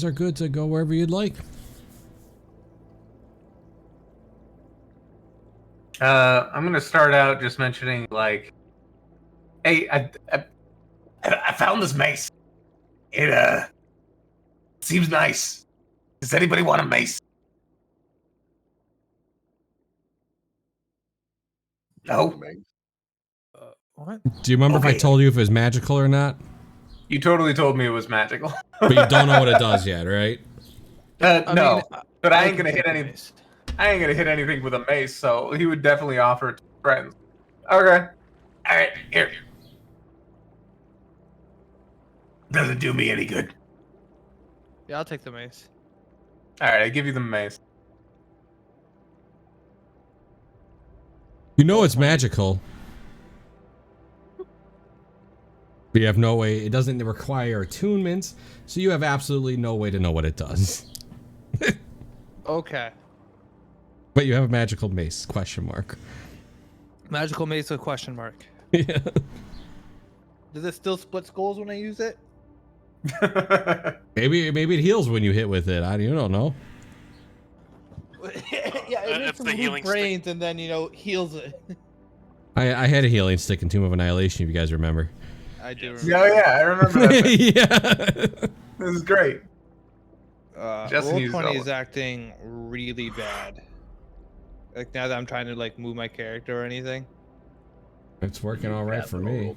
are good to go wherever you'd like. I'm gonna start out just mentioning, like, hey, I found this mace. It seems nice. Does anybody want a mace? No. What? Do you remember if I Okay. told you if it was magical or not? You totally told me it was magical. But you don't know what it does yet, right? No, but I ain't can gonna hit take the any. mace. I ain't gonna hit anything with a mace, so he would definitely offer it to friends. Okay. All right, here. Doesn't do me any good. Yeah, I'll take the mace. All right, I give you the mace. You know it's magical. But you have no way, it doesn't require attunements, so you have absolutely no way to know what it does. Okay. But you have a magical mace, question mark. Magical mace with question mark. Yeah. Does it still split skulls when I use it? Maybe it heals when you hit with it. You don't know. Yeah, it makes it's the them healing lose brains and then, heals it. I had a healing stick in Tomb of Annihilation, if you guys remember. I do Yes. remember. Yeah, I remember that. Yeah. This is great. Justin used Roll20 all is of it. acting really bad. Like, now that I'm trying to, like, move my character or anything. It's working all right for me.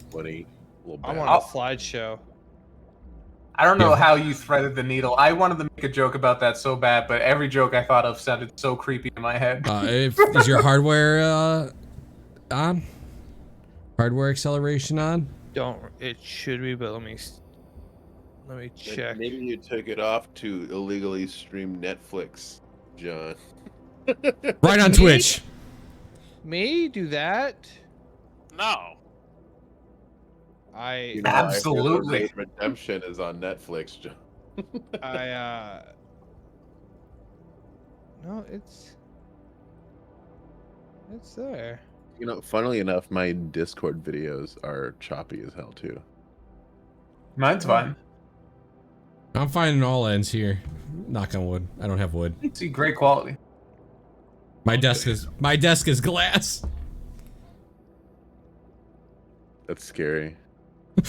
I'm on a slideshow. I don't know Yeah. how you threaded the needle. I wanted to make a joke about that so bad, but every joke I thought of sounded so creepy in my head. Is your hardware on? Hardware acceleration on? It should be, but let me check. Maybe you took it off to illegally stream Netflix, John. Right on Twitch. Me do that? No. You know, Absolutely. I heard Redemption is on Netflix, John. No, it's there. You know, funnily enough, my Discord videos are choppy as hell too. Mine's fine. I'm finding all ends here. Knock on wood. I don't have wood. See, great quality. My desk is glass. That's scary.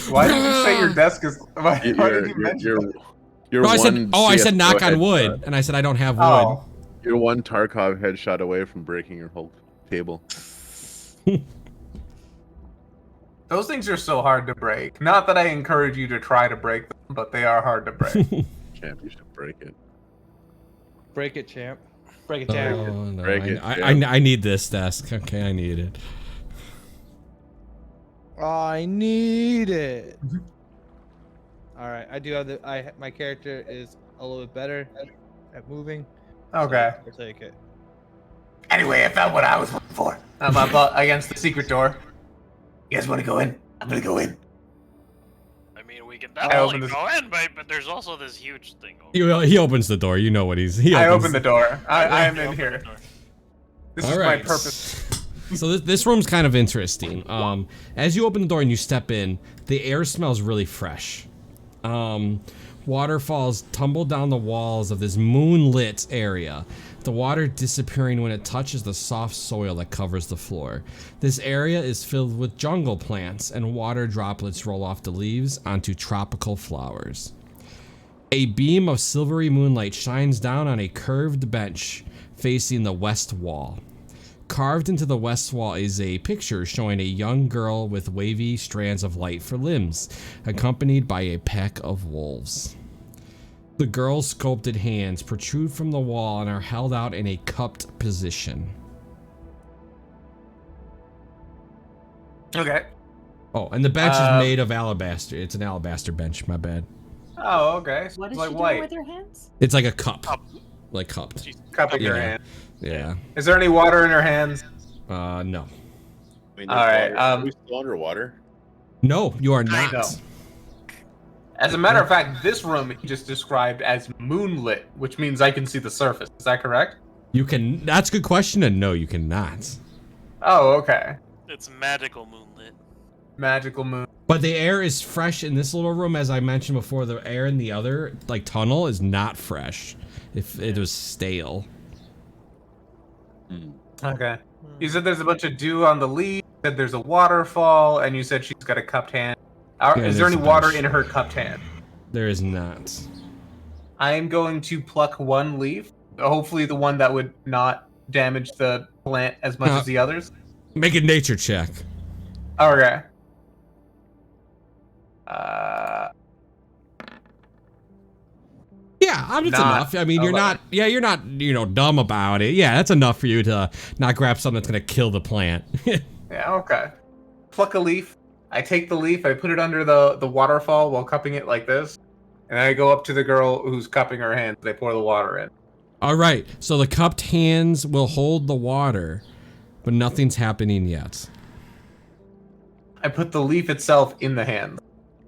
Why did you say your desk is? Why did you mention You're No, I said CS:GO knock on headshot. wood, and I said I don't have wood. Oh, You're one Tarkov headshot away from breaking your whole table. those things are so hard to break. Not that I encourage you to try to break them, but they are hard to break. Champ, you should break it. Break it, champ. Break it, Oh, champ. no, Break it, I need this desk. Okay, I need it. I need it. All right, I do have my character is a little bit better at moving. Okay. So I'll take it. Anyway, I found what I was looking for. I'm up against the secret door. You guys want to go in? I'm gonna go in. I mean, we can I definitely opened this- go in, but there's also this huge thing over He opens the door. You know what I opened the door. I am there. in here. This All is right. my purpose. So this room's kind of interesting. As you open the door and you step in, the air smells really fresh. Waterfalls tumble down the walls of this moonlit area. The water disappearing when it touches the soft soil that covers the floor. This area is filled with jungle plants, and water droplets roll off the leaves onto tropical flowers. A beam of silvery moonlight shines down on a curved bench facing the west wall. Carved into the west wall is a picture showing a young girl with wavy strands of light for limbs, accompanied by a pack of wolves. The girl's sculpted hands protrude from the wall and are held out in a cupped position. Okay. Oh, and the bench is made of alabaster. It's an alabaster bench, my bad. Oh, okay. So What it's is like she white. doing with her hands? It's like a cup. Cup. Like cupped. Cupping your Yeah. hand. Yeah. Is there any water in her hands? No. I mean, All right, Are we still underwater? No, you are I not. know. As a matter of fact, this room he just described as moonlit, which means I can see the surface. Is that correct? You can. That's a good question, and no, you cannot. Oh, okay. It's magical moonlit. magical moon. But the air is fresh in this little room, as I mentioned before. The air in the other like tunnel is not fresh. If it was stale. Okay. You said there's a bunch of dew on the leaf. You said there's a waterfall, and you said she's got a cupped hand. Yeah, Is there there's any a water bunch. in her cupped hand? There is not. I am going to pluck one leaf. Hopefully, the one that would not damage the plant as much as the others. Make a nature check. Okay. Yeah, that's enough. I mean, you're not, dumb about it. Yeah, that's enough for you to not grab something that's gonna kill the plant. Yeah, okay. Pluck a leaf. I take the leaf, I put it under the waterfall while cupping it like this. And I go up to the girl who's cupping her hands. I pour the water in. All right, so the cupped hands will hold the water, but nothing's happening yet. I put the leaf itself in the hand.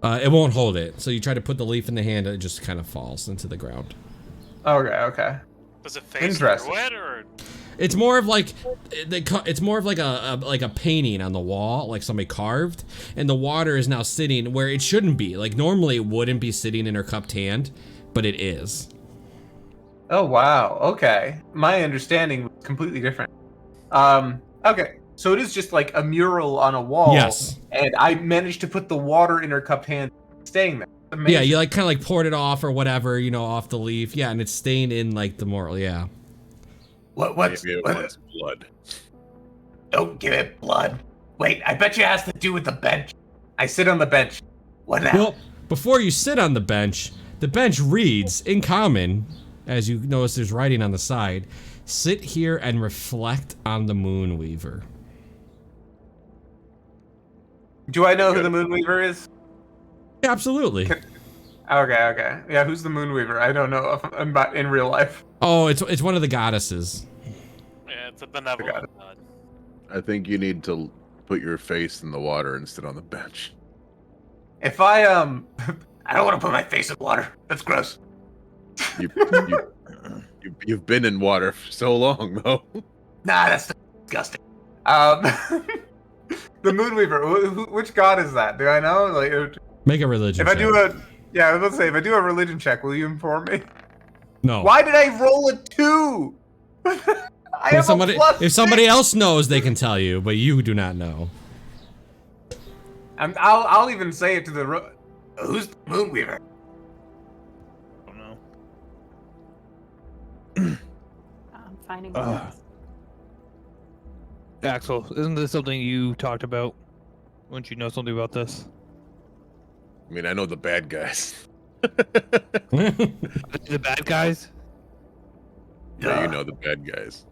It won't hold it. So you try to put the leaf in the hand, it just kind of falls into the ground. Okay. Does it face Interesting. through it, or? It's more of like a painting on the wall, like somebody carved, and the water is now sitting where it shouldn't be. Like normally it wouldn't be sitting in her cupped hand, but it is. Oh wow. Okay. My understanding was completely different. Okay. So it is just like a mural on a wall. Yes. And I managed to put the water in her cupped hand, staying there. Amazing. Yeah, you like kind of like poured it off or whatever, off the leaf. Yeah, and it's staying in like the moral. Yeah. What's Maybe it wants blood. Don't give it blood. Wait, I bet you it has to do with the bench. I sit on the bench. What now? Well, before you sit on the bench reads in common, as you notice there's writing on the side, sit here and reflect on the Moonweaver. Do I know who the Moonweaver is? Yeah, absolutely. Okay. Yeah, who's the Moonweaver? I don't know if I'm about in real life. Oh, it's one of the goddesses. Yeah, it's a benevolent god. I think you need to put your face in the water and sit on the bench. If I I don't want to put my face in water. That's gross. You've been in water for so long, though. Nah, that's disgusting. The Moonweaver. Which god is that? Do I know? Like, Make a religion if I check. do I was gonna say, if I do a religion check, will you inform me? No. Why did I roll a 2? I have a plus if somebody 6. else knows, they can tell you, but you do not know. I'll even say it to the who's the Moonweaver? I don't know. I'm finding out. Axel, isn't this something you talked about? Wouldn't you know something about this? I mean, I know the bad guys. The bad guys? Yeah, you know the bad guys.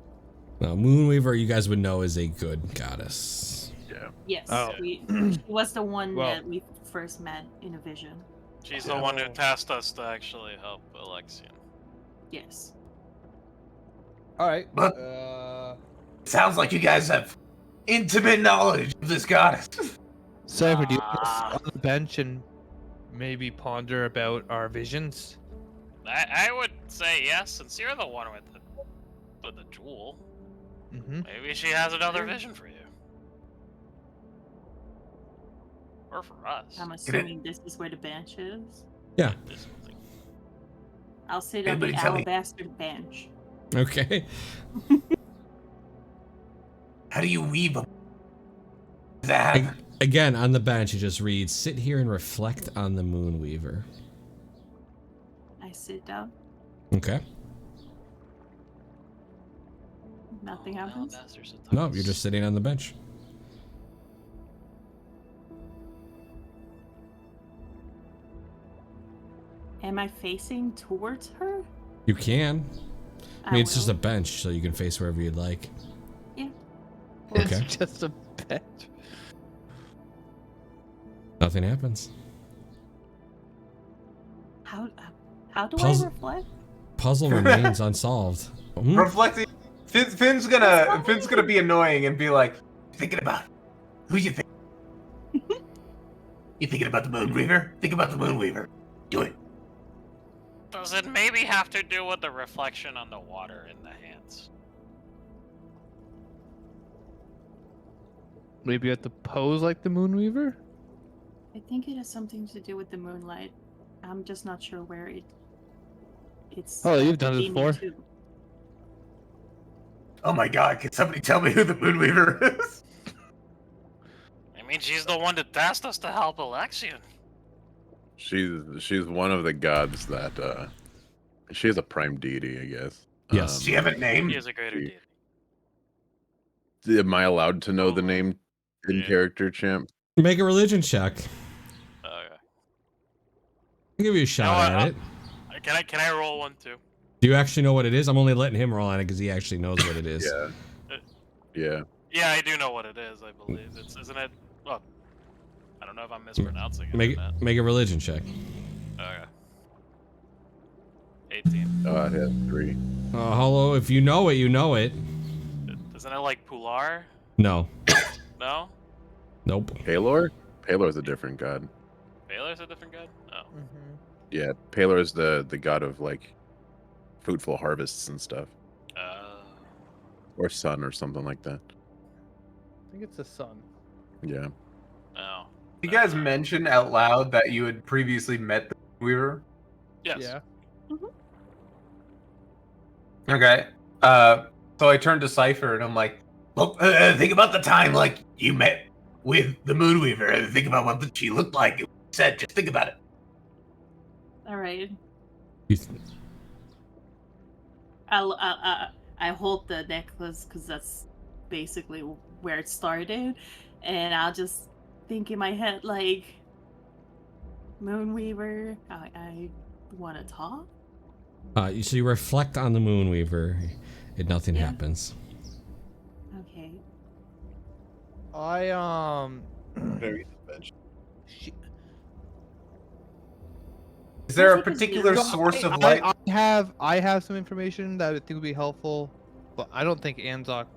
No, Moonweaver, you guys would know, is a good goddess. Yeah. Yes, Oh. she was the one Well- that we first met in a vision. She's the one who tasked us to actually help Alexian. Yes. Alright. But- Sounds like you guys have intimate knowledge of this goddess. Cypher, do you want us on the bench and maybe ponder about our visions? I would say yes, since you're the one with the jewel. Mm-hmm. Maybe she has another vision for you. Or for us. I'm assuming this is where the bench is. Yeah. I'll sit on the Anybody tell me? alabaster bench. Okay. How do you weave them? Does that happen? Again, on the bench, it just reads, sit here and reflect on the Moonweaver. I sit down. Okay. Nothing happens. No, you're just sitting on the bench. Am I facing towards her? You can. I mean, it's just will. a bench, so you can face wherever you'd like. Yeah. Okay. It's just a bench. Nothing happens. How do Puzzle- I reflect? Puzzle remains unsolved. Hmm? Reflecting. Finn's gonna be annoying and be like, thinking about who you think. You thinking about the Moonweaver? Think about the Moonweaver. Do it. Does it maybe have to do with the reflection on the water in the hands? Maybe you have to pose like the Moonweaver? I think it has something to do with the moonlight. I'm just not sure where it's. Oh, you've done this beaming before? to. Oh my god, can somebody tell me who the Moonweaver is? I mean, she's the one that tasked us to help Alexian. She's one of the gods that she is a prime deity, I guess. Yes. Does she have a name? He is a greater she- deity. Am I allowed to know the name in Yeah. character, champ? Make a religion check. Okay. I'll give you a shot at it. Can I roll one too? Do you actually know what it is? I'm only letting him roll on it because he actually knows what it is. Yeah. Yeah. Yeah, I do know what it is. I believe isn't it? Well, I don't know if I'm mispronouncing it. Make a religion check. Okay. 18. I have 3. Hello, if you know it, you know it. Isn't it like Pular? No. No. Nope. Palor? Palor is a different god. Baylor's a different god. Oh. Mm-hmm. Yeah, Palor is the god of like fruitful harvests and stuff, or sun or something like that. I think it's the sun. Yeah. Oh. You guys mentioned out loud that you had previously met the Moonweaver. Yes. Yeah. Okay. So I turned to Cypher and I'm like, well, think about the time like you met with the Moonweaver. Think about what she looked like. Said, just think about it. All right. You I hold the necklace because that's basically where it started, and I'll just think in my head like, Moonweaver, I want to talk. So you reflect on the Moonweaver, and nothing Yeah. happens. Okay. Is there a What's it particular do? source of light? I have some information that I think would be helpful, but I don't think Anzok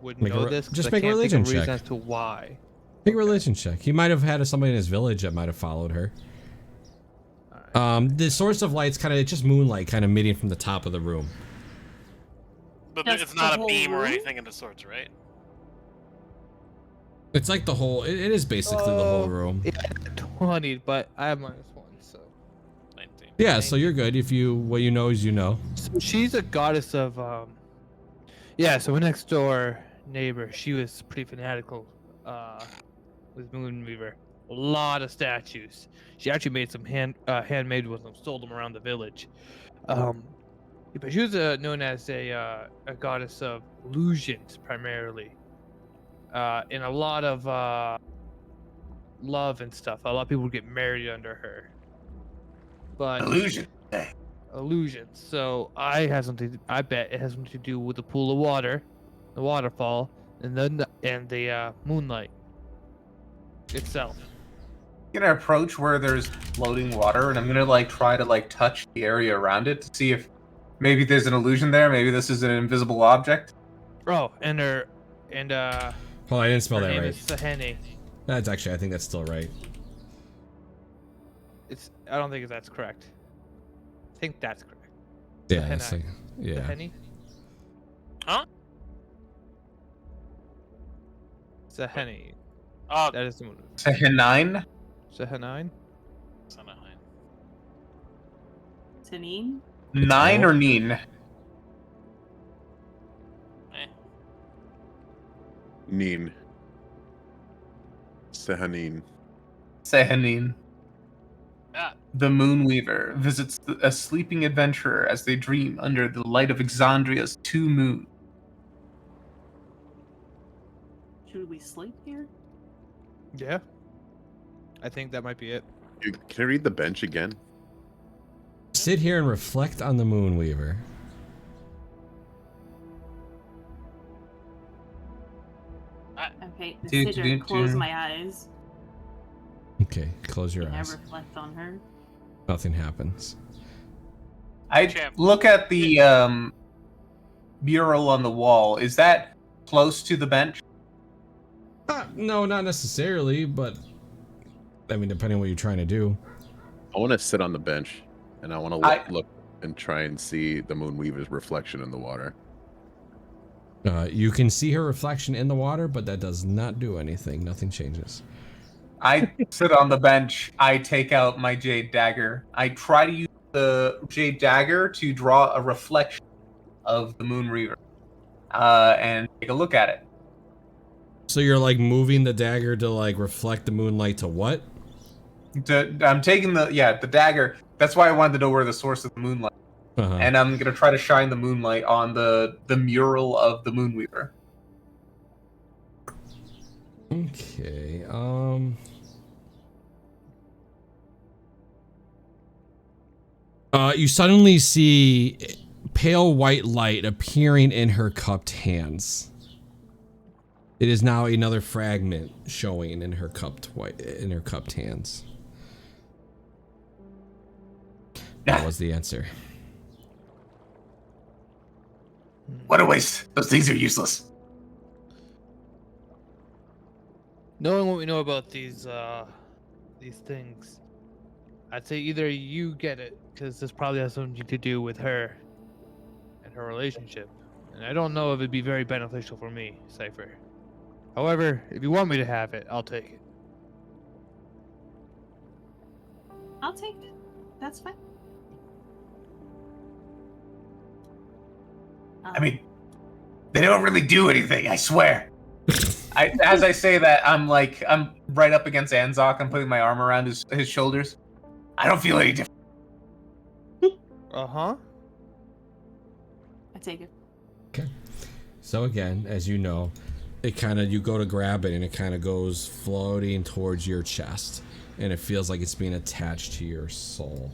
would Make a know re- this. 'cause just I make a can't think of religion reason check. as to why. Make a religion check. He might have had somebody in his village that might have followed her. Alright. The source of light's kind of just moonlight, kind of emitting from the top of the room. But Just it's not the a whole beam or room? anything of the sorts, right? It's like the whole. It is basically the whole room. Yeah, 20, but I have -1, so. 19. Yeah, so you're good. If you what you know is you know. So she's a goddess of yeah, so my next door neighbor, she was pretty fanatical with Moonweaver. A lot of statues. She actually made some handmade with them, sold them around the village. But she was known as a goddess of illusions primarily. And a lot of love and stuff. A lot of people would get married under her. But Illusion. illusions. So I bet it has something to do with the pool of water, the waterfall, and the moonlight itself. I'm gonna approach where there's floating water, and I'm gonna like try to like touch the area around it to see if maybe there's an illusion there. Maybe this is an invisible object. Oh, and her Oh, I didn't spell her that name right. is Sahene. That's actually, I think that's still right. I don't think that's correct. I think that's correct. Yeah. Sahena. It's like, yeah. Sahene? Huh? Sahene. Oh, That is the moon. Sehenine? Sahanine? son of mine. Tanine? Nine or Neen? Eh. Neen. Sehanin. Sehenine. Ah, The Moonweaver visits a sleeping adventurer as they dream under the light of Exandria's 2 moons. Should we sleep here? Yeah. I think that might be it. Can I read the bench again? Sit here and reflect on the Moonweaver. Okay, Do, sit do, here and do, close do. my eyes. Okay, close your And I eyes. reflect on her. Nothing happens. I Champ. look at the mural on the wall. Is that close to the bench? No, not necessarily, but I mean, depending on what you're trying to do. I want to sit on the bench, and I want to look and try and see the Moonweaver's reflection in the water. You can see her reflection in the water, but that does not do anything. Nothing changes. I sit on the bench. I take out my jade dagger. I try to use the jade dagger to draw a reflection of the Moon Reaver, and take a look at it. So you're like moving the dagger to like reflect the moonlight to what? I'm taking the dagger. That's why I wanted to know where the source of the moonlight. And I'm gonna try to shine the moonlight on the mural of the Moonweaver. Okay. You suddenly see pale white light appearing in her cupped hands. It is now another fragment showing in her cupped hands. That was the answer. What a waste! Those things are useless. Knowing what we know about these things, I'd say either you get it, because this probably has something to do with her and her relationship. And I don't know if it'd be very beneficial for me, Cypher. However, if you want me to have it, I'll take it. I'll take it. That's fine. I mean, they don't really do anything, I swear. As I say that, I'm right up against Anzok. I'm putting my arm around his shoulders. I don't feel any different. Uh-huh. I take it. Okay. So again, as you know, you go to grab it and it kind of goes floating towards your chest. And it feels like it's being attached to your soul.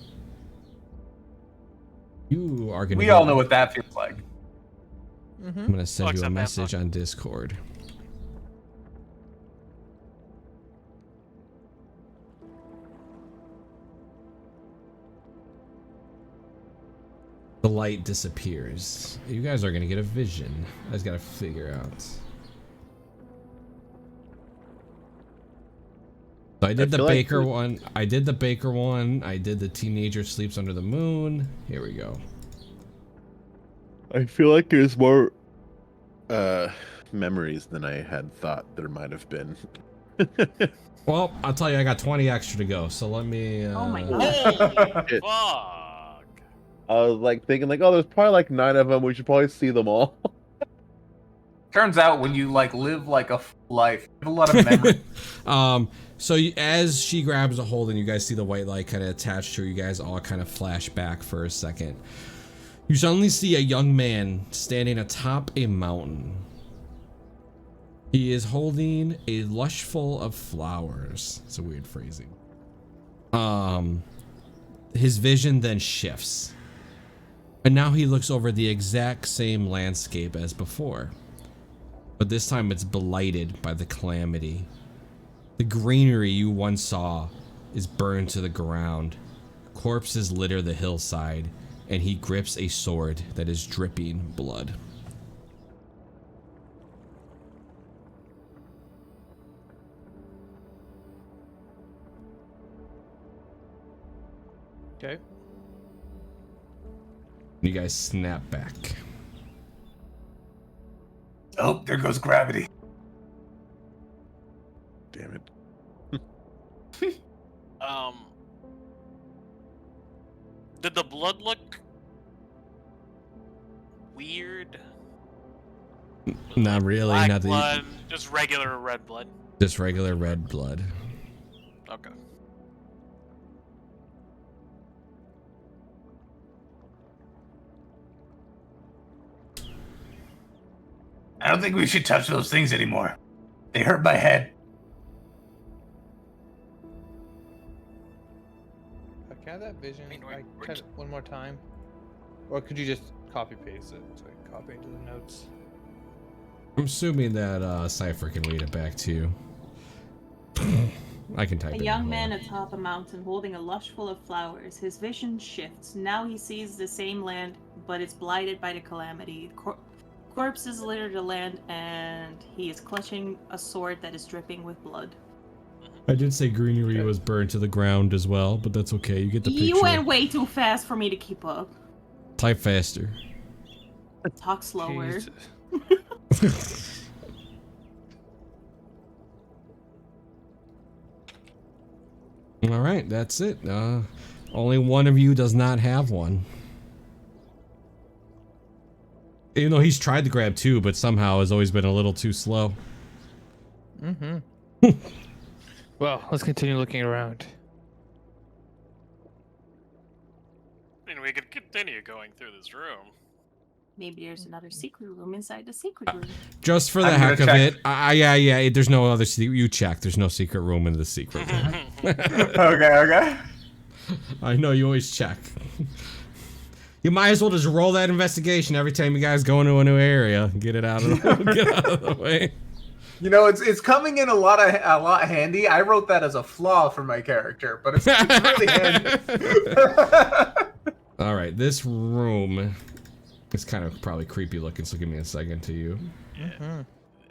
You are going to... We all know what that feels like. I'm going to send you a message on Discord. The light disappears. You guys are going to get a vision. I just got to figure out. So I did the Baker one. I did the Baker one. I did the teenager sleeps under the moon. Here we go. I feel like there's more memories than I had thought there might have been. Well, I'll tell you, I got 20 extra to go, so let me... Oh my Holy god. fuck. I was like thinking like, oh, there's probably like 9 of them. We should probably see them all. Turns out when you live like a life, you have a lot of memory. So as she grabs a hold and you guys see the white light kind of attached to her, you guys all kind of flash back for a second. You suddenly see a young man standing atop a mountain. He is holding a lush full of flowers. It's a weird phrasing. His vision then shifts. And now he looks over the exact same landscape as before. But this time it's blighted by the calamity. The greenery you once saw is burned to the ground. Corpses litter the hillside, and he grips a sword that is dripping blood. Okay. You guys snap back. Oh, there goes gravity. Damn it. Did the blood look weird? Not really. Black Not blood, just regular red blood. Just regular red blood. Okay. I don't think we should touch those things anymore. They hurt my head. Can I have that vision? Cut it one more time? Or could you just copy paste it so I can copy into the notes? I'm assuming that Cypher can read it back to you. I can type it. A young man atop a mountain holding a lush full of flowers. His vision shifts. Now he sees the same land, but it's blighted by the calamity. Corpses litter the land, and he is clutching a sword that is dripping with blood. I did say greenery was burned to the ground as well, but that's okay. You get the picture. You went way too fast for me to keep up. Type faster. Talk slower. All right, that's it. Only one of you does not have one. Even though he's tried to grab 2, but somehow has always been a little too slow. Mm-hmm. Well, let's continue looking around. I mean, we could continue going through this room. Maybe there's another secret room inside the secret room. Just for the I'm heck of gonna it, yeah. There's no other. You check. There's no secret room in the secret room. Okay. I know you always check. You might as well just roll that investigation every time you guys go into a new area. Get it out of the way. You know, it's coming in a lot handy. I wrote that as a flaw for my character, but it's really handy. All right, this room is kind of probably creepy looking, so give me a second to you. Yeah.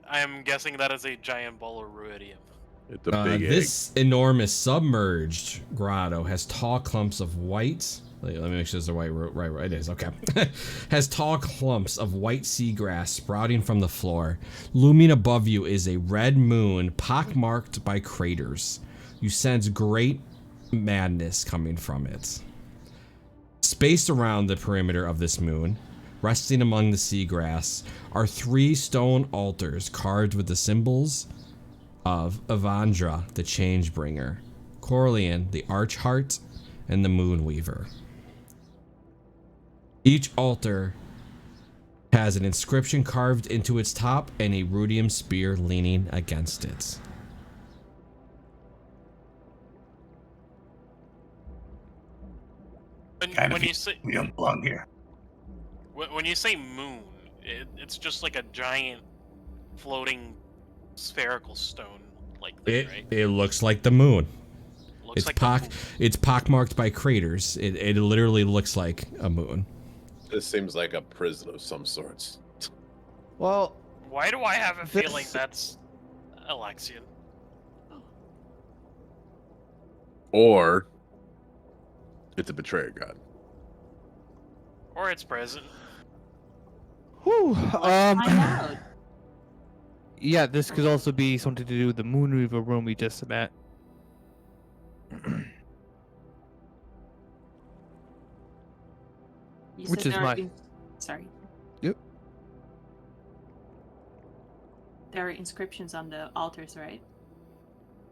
I'm guessing that is a giant ball of ruidium. It's a big egg. This enormous submerged grotto has tall clumps of white. Let me make sure this is the right. It is, okay. Has tall clumps of white seagrass sprouting from the floor. Looming above you is a red moon pockmarked by craters. You sense great madness coming from it. Spaced around the perimeter of this moon, resting among the seagrass, are 3 stone altars carved with the symbols of Avandra, the Changebringer, Corleon, the Archheart, and the Moonweaver. Each altar has an inscription carved into its top and a rudium spear leaning against it. When you say we don't belong here. when you say moon, it's just like a giant floating spherical stone like thing, right? It looks like the moon. Looks like It's pockmarked by craters. It literally looks like a moon. This seems like a prison of some sorts. Well, Why do I have a feeling that's Alexian? Or it's a betrayer god. Or it's present. whew, Find out. yeah, this could also be something to do with the Moonweaver room we just met. You Which said is there are my- Sorry. Yep. There are inscriptions on the altars, right?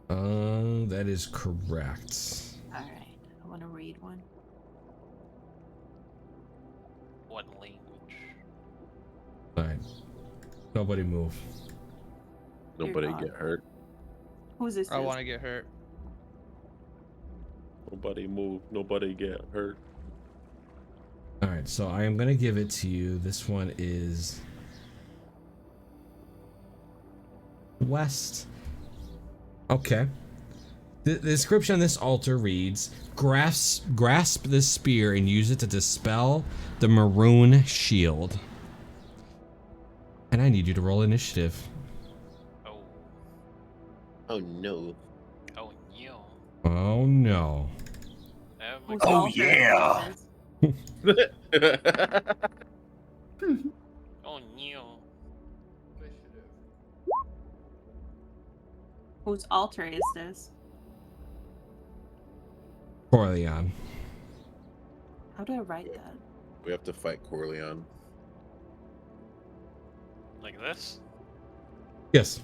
That is correct. All right. I want to read one. What language? All right. Nobody move. Nobody God. get hurt. Who's this? I want to get hurt. Nobody move. Nobody get hurt. All right, so I am gonna give it to you. This one is west. Okay. The description on this altar reads: grasp this spear and use it to dispel the maroon shield. And I need you to roll initiative. Oh. Oh no. Oh no. Oh no. Whose Oh, altar yeah. is this? Oh no. Whose altar is this? Corleon. How do I write that? We have to fight Corleon. Like this? Yes.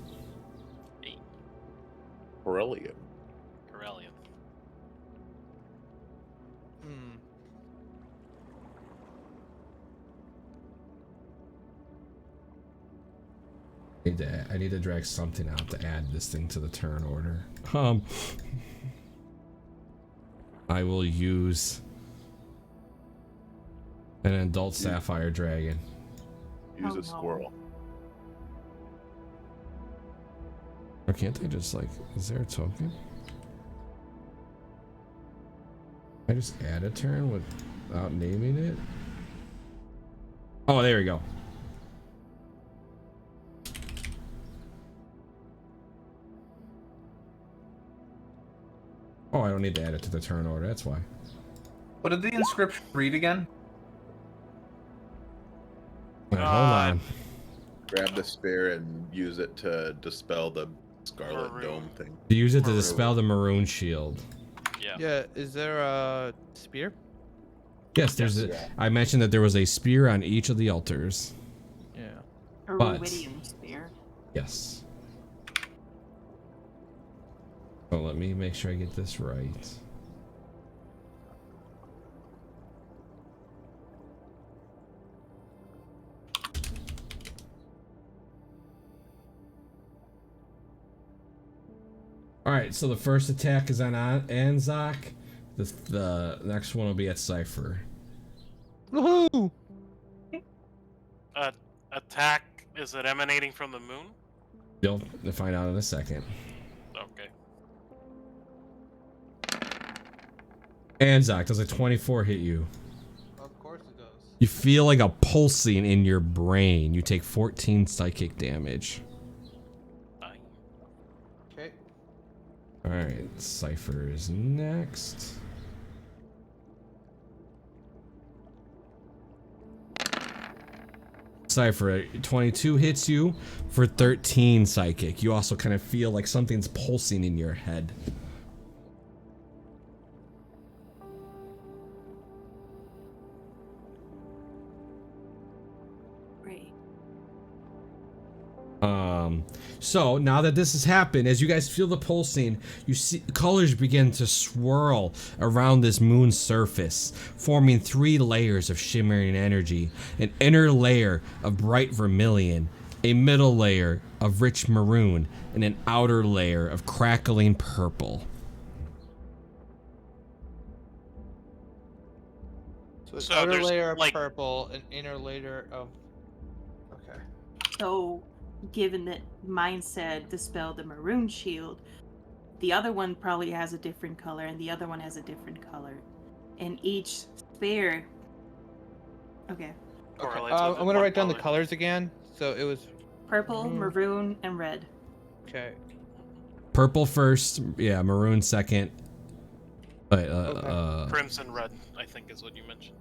Corellian. Corellian. Hmm. I need to drag something out to add this thing to the turn order. I will use an adult sapphire dragon. Use Oh, a no. squirrel. Or can't I just like, is there a token? I just add a turn without naming it? Oh, there we go. Oh, I don't need to add it to the turn order, that's why. What did the inscription read again? Alright, hold on. Grab the spear and use it to dispel the scarlet Maroon. dome thing. Use it to Maroon. dispel the maroon shield. Yeah, is there a spear? Yes, there's I mentioned that there was a spear on each of the altars. Yeah. A But- ruidium spear. Yes. Oh, let me make sure I get this right. Alright, so the first attack is on Anzac. The next one will be at Cypher. Woohoo! Attack, is it emanating from the moon? You'll find out in a second. Okay. Anzac, does a 24 hit you? Of course it does. You feel like a pulsing in your brain. You take 14 psychic damage. Okay. Alright, Cypher is next. Cypher, 22 hits you for 13 psychic. You also kind of feel like something's pulsing in your head. Great. So now that this has happened, as you guys feel the pulsing, you see colors begin to swirl around this moon's surface, forming 3 layers of shimmering energy: an inner layer of bright vermilion, a middle layer of rich maroon, and an outer layer of crackling purple. So, So outer there's, layer of like- purple, an inner layer of. Okay. So, given that mine said dispel the maroon shield, the other one probably has a different color, and the other one has a different color. And each sphere. Okay. Correlates with I'm gonna one write down the color. colors again. So it was. Purple, maroon, and red. Okay. Purple first, yeah, maroon second. Crimson red, I think is what you mentioned.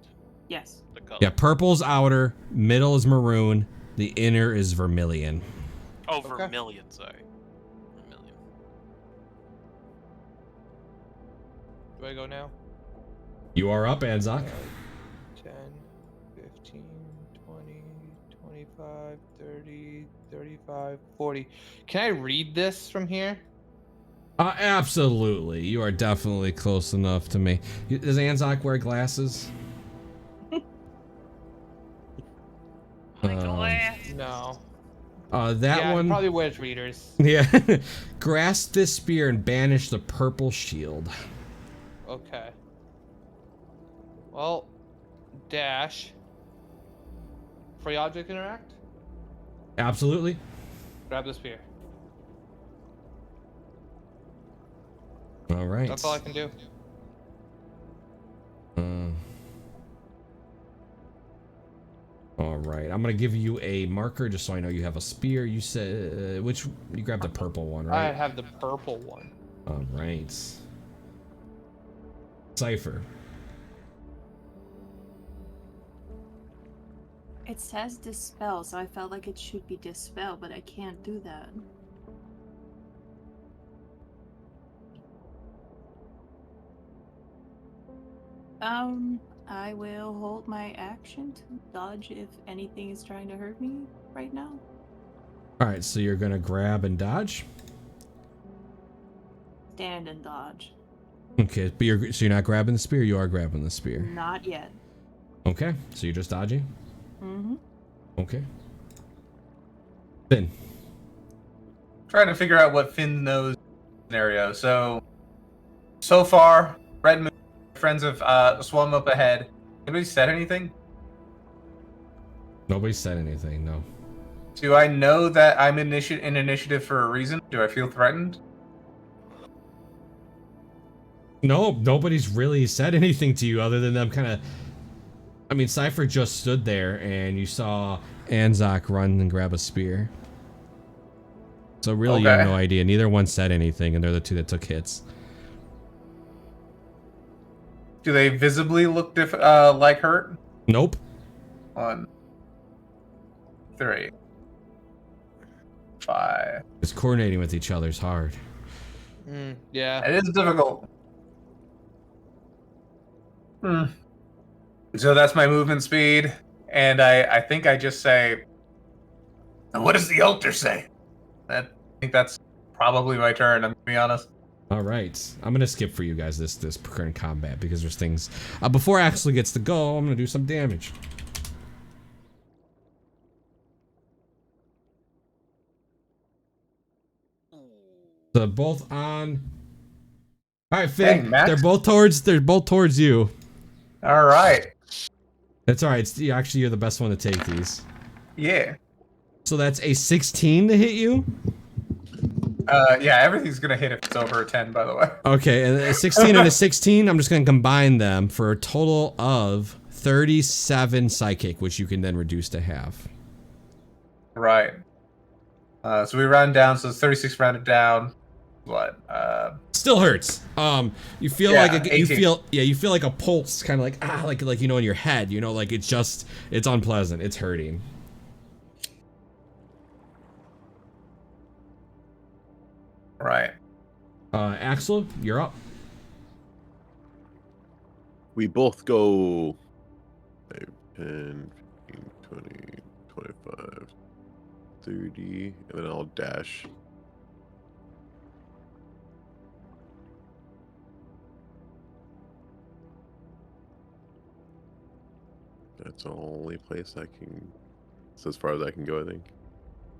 Yes. The color. Yeah, purple's outer, middle is maroon, the inner is vermilion. Oh, Okay. vermilion, sorry. Vermilion. Do I go now? You are up, Anzac. 10, 15, 20, 25, 30, 35, 40. Can I read this from here? Absolutely. You are definitely close enough to me. Does Anzac wear glasses? No. That yeah, one. he probably wears readers. Yeah. Grasp this spear and banish the purple shield. Okay. Well, dash. Free object interact? Absolutely. Grab the spear. All right. That's all I can do. All right. I'm gonna give you a marker just so I know you have a spear. You said which? You grabbed the purple one, I right? have the purple one. All right. Cypher. It says dispel, so I felt like it should be dispel, but I can't do that. I will hold my action to dodge if anything is trying to hurt me right now. All right. So you're gonna grab and dodge. Stand and dodge. Okay. But you're not grabbing the spear. You are grabbing the spear. Not yet. Okay. So you're just dodging. Mm-hmm. Okay. Finn. Trying to figure out what Finn knows scenario. So far, Red Moon friends have swum up ahead. Anybody said anything? Nobody said anything. No. Do I know that I'm in initiative for a reason? Do I feel threatened? No. Nobody's really said anything to you other than them kind of. I mean, Cypher just stood there and you saw Anzac run and grab a spear. So really, you have Okay. no idea. Neither one said anything, and they're the two that took hits. Do they visibly look like hurt? Nope. 1, 3, 5. It's coordinating with each other's hard. Yeah. It is difficult. Hmm. So that's my movement speed, and I think I just say, "And what does the altar say?" I think that's probably my turn. I'm gonna be honest. All right, I'm gonna skip for you guys this current combat because there's things. Before Axel gets to go, I'm gonna do some damage. So both on. All right, Finn. Dang, Max. They're both towards you. All right. That's all right. Actually, you're the best one to take these. Yeah. So that's a 16 to hit you. Yeah, everything's gonna hit if it's over a 10, by the way. Okay, and a 16 and a 16. I'm just gonna combine them for a total of 37 psychic, which you can then reduce to half. Right. So we round down, so it's 36 rounded down. What? Still hurts. You feel Yeah, like you 18. feel like a pulse, kind of like you know in your head. You know, like it's unpleasant. It's hurting. Right. Axel, you're up. We both go 5, 10, 15, 20, 25, 30, and then I'll dash. That's the only place I can. It's as far as I can go, I think.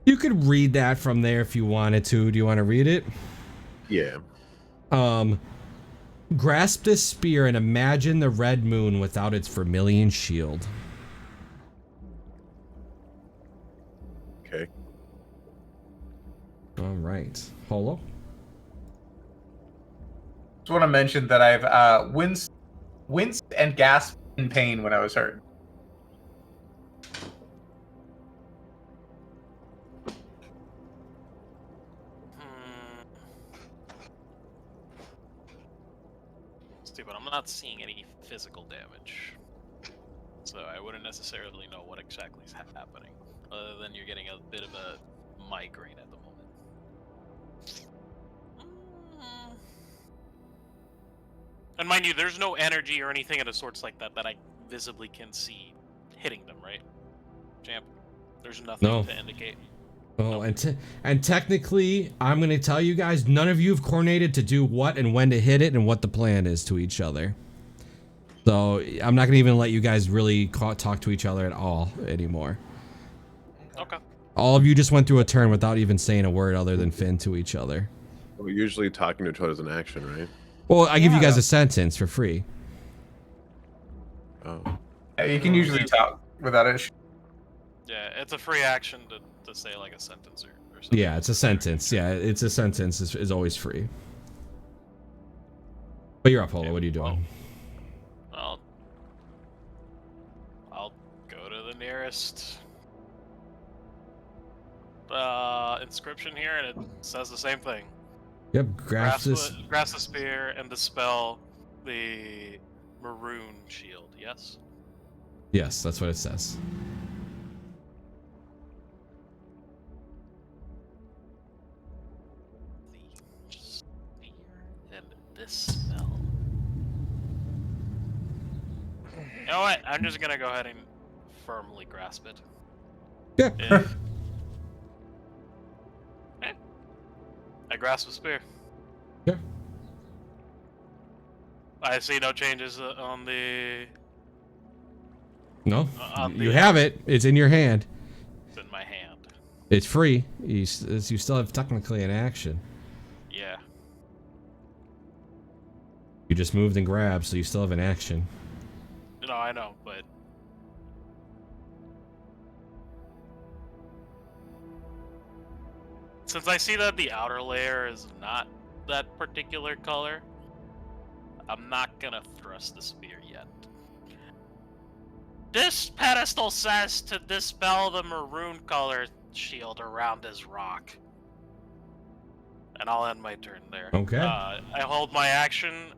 You could read that from there if you wanted to. Do you want to read it? Yeah. Grasp this spear and imagine the red moon without its vermilion shield. Okay. All right, Holo. Just want to mention that I've winced and gasped in pain when I was hurt. Stupid. I'm not seeing any physical damage, so I wouldn't necessarily know what exactly is happening, other than you're getting a bit of a migraine at the moment. And mind you, there's no energy or anything of the sorts like that that I visibly can see hitting them, right? Champ, there's nothing to indicate. Oh, and technically, I'm gonna tell you guys, none of you have coordinated to do what and when to hit it and what the plan is to each other. So I'm not gonna even let you guys really talk to each other at all anymore. Okay. All of you just went through a turn without even saying a word other than Finn to each other. We're usually talking to each other as an action, right? Well, I give you guys a sentence for free. Oh. Yeah, you can usually talk without issue. Yeah, it's a free action to say like a sentence or something. Yeah, it's a sentence. Yeah, it's a sentence is always free. But you're up, Polo. What are you doing? I'll go to the nearest inscription here, and it says the same thing. Yep, grasp the spear and dispel the maroon shield. Yes. Yes, that's what it says. The spear and dispel. You know what? I'm just gonna go ahead and firmly grasp it. Yeah. I grasp the spear. Yeah. I see no changes on the. No, you have it. It's in your hand. It's in my hand. It's free. You still have technically an action. Yeah. You just moved and grabbed, so you still have an action. No, I know, but. Since I see that the outer layer is not that particular color, I'm not gonna thrust the spear yet. This pedestal says to dispel the maroon color shield around this rock. And I'll end my turn there. Okay. I hold my action.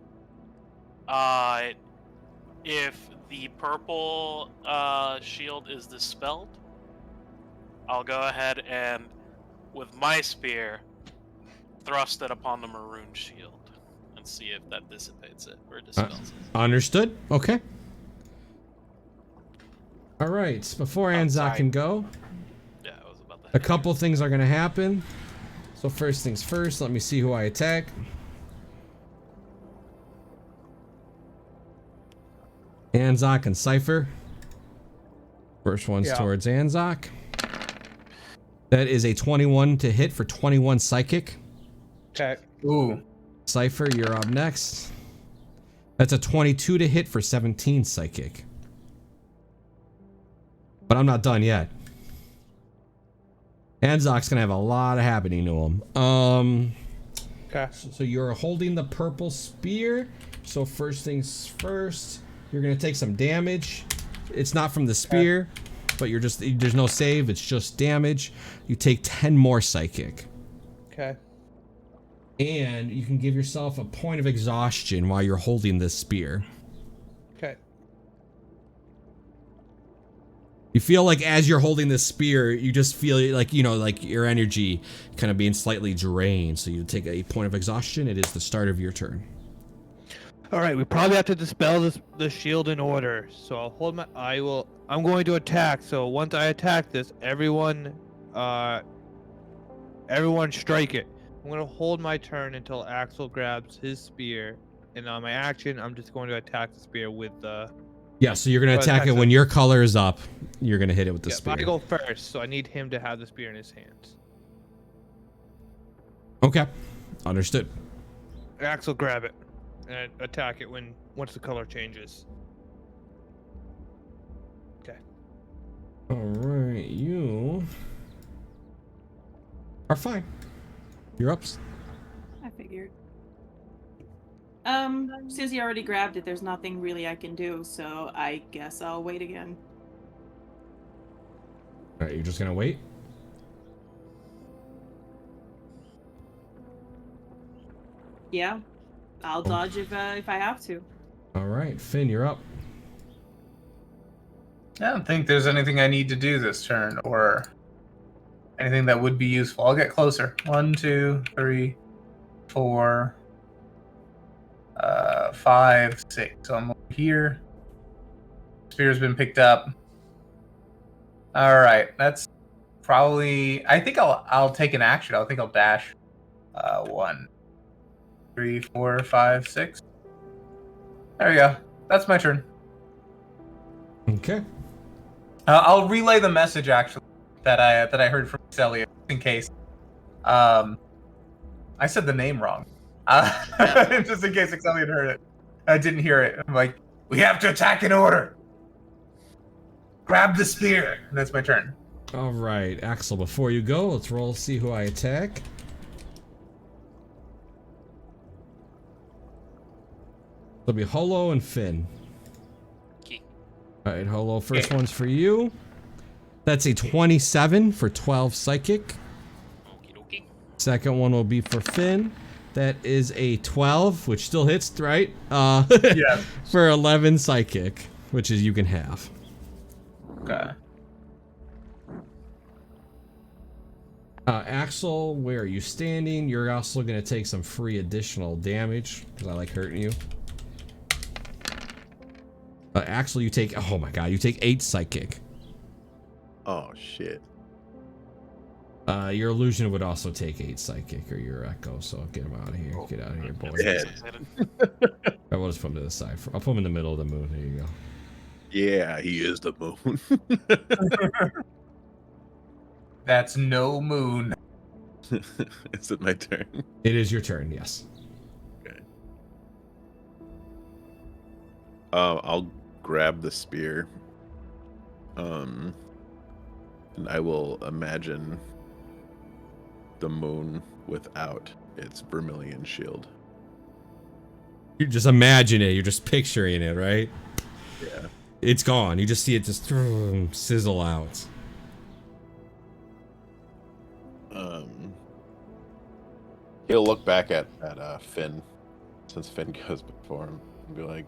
If the purple shield is dispelled, I'll go ahead and, with my spear, thrust it upon the maroon shield. and see if that dissipates it or dispels it. Understood. Okay. All right. Before Anzac Outside. can go, Yeah, I was about to. a couple things are gonna happen. So first things first, let me see who I attack. Anzac and Cypher. First one's towards Anzac. That is a 21 to hit for 21 psychic. Okay. Ooh. Cypher, you're up next. That's a 22 to hit for 17 psychic. But I'm not done yet. Anzac's gonna have a lot of happening to him. Okay. So you're holding the purple spear. So first things first, you're gonna take some damage. It's not from the spear, but there's no save, it's just damage. You take 10 more psychic. Okay. And you can give yourself a point of exhaustion while you're holding this spear. Okay. You feel like as you're holding this spear, you just feel like, like your energy kind of being slightly drained. So you take a point of exhaustion. It is the start of your turn. All right, we probably have to dispel the shield in order. So I'll hold my. I'm going to attack. So once I attack this, everyone strike it. I'm going to hold my turn until Axel grabs his spear, and on my action, I'm just going to attack the spear with the. Yeah, so you're gonna attack it when your color is up. You're gonna hit it with the spear. I go first, so I need him to have the spear in his hands. Okay, understood. Axel, grab it and attack it once the color changes. Okay. All right, you are fine. You're up. I figured. Since he already grabbed it, there's nothing really I can do, so I guess I'll wait again. All right, you're just gonna wait? Yeah, I'll dodge if I have to. All right, Finn, you're up. I don't think there's anything I need to do this turn, or anything that would be useful. I'll get closer. 1, 2, 3, 4, 5, 6. So I'm over here. Spear's been picked up. All right, that's probably. I think I'll take an action. I think I'll dash. 1, 3, 4, 5, 6. There we go. That's my turn. Okay. I'll relay the message actually that I heard from Celia in case. I said the name wrong. Just in case Celia heard it. I didn't hear it. I'm like, we have to attack in order. Grab the spear. And that's my turn. All right, Axel, before you go, let's roll, see who I attack. It'll be Holo and Finn. Okay. All right, Holo, first one's for you. That's a 27 for 12 psychic. Okie dokie. Second one will be for Finn. That is a 12, which still hits, right? Yeah. For 11 psychic, which is you can have. Okay. Axel, where are you standing? You're also going to take some free additional damage, because I like hurting you. Axel, you take, oh my god, you take 8 psychic. Oh shit. Your illusion would also take 8 psychic, or your echo, so get him out of here. Get out of here, boy. Dead. I will just put him to the side. I'll put him in the middle of the moon. There you go. Yeah, he is the moon. That's no moon. Is it my turn? It is your turn, yes. Okay. I'll grab the spear. And I will imagine the moon without its vermilion shield. You just imagine it. You're just picturing it, right? Yeah. It's gone. You just see it just sizzle out. He'll look back at Finn, since Finn goes before him, and be like,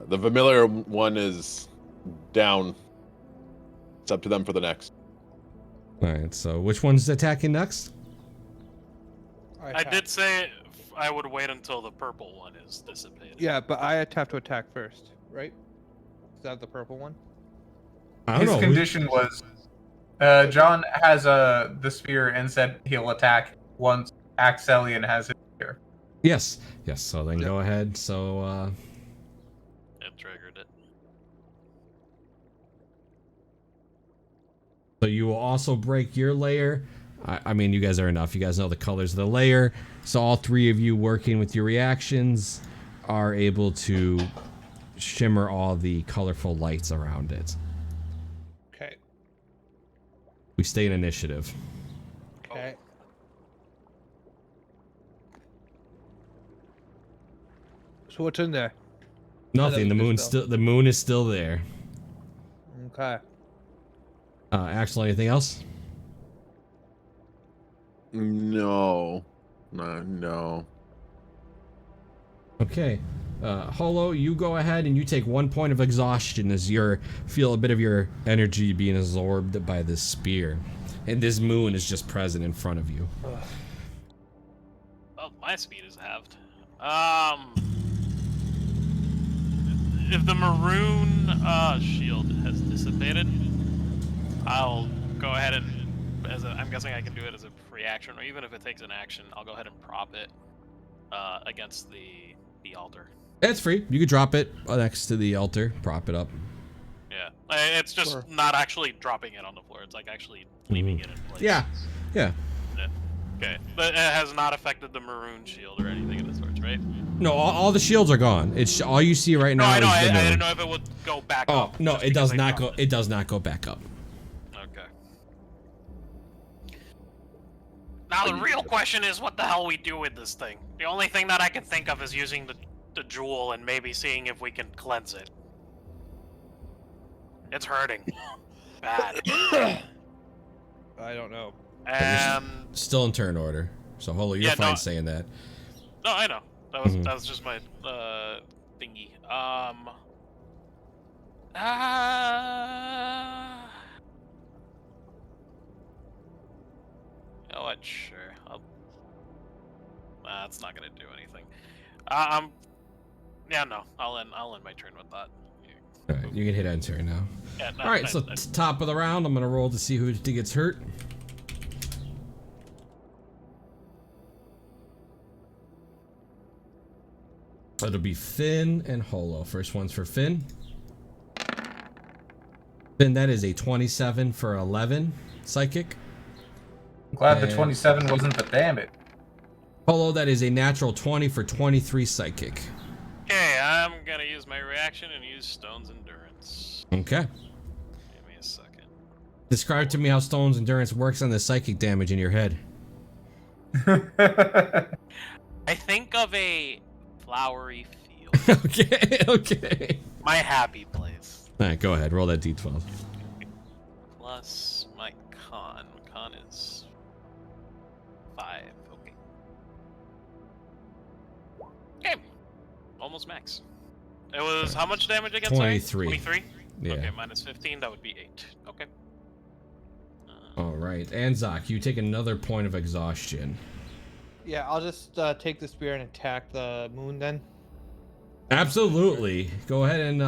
the familiar one is down. It's up to them for the next. Alright, so which one's attacking next? I did say I would wait until the purple one is dissipated. Yeah, but I have to attack first, right? Is that the purple one? I don't His know. condition was John has the spear and said he'll attack once Axelian has his spear. Yes. So then Yep. go ahead. So It triggered it. so you will also break your layer. I mean, you guys are enough. You guys know the colors of the layer. So all three of you working with your reactions are able to shimmer all the colorful lights around it. Okay. We stay in initiative. Okay. So what's in there? Nothing. The we moon's dispel. still. The moon is still there. Okay. Axel, anything else? No. No. Okay. Holo, you go ahead and you take 1 point of exhaustion as you feel a bit of your energy being absorbed by this spear. And this moon is just present in front of you. Oh, my speed is halved. If the maroon shield has dissipated, I'll go ahead and, I'm guessing I can do it as a reaction, or even if it takes an action, I'll go ahead and prop it against the altar. It's free. You could drop it next to the altar, prop it up. Yeah, it's just Sure. not actually dropping it on the floor. It's like actually leaving it in place. Yeah. Okay, but it has not affected the maroon shield or anything of the sorts, right? No, all the shields are gone. It's all you see right No, now I know. is the I moon. didn't know if it would go back Oh up. no, just it because does I not go. dropped It does not go back up. Okay. Now the real question is, what the hell we do with this thing? The only thing that I can think of is using the jewel and maybe seeing if we can cleanse it. It's hurting. Bad. I don't know. And Still in turn order. So Holo, you're Yeah, fine no. saying that. no, I know. That was just my thingy. You know what? Sure. That's not gonna do anything. Yeah, no. I'll end my turn with that. All right, you can hit end turn now. Yeah, no, All right, so top of the round, I'm gonna roll to see who gets hurt. It'll be Finn and Holo. First one's for Finn. Finn, that is a 27 for 11 psychic. I'm glad the And- 27 wasn't the damage. Holo, that is a natural 20 for 23 psychic. Okay, I'm gonna use my reaction and use Stone's Endurance. Okay. Give me a second. Describe to me how Stone's Endurance works on the psychic damage in your head. I think of a flowery field. Okay. My happy place. All right, go ahead. Roll that d12. Plus my con. Con is 5. Okay. Okay. Almost max. It was how much damage again? 23. 23? Yeah. Okay, minus 15, that would be 8. Okay. All right, and Zach, you take another point of exhaustion. Yeah, I'll just take the spear and attack the moon then. Absolutely. Go ahead and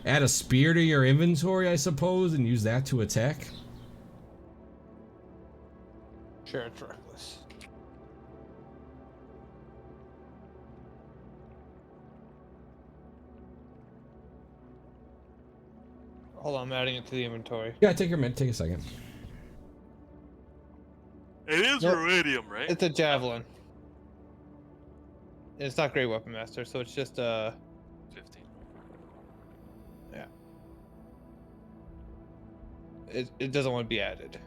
add a spear to your inventory, I suppose, and use that to attack. Sure, it's reckless. Hold on, I'm adding it to the inventory. Yeah, take your minute. Take a second. It is Nope. Iridium, right? It's a javelin. It's not Great Weapon Master, so it's just 15. it doesn't want to be added.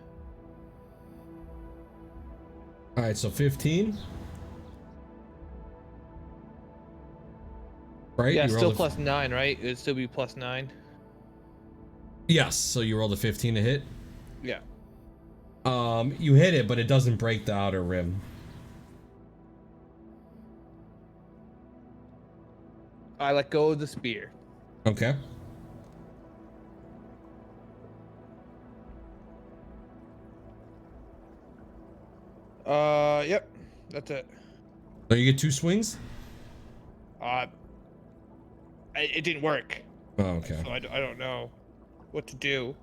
All right, so 15. Right? Yeah, You still rolled a- plus 9, right? It'd still be plus 9. Yes. So you rolled a 15 to hit. Yeah. You hit it, but it doesn't break the outer rim. I let go of the spear. Okay. Yep. That's it. Oh, you get 2 swings? It didn't work. Oh, okay. So I don't know what to do.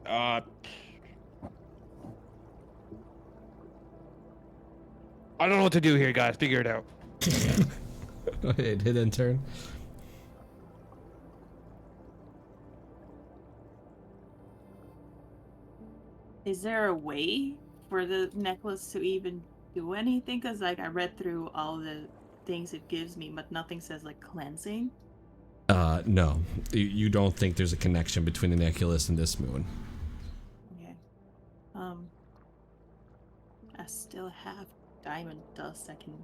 I don't know what to do here, guys. Figure it out. Hit intern. Is there a way for the necklace to even do anything? Because, like, I read through all the things it gives me, but nothing says, like, cleansing. No. You don't think there's a connection between the necklace and this moon. Okay. I still have diamond dust. I can.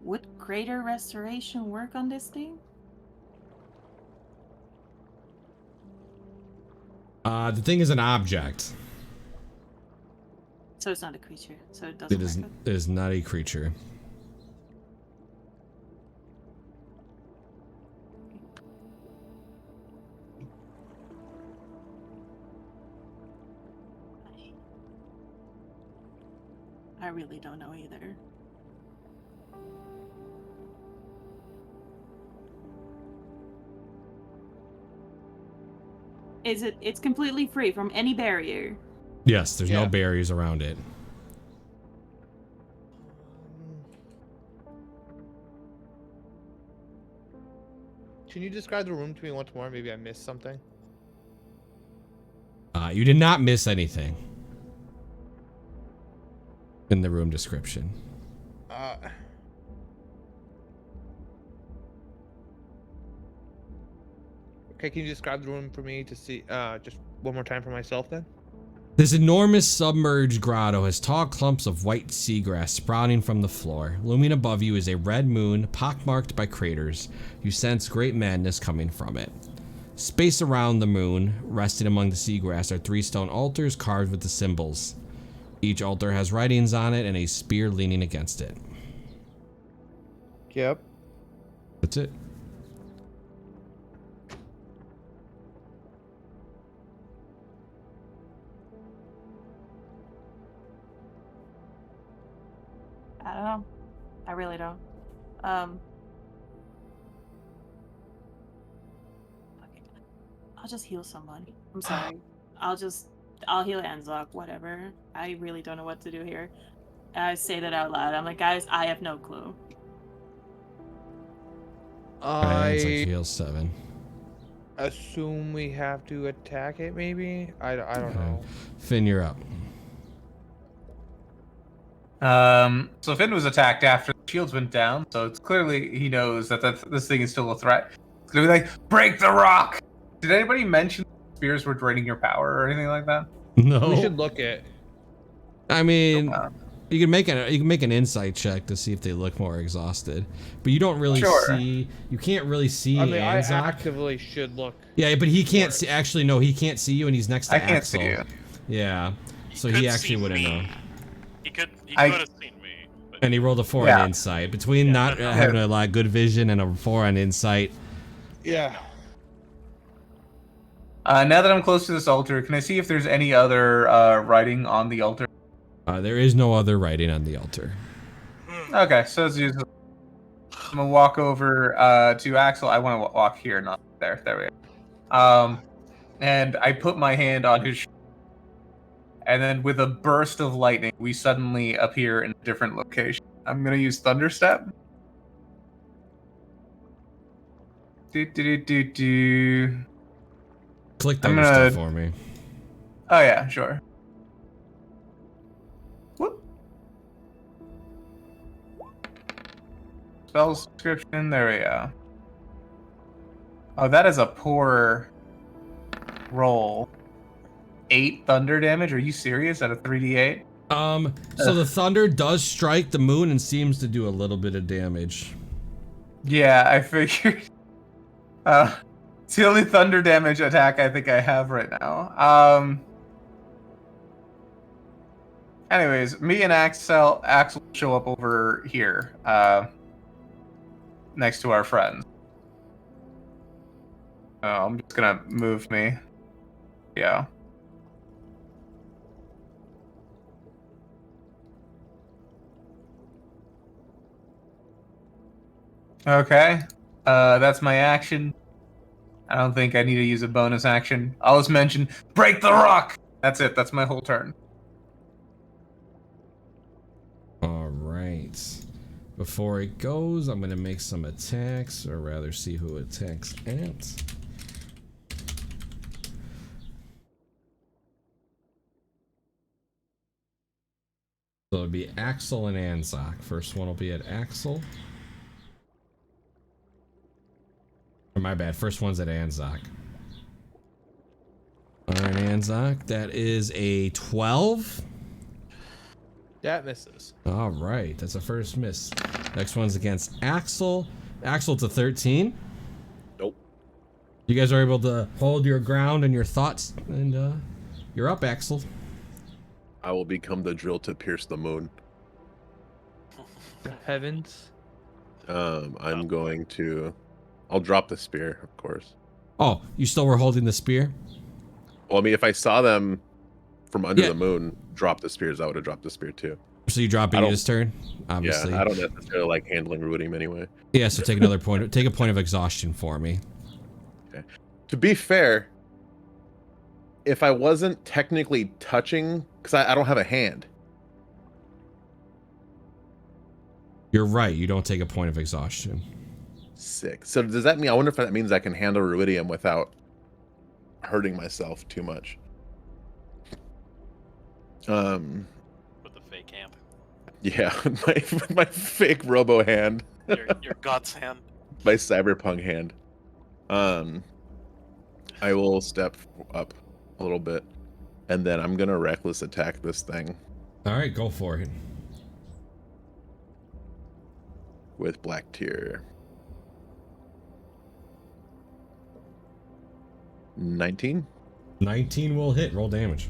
Would greater restoration work on this thing? The thing is an object. So it's not a creature. So it doesn't. It is not a creature. I really don't know either. It's completely free from any barrier. Yes, there's no barriers around it. Can you describe the room to me once more? Maybe I missed something. You did not miss anything in the room description. Okay, can you describe the room for me to see just one more time for myself then? This enormous submerged grotto has tall clumps of white seagrass sprouting from the floor. Looming above you is a red moon, pockmarked by craters. You sense great madness coming from it. Space around the moon, resting among the seagrass, are 3 stone altars carved with the symbols. Each altar has writings on it and a spear leaning against it. Yep. That's it. I don't know. I really don't. Okay. I'll just heal someone. I'm sorry. I'll heal Anzok, whatever. I really don't know what to do here. I say that out loud. I'm like, guys, I have no clue. It's like heal 7. Assume we have to attack it, maybe? I don't know. Finn, you're up. So Finn was attacked after the shields went down, so it's clearly he knows that this thing is still a threat. It's gonna be like, break the rock! Did anybody mention spears were draining your power or anything like that? No. We should look at. I mean, you can make an insight check to see if they look more exhausted, but you don't really see. You can't really see. I mean, Anzok. I actively should look. Yeah, but he can't see. Actually, no, he can't see you, and he's next to Axel. I can't see you. Yeah, so he actually wouldn't know. He could have seen me. But And he rolled a 4 on insight. Between not having a lot of good vision and a 4 on insight. Yeah. Now that I'm close to this altar, can I see if there's any other writing on the altar? There is no other writing on the altar. Okay, so I'm gonna walk over to Axel. I want to walk here, not there. There we go. And I put my hand on his shoulder. And then with a burst of lightning, we suddenly appear in a different location. I'm going to use Thunderstep. Do. Click Thunderstep for me. Oh, yeah, sure. Whoop. Spell description, there we go. Oh, that is a poor roll. 8 thunder damage? Are you serious? At a 3d8? So the thunder does strike the moon and seems to do a little bit of damage. Yeah, I figured. It's the only thunder damage attack I think I have right now. Anyways, me and Axel show up over here, next to our friends. Oh, I'm just gonna move me. Yeah. Okay. That's my action. I don't think I need to use a bonus action. I'll just mention break the rock. That's it. That's my whole turn. All right. Before it goes, I'm gonna make some attacks, or rather, see who attacks at. So it'll be Axel and Anzak. First one will be at Axel. Or my bad. First one's at Anzak. Alright, Anzak. That is a 12. That misses. Alright, that's a first miss. Next one's against Axel. Axel to 13. Nope. You guys are able to hold your ground and your thoughts, and you're up, Axel. I will become the drill to pierce the moon. The heavens. I'm going to. I'll drop the spear, of course. Oh, you still were holding the spear? Well, I mean, if I saw them from under Yeah. the moon drop the spears, I would have dropped the spear too. So you drop I it don't- this turn? Obviously. Yeah, I don't necessarily like handling Rudim anyway. Yeah, so take another point. Take a point of exhaustion for me. To be fair, if I wasn't technically touching, because I don't have a hand. You're right. You don't take a point of exhaustion. Sick. So does that mean? I wonder if that means I can handle Ruidium without hurting myself too much. With the fake hand. Yeah, my fake Robo hand, Your guts hand. my Cyberpunk hand. I will step up a little bit, and then I'm gonna reckless attack this thing All right, go for it. with Black Tear. 19. 19 will hit. Roll damage.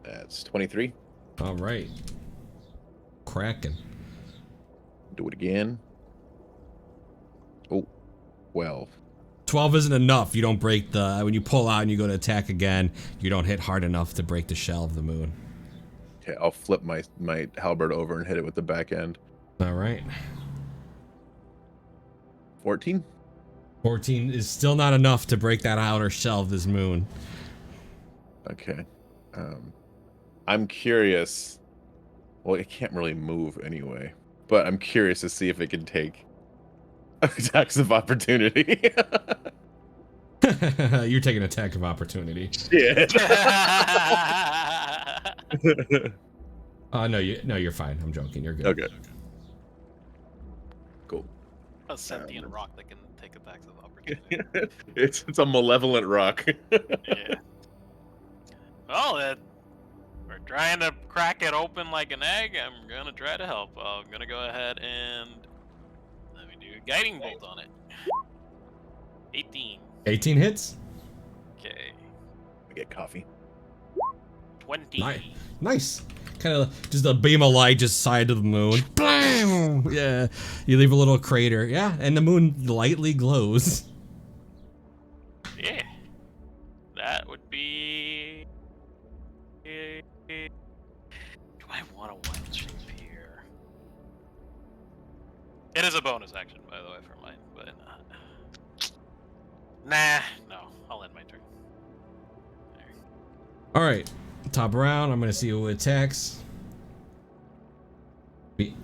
That's 23. All right. Kraken. Do it again. Oh, 12. 12 isn't enough. You don't break the... When you pull out and you go to attack again, you don't hit hard enough to break the shell of the moon. Okay, I'll flip my halberd over and hit it with the back end. All right. 14. 14 is still not enough to break that outer shell of this moon. Okay. I'm curious. Well, it can't really move anyway, but I'm curious to see if it can take attacks of opportunity. You're taking attack of opportunity. Yeah. No, you're fine. I'm joking. You're good. Okay. Cool. A sentient rock that can take attacks of opportunity. It's a malevolent rock. Yeah. Well, we're trying to crack it open like an egg. I'm gonna try to help. I'm gonna go ahead and let me do a guiding bolt on it. 18. 18 hits. Okay. I get coffee. 20. Nice. Kind of just a beam of light just side of the moon. Blam! Yeah. You leave a little crater. Yeah, and the moon lightly glows. Yeah. That would be. Do I want a wild shape here? It is a bonus action, by the way, for mine, but nah, no. I'll end my turn. There. All right. Top round. I'm going to see who attacks. Be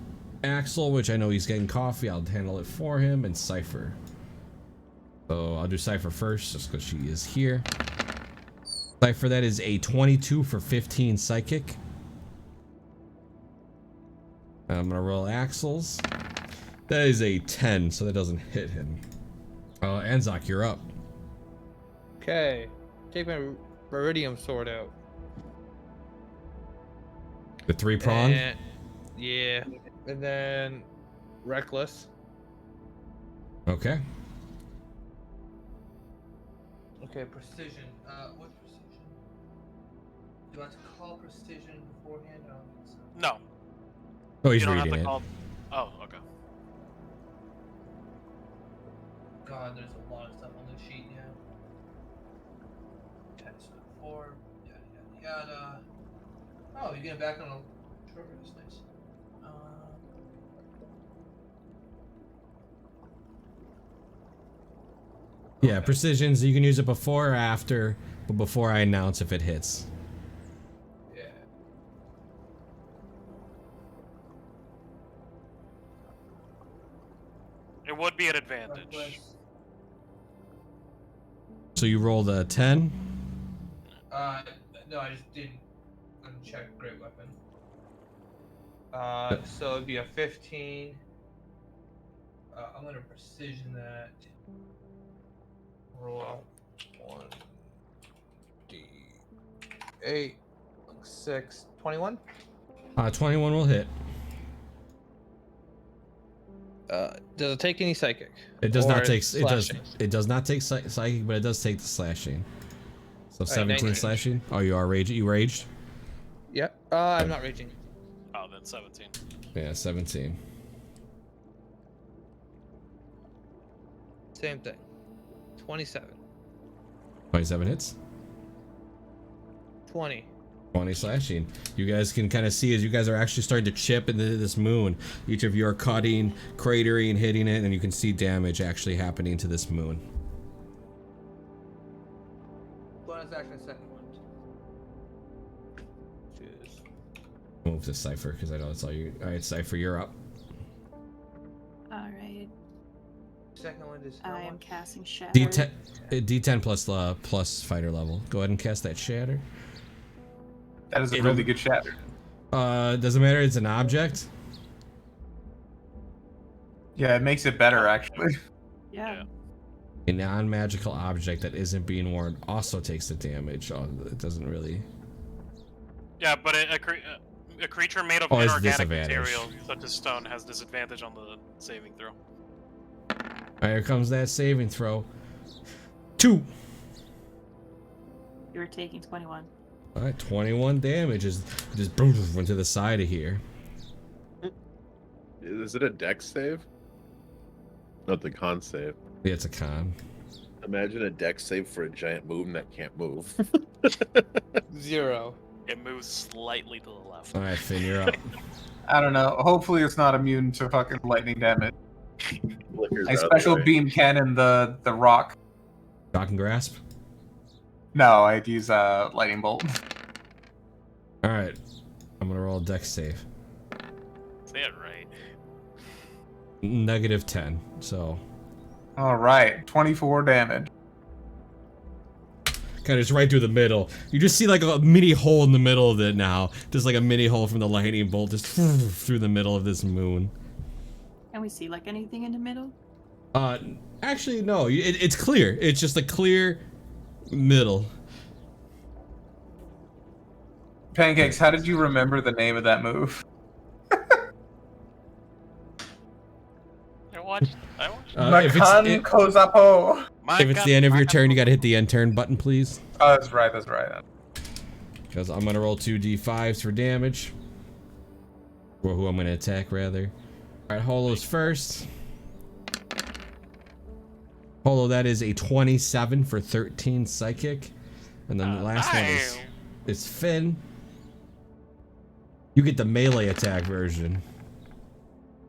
Axel, which I know he's getting coffee. I'll handle it for him, and Cypher. So I'll do Cypher first, just because she is here. Cypher, that is a 22 for 15 psychic. I'm gonna roll Axel's. That is a 10, so that doesn't hit him. Anzak, you're up. Okay. Take my Viridium sword out. The 3-prong. Yeah. And then Reckless. Okay. Okay, precision. What precision? Do I have to call precision beforehand? I don't think so. No. Oh, he's you don't have reading to it. call. Oh, okay. God, there's a lot of stuff on this sheet now. Okay, so 4, yada yada yada. Oh, you're getting back on a short rest, nice. Yeah, precision, so you can use it before or after, but before I announce if it hits. Yeah. It would be an advantage. So you rolled a 10. No, I just didn't uncheck great weapon. So it'd be a 15. I'm gonna precision that. Roll 1d8, 6, 21. 21 will hit. Does it take any psychic? It does not Or take. slashing? It does not take psychic, but it does take the slashing. So 17 19. slashing. Oh, you are raged. You raged. Yep. I'm not raging. Oh, then 17. Yeah, 17. Same thing. 27. 27 hits. 20. 20 slashing. You guys can kind of see as you guys are actually starting to chip into this moon. Each of you are cutting, cratering, hitting it, and you can see damage actually happening to this moon. Bonus action, second one. Choose. Move to Cypher because I know that's all you. All right, Cypher, you're up. Alright. Second one is. I am casting Shatter. D10 plus fighter level. Go ahead and cast that shatter. That is a really good shatter. Doesn't matter. It's an object. Yeah, it makes it better actually. Yeah. A non-magical object that isn't being worn also takes the damage. Oh, it doesn't really. Yeah, but a creature made of Oh, it's inorganic disadvantage. material, such as stone, has disadvantage on the saving throw. All right, here comes that saving throw. 2. You're taking 21. All right, 21 damage is just boom went to the side of here. Is it a dex save? Not the con save. Yeah, it's a con. Imagine a dex save for a giant moon that can't move. 0. It moves slightly to the left. All right, Finn, you're up. I don't know. Hopefully it's not immune to fucking lightning damage. Flickers I out of the special way. beam cannon the rock. Shock and grasp. No, I'd use lightning bolt. All right, I'm gonna roll a dex save. Say it right. -10. So All right, 24 damage. kind of just right through the middle. You just see like a mini hole in the middle of it now. Just like a mini hole from the lightning bolt just through the middle of this moon. Can we see like anything in the middle? Actually no. It's clear. It's just a clear middle. Pancakes, how did you remember the name of that move? I watched. If Makan Kozapo. it's the end of your turn, you gotta hit the end turn button, please. Oh, that's right, that's right. Because I'm gonna roll 2d5s for damage. Or who I'm gonna attack, rather. Alright, Holo's first. Holo, that is a 27 for 13 psychic. And then the last one is Finn. You get the melee attack version.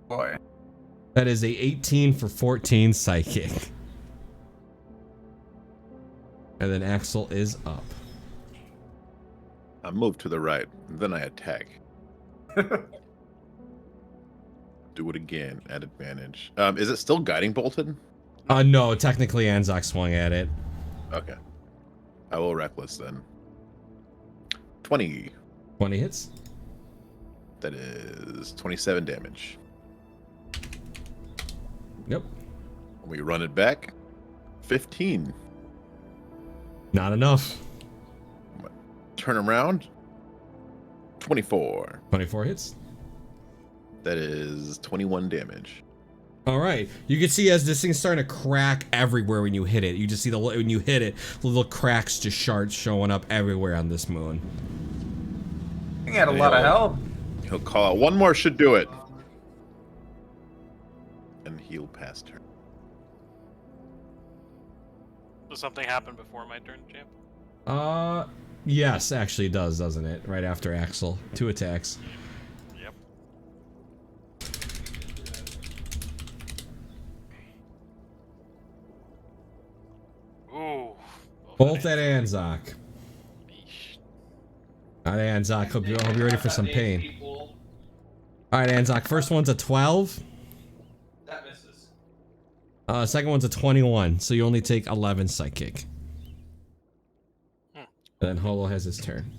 Boy. That is a 18 for 14 psychic. And then Axel is up. I move to the right, then I attack. Do it again at advantage. Is it still guiding bolted? No, technically Anzak swung at it. Okay. I will reckless then. 20. 20 hits. That is 27 damage. Yep. We run it back. 15. Not enough. Turn around. 24. 24 hits. That is 21 damage. All right. You can see as this thing's starting to crack everywhere when you hit it. You just see when you hit it, the little cracks just shards showing up everywhere on this moon. He had a lot of help. He'll call out, one more should do it. And he'll pass turn. Does something happen before my turn, champ? Yes, actually it does, doesn't it? Right after Axel. 2 attacks. Yep. Both at Anzak. Yeesh. All right, Anzak, hope you're ready for some pain. All right, Anzak, first one's a 12. That misses. Second one's a 21, so you only take 11 psychic. And then Holo has his turn.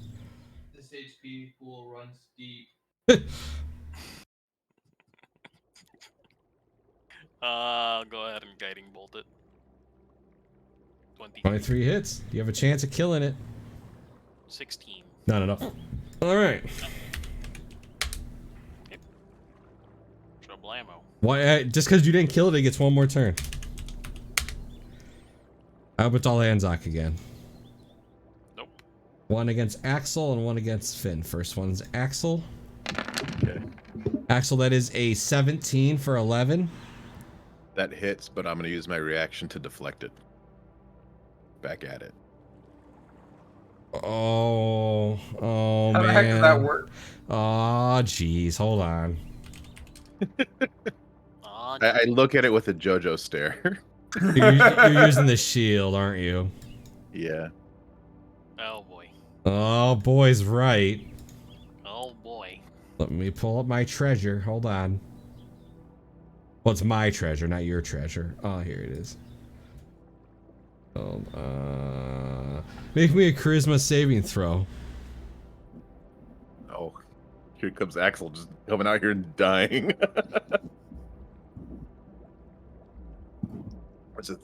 This HP pool runs deep. I'll go ahead and guiding bolt it. 23 hits. You have a chance of killing it. 16. No. All right. Trouble ammo. Why? Just because you didn't kill it, it gets one more turn. I hope it's all Anzak again. Nope. One against Axel and one against Finn. First one's Axel. Okay. Axel, that is a 17 for 11. That hits, but I'm going to use my reaction to deflect it. Back at it. Oh, How man. the heck does that work? Oh, jeez. Hold on. I look at it with a JoJo stare. You're using the shield, aren't you? Yeah. Oh boy. Oh, boy's right. Oh boy. Let me pull up my treasure. Hold on. Well, it's my treasure, not your treasure. Oh, here it is. Make me a charisma saving throw. Oh, here comes Axel just coming out here and dying. What's it?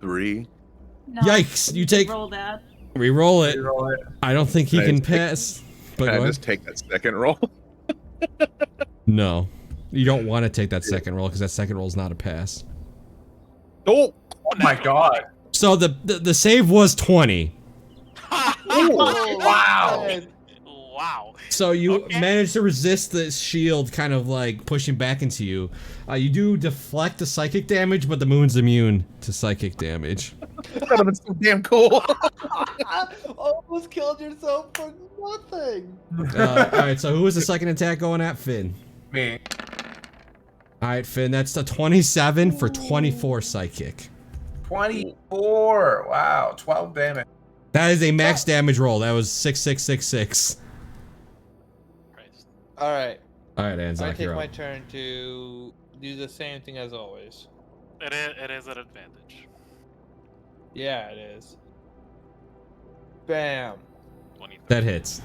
3? No, Yikes! You take. roll that. Reroll it. Reroll it. I don't think he Can I can take- pass. But Can I go just take that second roll? No, you don't want to take that second roll because that second roll is not a pass. Oh! Oh my god. So the save was 20. Wow. Wow. So you Okay. managed to resist the shield kind of like pushing back into you. You do deflect the psychic damage, but the moon's immune to psychic damage. That would have been so damn cool. Almost killed yourself for nothing. Alright, so who was the second attack going at? Finn. Me. Alright, Finn, that's the 27 for 24 psychic. 24. Wow. 12 damage. That is a max damage roll. That was 6666. Christ. All right. Alright, I Anzak, take you're my up. turn to do the same thing as always. It is an advantage. Yeah, it is. Bam. 23. That hits.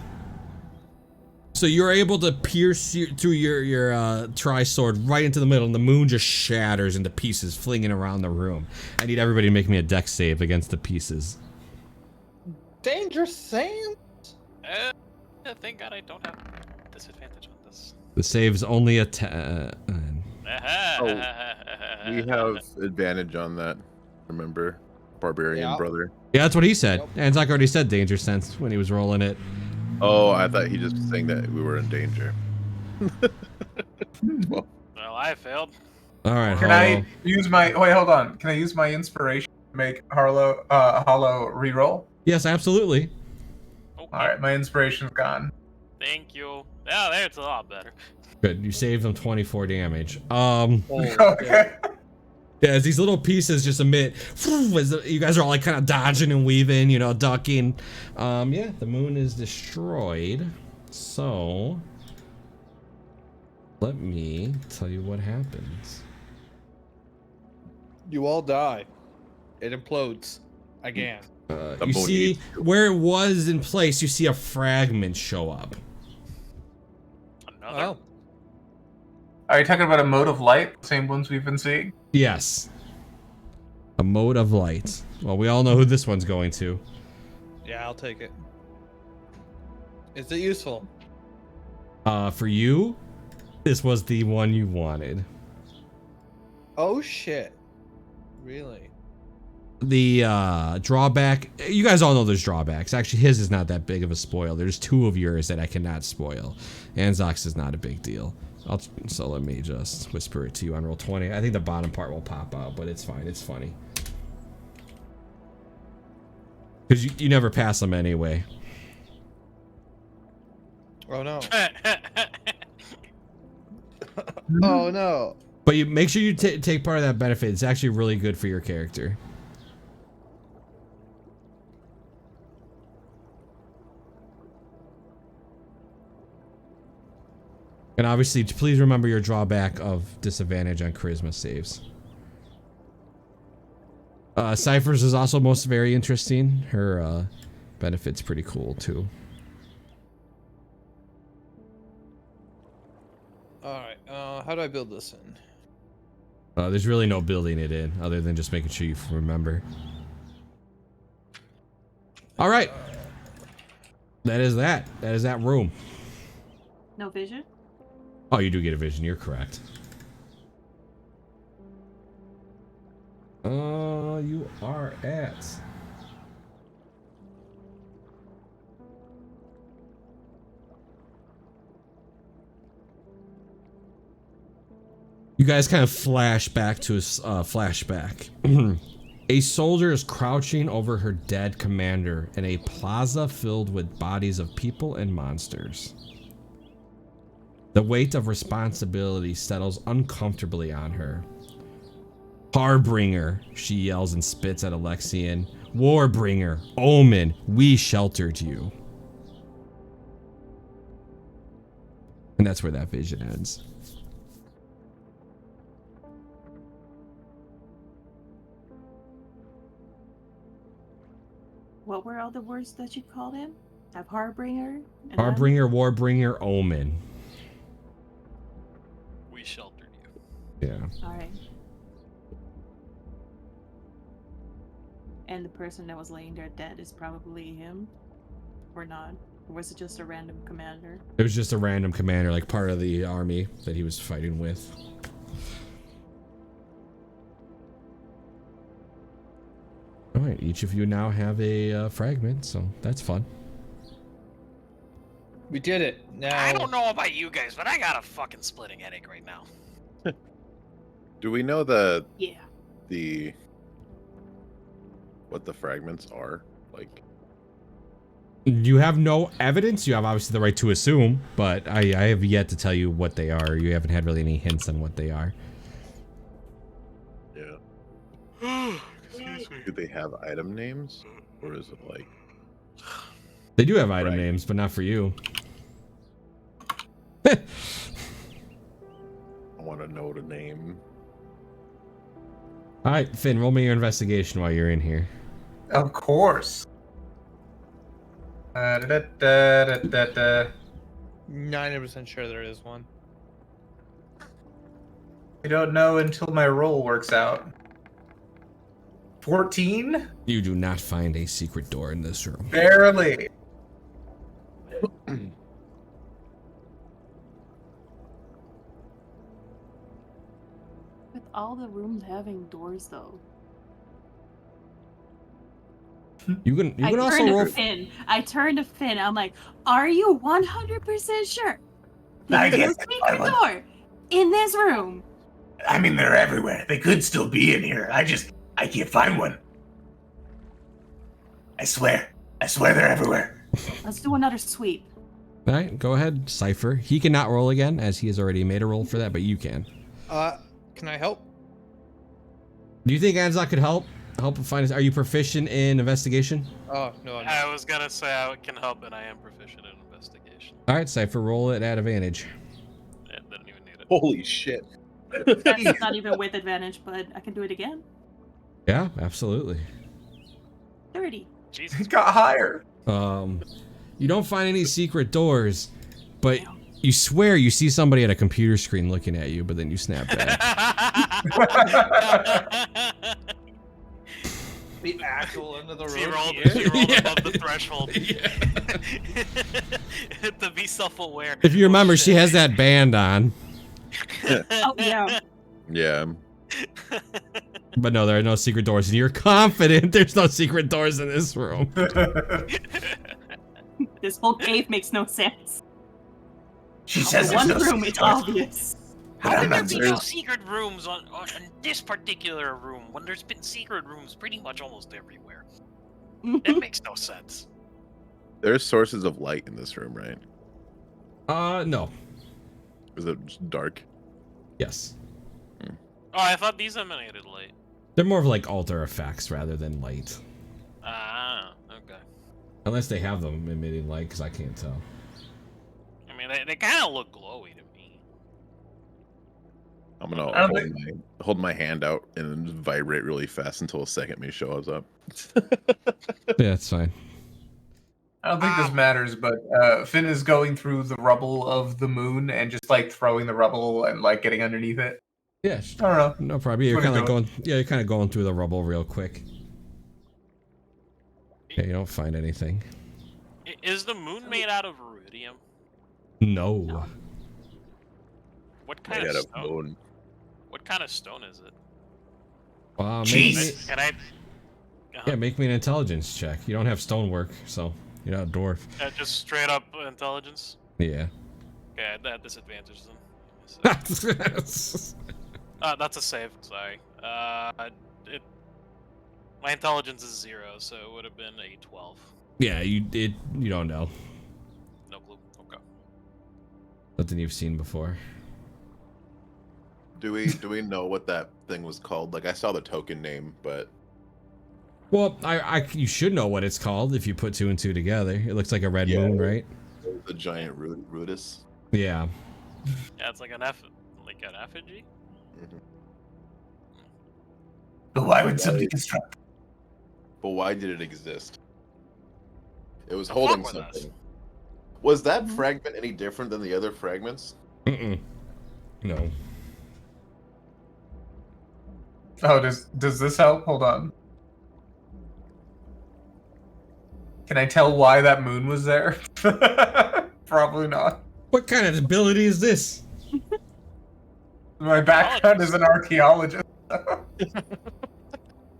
So you're able to pierce through your tri-sword right into the middle, and the moon just shatters into pieces, flinging around the room. I need everybody to make me a dex save against the pieces. Danger Sam. Thank God I don't have disadvantage on this. The save's only a 10. We have advantage on that. Remember? Barbarian Yeah. brother. Yeah, that's what he said. Anzak already said danger sense when he was rolling it. Oh, I thought he just was saying that we were in danger. Well, Well, I failed. All right, Can I use my wait? Hold on. Can I use my inspiration to make Hollow reroll? Yes, absolutely. Okay. All right, my inspiration's gone. Thank you. Yeah, there it's a lot better. Good. You saved them 24 damage. Okay. Yeah, as these little pieces just emit, as you guys are all like kind of dodging and weaving, you know, ducking. Yeah, the moon is destroyed. So, let me tell you what happens. You all die. It implodes again. You moon see eats you. where it was in place, you see a fragment show up. Another. Oh, Are you talking about a mode of light? Same ones we've been seeing? Yes. A mode of light. Well, we all know who this one's going to. yeah, I'll take it. Is it useful? For you, this was the one you wanted. Oh shit! Really? The drawback, you guys all know there's drawbacks. Actually, his is not that big of a spoil. There's 2 of yours that I cannot spoil. Anzak's is not a big deal. So let me just whisper it to you on Roll20. I think the bottom part will pop out, but it's fine. It's funny. Because you never pass them anyway. Oh no! Oh no! But you make sure you take part of that benefit. It's actually really good for your character. And obviously, please remember your drawback of disadvantage on charisma saves. Cypher's is also most very interesting. Her benefit's pretty cool too. Alright, how do I build this in? There's really no building it in other than just making sure you remember. All right. That is that. That is that room. No vision? Oh, you do get a vision. You're correct. You are at... You guys kind of flash back to his flashback. A soldier is crouching over her dead commander in a plaza filled with bodies of people and monsters. The weight of responsibility settles uncomfortably on her. Harbringer, she yells and spits at Alexian. Warbringer, Omen, we sheltered you. And that's where that vision ends. What were all the words that you called him? Have Harbringer? And Harbringer, Warbringer, Omen. We sheltered you. Yeah. Alright. And the person that was laying there dead is probably him? Or not? Or was it just a random commander? It was just a random commander, like part of the army that he was fighting with. Alright, each of you now have a fragment, so that's fun. We did it. Now I don't know about you guys, but I got a fucking splitting headache right now. Do we know Yeah. what the fragments are? Like, You have no evidence. You have obviously the right to assume, but I have yet to tell you what they are. You haven't had really any hints on what they are. yeah. Do they have item names? Or is it like... They do have item Right. names, but not for you. I want to know the name. Alright, Finn, roll me your investigation while you're in here. Of course. 90% sure there is one. I don't know until my roll works out. 14? You do not find a secret door in this room. Barely. With all the rooms having doors, though. You can I also turned roll. to Finn. I turned to Finn. I'm like, are you 100% sure? I There's a guess secret door in this room. I mean, they're everywhere. They could still be in here. I can't find one. I swear they're everywhere. Let's do another sweep. Alright, go ahead, Cypher. He cannot roll again, as he has already made a roll for that, but you can. Can I help? Do you think Anzak could help? Help find us? Are you proficient in investigation? Oh, no, I'm I not. was gonna say I can help, and I am proficient in investigation. Alright, Cypher, roll it at advantage. Yeah, didn't even need it. Holy shit. That's not even with advantage, but I can do it again. Yeah, absolutely. 30. Jesus. It got higher. You don't find any secret doors, but you swear you see somebody at a computer screen looking at you, but then you snap back. The actual end of the She road rolled, here? she rolled Yeah. above the threshold. To be self-aware. If you remember, Oh, she shit. has that band on. Oh, yeah. Yeah. But no, there are no secret doors, and you're confident there's no secret doors in this room. This whole cave makes no sense. She says The there's one no room, secret it's doors. obvious. How I'm can there not be serious. no secret rooms on in this particular room when there's been secret rooms pretty much almost everywhere? It makes no sense. There's sources of light in this room, right? No. Is it just dark? Yes. Oh, I thought these emanated light. They're more of like altar effects rather than light. Ah, okay. Unless they have them emitting light, because I can't tell. I mean, they kind of look glowy to me. I'm gonna I don't hold my hand out and vibrate really fast until a second me shows up. Yeah, it's fine. I don't think this matters, but Finn is going through the rubble of the moon and just like throwing the rubble and like getting underneath it. Yeah, I don't know. no problem. Yeah, you're What kind are of you like going. Yeah, you're kind of going through the rubble real quick. Yeah, you don't find anything. Is the moon made out of iridium? No. What kind Made of out of stone? bone. What kind of stone is it? Jeez. Can I? Yeah, make me an intelligence check. You don't have stonework, so you're not a dwarf. Just straight up intelligence. Yeah. Okay, that disadvantage then. That's a save. Sorry. My intelligence is 0, so it would have been a 12. Yeah, you don't know. No clue. Okay. Nothing you've seen before. Do we know what that thing was called? Like I saw the token name, but Well, you should know what it's called if you put 2 and 2 together. It looks like a red Yeah. moon, right? the giant Rudis. Yeah. Yeah, it's like an effigy. But why would somebody construct? But why did it exist? It was To holding fuck with us. something. Was that fragment any different than the other fragments? Mm-mm. No. Oh, does this help? Hold on. Can I tell why that moon was there? Probably not. What kind of ability is this? My background is an archaeologist.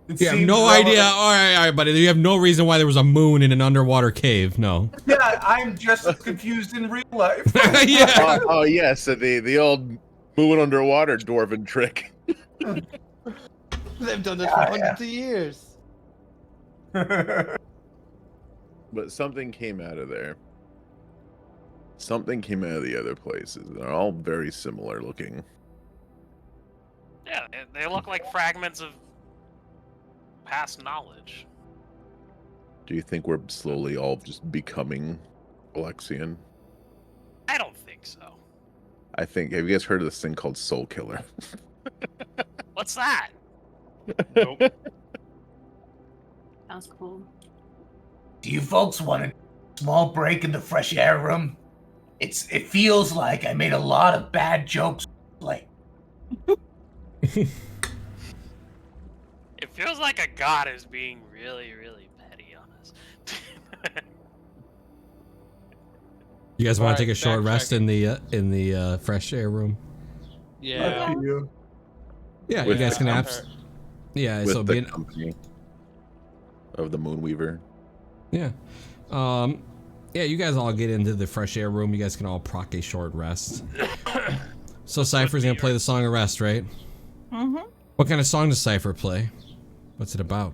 You have no idea. All right, buddy. You have no reason why there was a moon in an underwater cave. No. Yeah, I'm just as confused in real life. Yeah. Oh yes, the old moving underwater dwarven trick. They've done this for hundreds of years. But something came out of there. Something came out of the other places. They're all very similar looking. Yeah, they look like fragments of past knowledge. Do you think we're slowly all just becoming Alexian? I don't think so. I think. Have you guys heard of this thing called Soul Killer? What's that? Nope. Sounds cool. Do you folks want a small break in the fresh air room? It feels like I made a lot of bad jokes. Like, It feels like a god is being really, really petty on us. You guys want Alright, to take a short rest in the fresh air room? Yeah. Yeah, With you guys the can comfort. Yeah, With so the being company of the Moonweaver. yeah, yeah. You guys all get into the fresh air room. You guys can all proc a short rest. So Cypher's gonna play the song of rest, right? Mm-hmm. What kind of song does Cypher play? What's it about?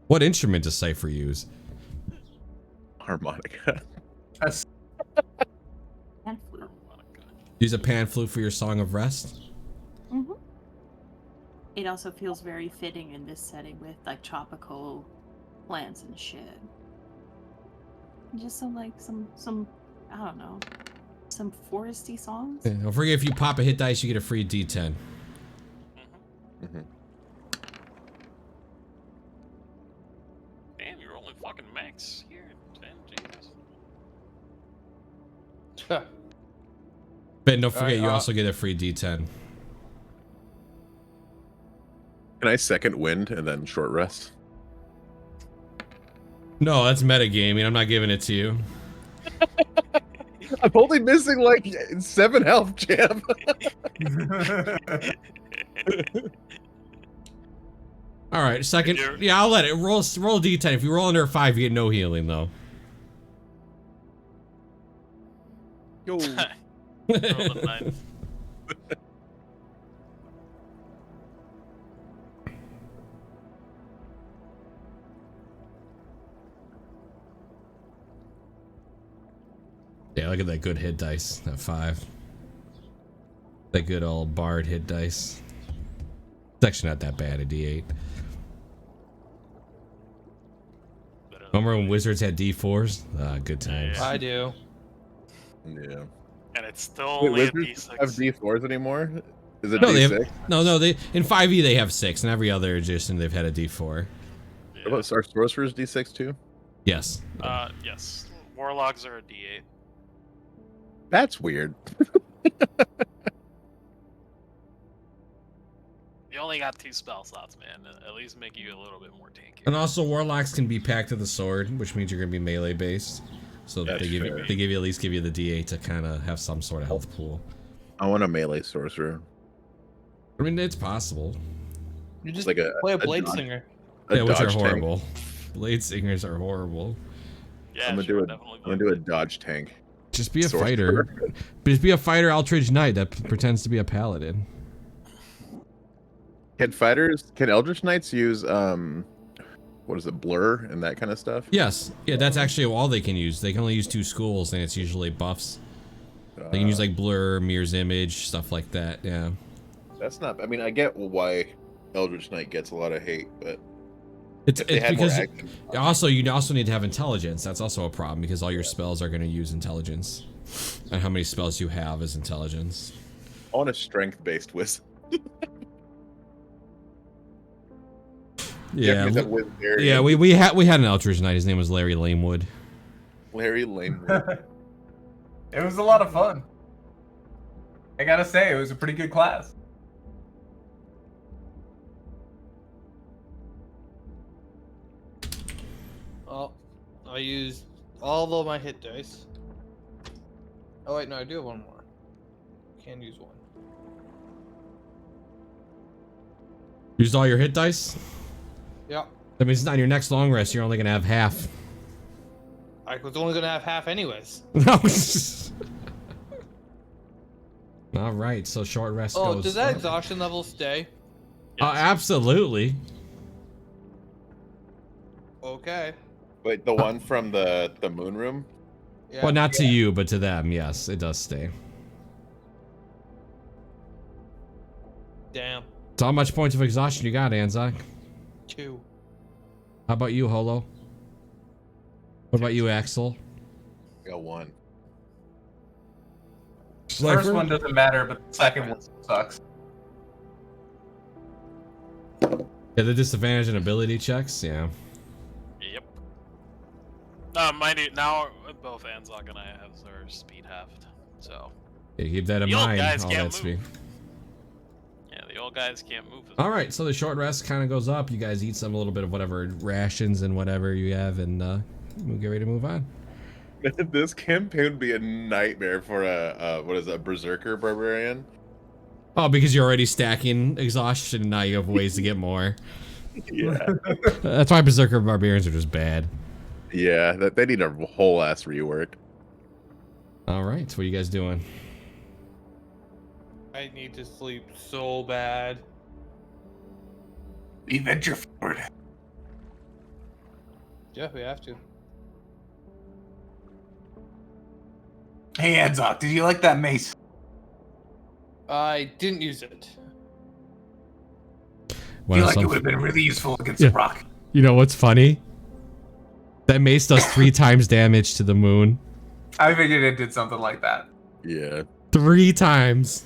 What instrument does Cypher use? Harmonica. And flute. Use a pan flute for your song of rest? Mm-hmm. It also feels very fitting in this setting with like tropical plants and shit. Just some I don't know, some foresty songs. Yeah, don't forget, if you pop a hit dice, you get a free D10. Mm-hmm. Damn, you're rolling fucking max here. Damn, Jesus. Ben, don't forget, Alright, you also get a free D10. Can I second wind and then short rest? No, that's metagaming. I'm not giving it to you. I'm only missing like 7 health, champ. All right, second. You're- Yeah, I'll let it roll. Roll D10. If you roll under a 5, you get no healing though. Yo. Roll a 9. Yeah, look at that good hit dice. That 5. That good old bard hit dice. It's actually not that bad. A D8. Remember when wizards had D4s? Good times. I do. Yeah. And it's still Wait, only a wizards have D6. D4s anymore? Is it No, they D6? have, no. They in 5e they have 6, and every other edition they've had a D4. What Yeah. about our sorcerers D6 too? Yes. Yes. Warlocks are a D8. That's weird. You only got 2 spell slots, man. At least make you a little bit more tanky. And also, warlocks can be packed to the sword, which means you're gonna be melee based. So That's they give fair. you at least give you the D8 to kind of have some sort of health pool. I want a melee sorcerer. I mean, it's possible. You just Like play a blade dodge- singer. a Yeah, which are dodge tank. horrible. Blade singers are horrible. Yeah, I'm gonna sure, do definitely. I'm gonna do a dodge tank. Just be a Sorcerer. fighter. Just be a fighter Eldritch Knight that pretends to be a paladin. Can Eldritch Knights use what is it, blur and that kind of stuff? Yes. Yeah, that's actually all they can use. They can only use 2 schools, and it's usually buffs. They can use like blur, mirror's image, stuff like that. Yeah. That's not. I mean, I get why Eldritch Knight gets a lot of hate, but It's if they had more because action, you also need to have intelligence. That's also a problem because all your spells are going to use intelligence, and how many spells you have is intelligence. I want a strength-based wizard. Yeah. that wizard Yeah, we had an Eldritch Knight. His name was Larry Lanewood. Larry Lane. It was a lot of fun. I gotta say, it was a pretty good class. Oh, I used all of my hit dice. Oh wait, no, I do have one more. Can use one. Used all your hit dice? Yep. That means on your next long rest, you're only going to have half. I was only gonna have half anyways. No. All right, so short rest Oh, goes. does that exhaustion level stay? Absolutely. Okay. Wait, the one from the moon room? Yeah. Well, not to you, but to them, yes, it does stay. Damn. So how much points of exhaustion you got, Anzac? 2. How about you, Holo? What about you, Axel? I got 1. First one doesn't matter, but the second one sucks. Yeah, the disadvantage in ability checks, yeah. Yep. Mind you, now both Anzog and I have our speed halved, so. Yeah, keep that in The old mind. guys All can't that speed. move. Yeah, the old guys can't move. All right, so the short rest kind of goes up. You guys eat a little bit of whatever rations and whatever you have, and we'll get ready to move on. This campaign would be a nightmare for a berserker barbarian. Oh, because you're already stacking exhaustion, and now you have ways to get more. Yeah. That's why berserker barbarians are just bad. Yeah, that they need a whole ass rework. All right, so what are you guys doing? I need to sleep so bad. We venture forward. Yeah, we have to. Hey, Edzok, did you like that mace? I didn't use it. I feel like it would have been really useful against the rock. You know what's funny? That mace does 3 times damage to the moon. I figured it did something like that. Yeah. 3 times.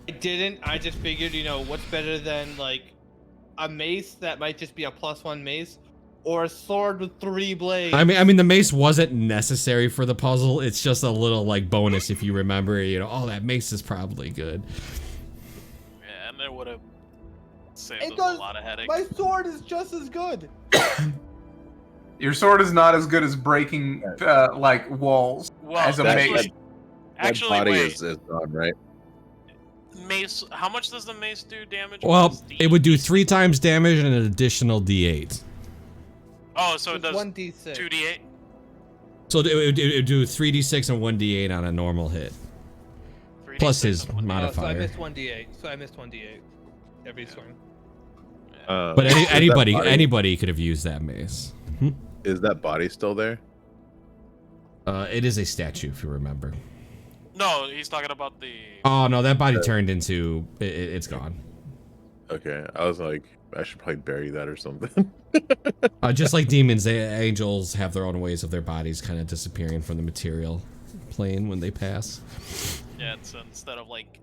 I didn't. I just figured, you know, what's better than like a mace that might just be a +1 mace, or a sword with 3 blades. I mean, the mace wasn't necessary for the puzzle. It's just a little like bonus if you remember. You know, oh, that mace is probably good. Yeah, and it would have saved It us does- a lot of headaches. My sword is just as good. Your sword is not as good as breaking like walls Well, as a that- mace. that- Actually, that body wait. is gone, right? Mace. How much does the mace do damage? Well, versus it would do 3 times damage and an additional D8. Oh, so it does 1d6. 2d8. So it would do 3d6 and 1d8 on a normal hit. 3d6 Plus his and 1d8. Oh, so I modifier. missed 1d8. So I missed 1d8 every swing. But Is that anybody could have used that mace. Is that body still there? It is a statue, if you remember. No, he's talking about the. Oh no, that body turned into it's gone. Okay, I was like, I should probably bury that or something. Just like demons, angels have their own ways of their bodies kind of disappearing from the material plane when they pass. Yeah, it's instead of like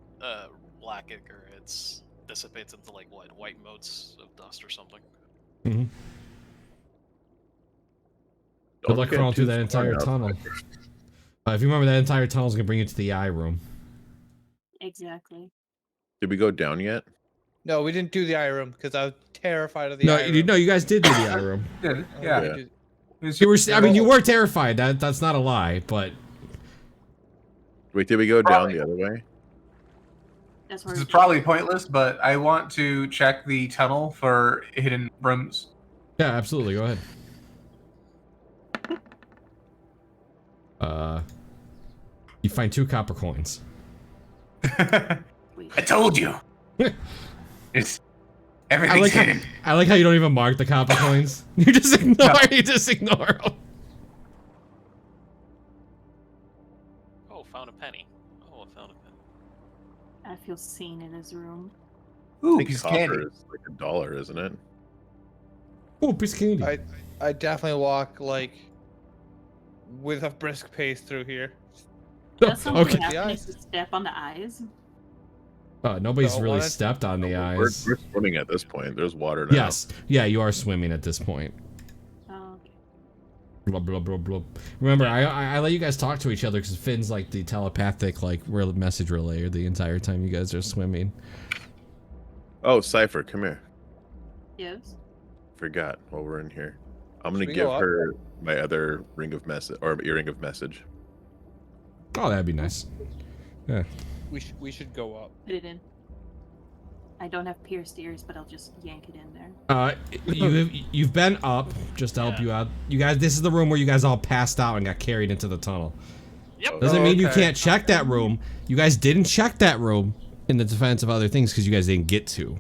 black ichor, it's dissipates into like what, white motes of dust or something. Mm-hmm. Good Don't luck get crawling through too that far entire out. tunnel. If you remember, that entire tunnel is gonna bring you to the eye room. Exactly. Did we go down yet? No, we didn't do the eye room because I was terrified of the No, eye room. you guys did do the eye room. Good. Oh, we Yeah. did do- You were, I mean, you were terrified. That's not a lie, but Wait, did we go Probably. down the other way? That's where This is we- probably pointless, but I want to check the tunnel for hidden rooms. yeah, absolutely. Go ahead. You find 2 copper coins. I Wait. told you. It's I everything's like, hidden. I like how you don't even mark the copper coins. You just ignore. You just ignore them. Oh, found a penny. Oh, I found a penny. I feel seen in his room. Ooh, I think piece of copper candy. is like $1, isn't it? Oh, piece of candy. I definitely walk like with a brisk pace through here. Does something Okay. happen Yes. if you step on the eyes? Nobody's Don't really wanna- stepped on the We're eyes. swimming at this point. There's water now. Yes. Yeah, you are swimming at this point. Oh, okay. Blah, blah, blah, blah. Remember, I let you guys talk to each other because Finn's like the telepathic message relayer the entire time you guys are swimming. Oh, Cypher, come here. Yes. Forgot while we're in here. I'm gonna Should we give go up? her my other ring of message or earring of message. Oh, that'd be nice. Yeah. We should go up. Put it in. I don't have pierced ears, but I'll just yank it in there. You've been up just to help Yeah. you out. You guys, this is the room where you guys all passed out and got carried into the tunnel. Yep. Doesn't Oh, mean you okay. can't check that room. You guys didn't check that room in the defense of other things because you guys didn't get to.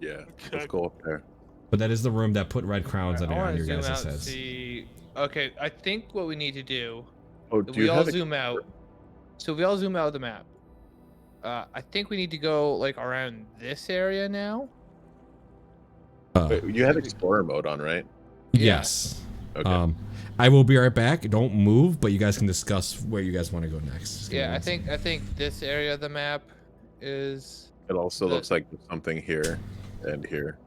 Yeah, let's go up there. But that is the room that put red crowns I on want to your zoom guys' out and heads. see. Okay, I think what we need to do. Oh, If do we you all have a zoom out. So if we all zoom out of the map. I think we need to go like around this area now. Wait, you have explorer mode on, right? Yes. Okay. I will be right back. Don't move, but you guys can discuss where you guys want to go next. Just give me Yeah, one I think this area of the map is. It also the- looks like there's something here and here.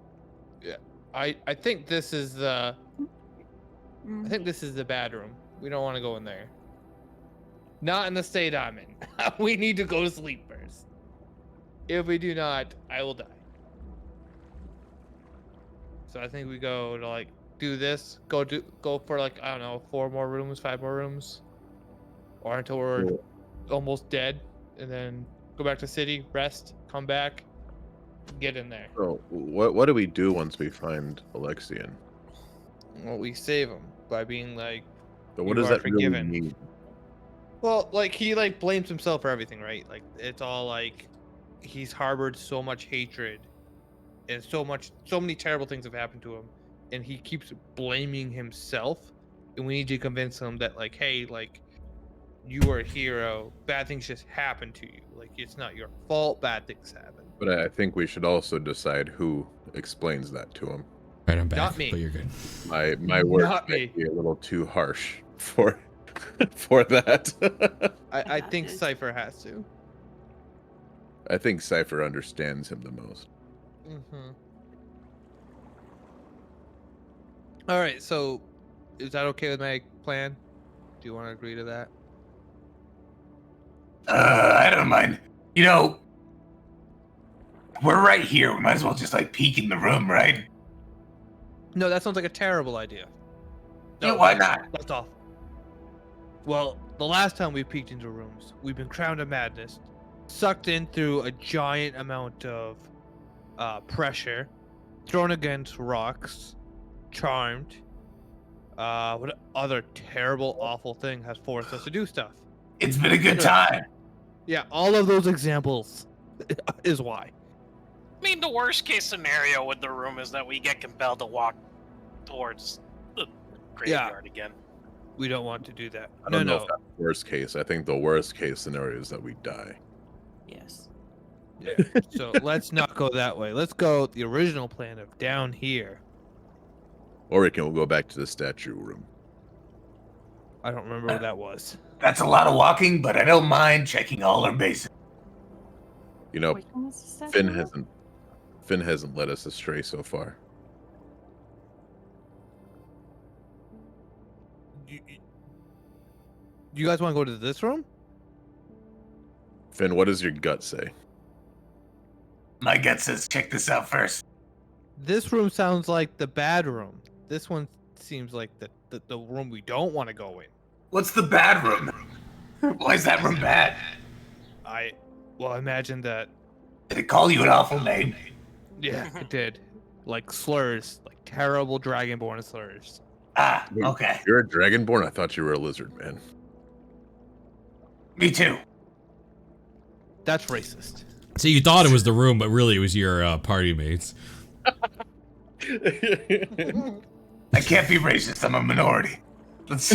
I think this is the. I Mm. think this is the bad room. We don't want to go in there. Not in the state I'm in. We need to go to sleep first. If we do not, I will die. So I think we go to like do this. Go for like I don't know 4 more rooms, 5 more rooms, or until we're Cool. almost dead, and then go back to city, rest, come back, get in there. So what do we do once we find Alexian? Well, we save him by being like. So what You does are that really forgiven. mean? Well, like he like blames himself for everything, right? Like it's all like he's harbored so much hatred and so many terrible things have happened to him, and he keeps blaming himself. And we need to convince him that like, hey, like you are a hero. Bad things just happen to you. Like it's not your fault. Bad things happen. But I think we should also decide who explains that to him. Right, I'm back, Not me. but you're good. My words Not me. might be a little too harsh for for that. I got think this. Cypher has to. I think Cypher understands him the most. Mm-hmm. All right, so is that okay with my plan? Do you want to agree to that? I don't mind. You know, we're right here. We might as well just like peek in the room, right? No, that sounds like a terrible idea. Yeah, why not? That's off. Well, the last time we peeked into rooms, we've been crowned of madness, sucked in through a giant amount of pressure, thrown against rocks, charmed. What other terrible, awful thing has forced us to do stuff? It's been a good time. Yeah, all of those examples is why. I mean, the worst case scenario with the room is that we get compelled to walk towards the graveyard again. We don't want to do that. I don't know if that's the worst case. I think the worst case scenario is that we die. Yes. So let's not go that way. Let's go the original plan of down here. Or we can go back to the statue room. I don't remember what that was. That's a lot of walking, but I don't mind checking all our bases. You know, Which one was the statue Finn of? hasn't led us astray so far. You guys want to go to this room? Finn, what does your gut say? My gut says check this out first. This room sounds like the bad room. This one seems like the room we don't want to go in. What's the bad room? Why is that room bad? I imagine that. Did it call you an awful name? Yeah, it did. Like slurs, like terrible dragonborn slurs. Ah, okay. You're a dragonborn? I thought you were a lizard man. Me too. That's racist. So you thought it was the room, but really it was your party mates. I can't be racist. I'm a minority. Let's...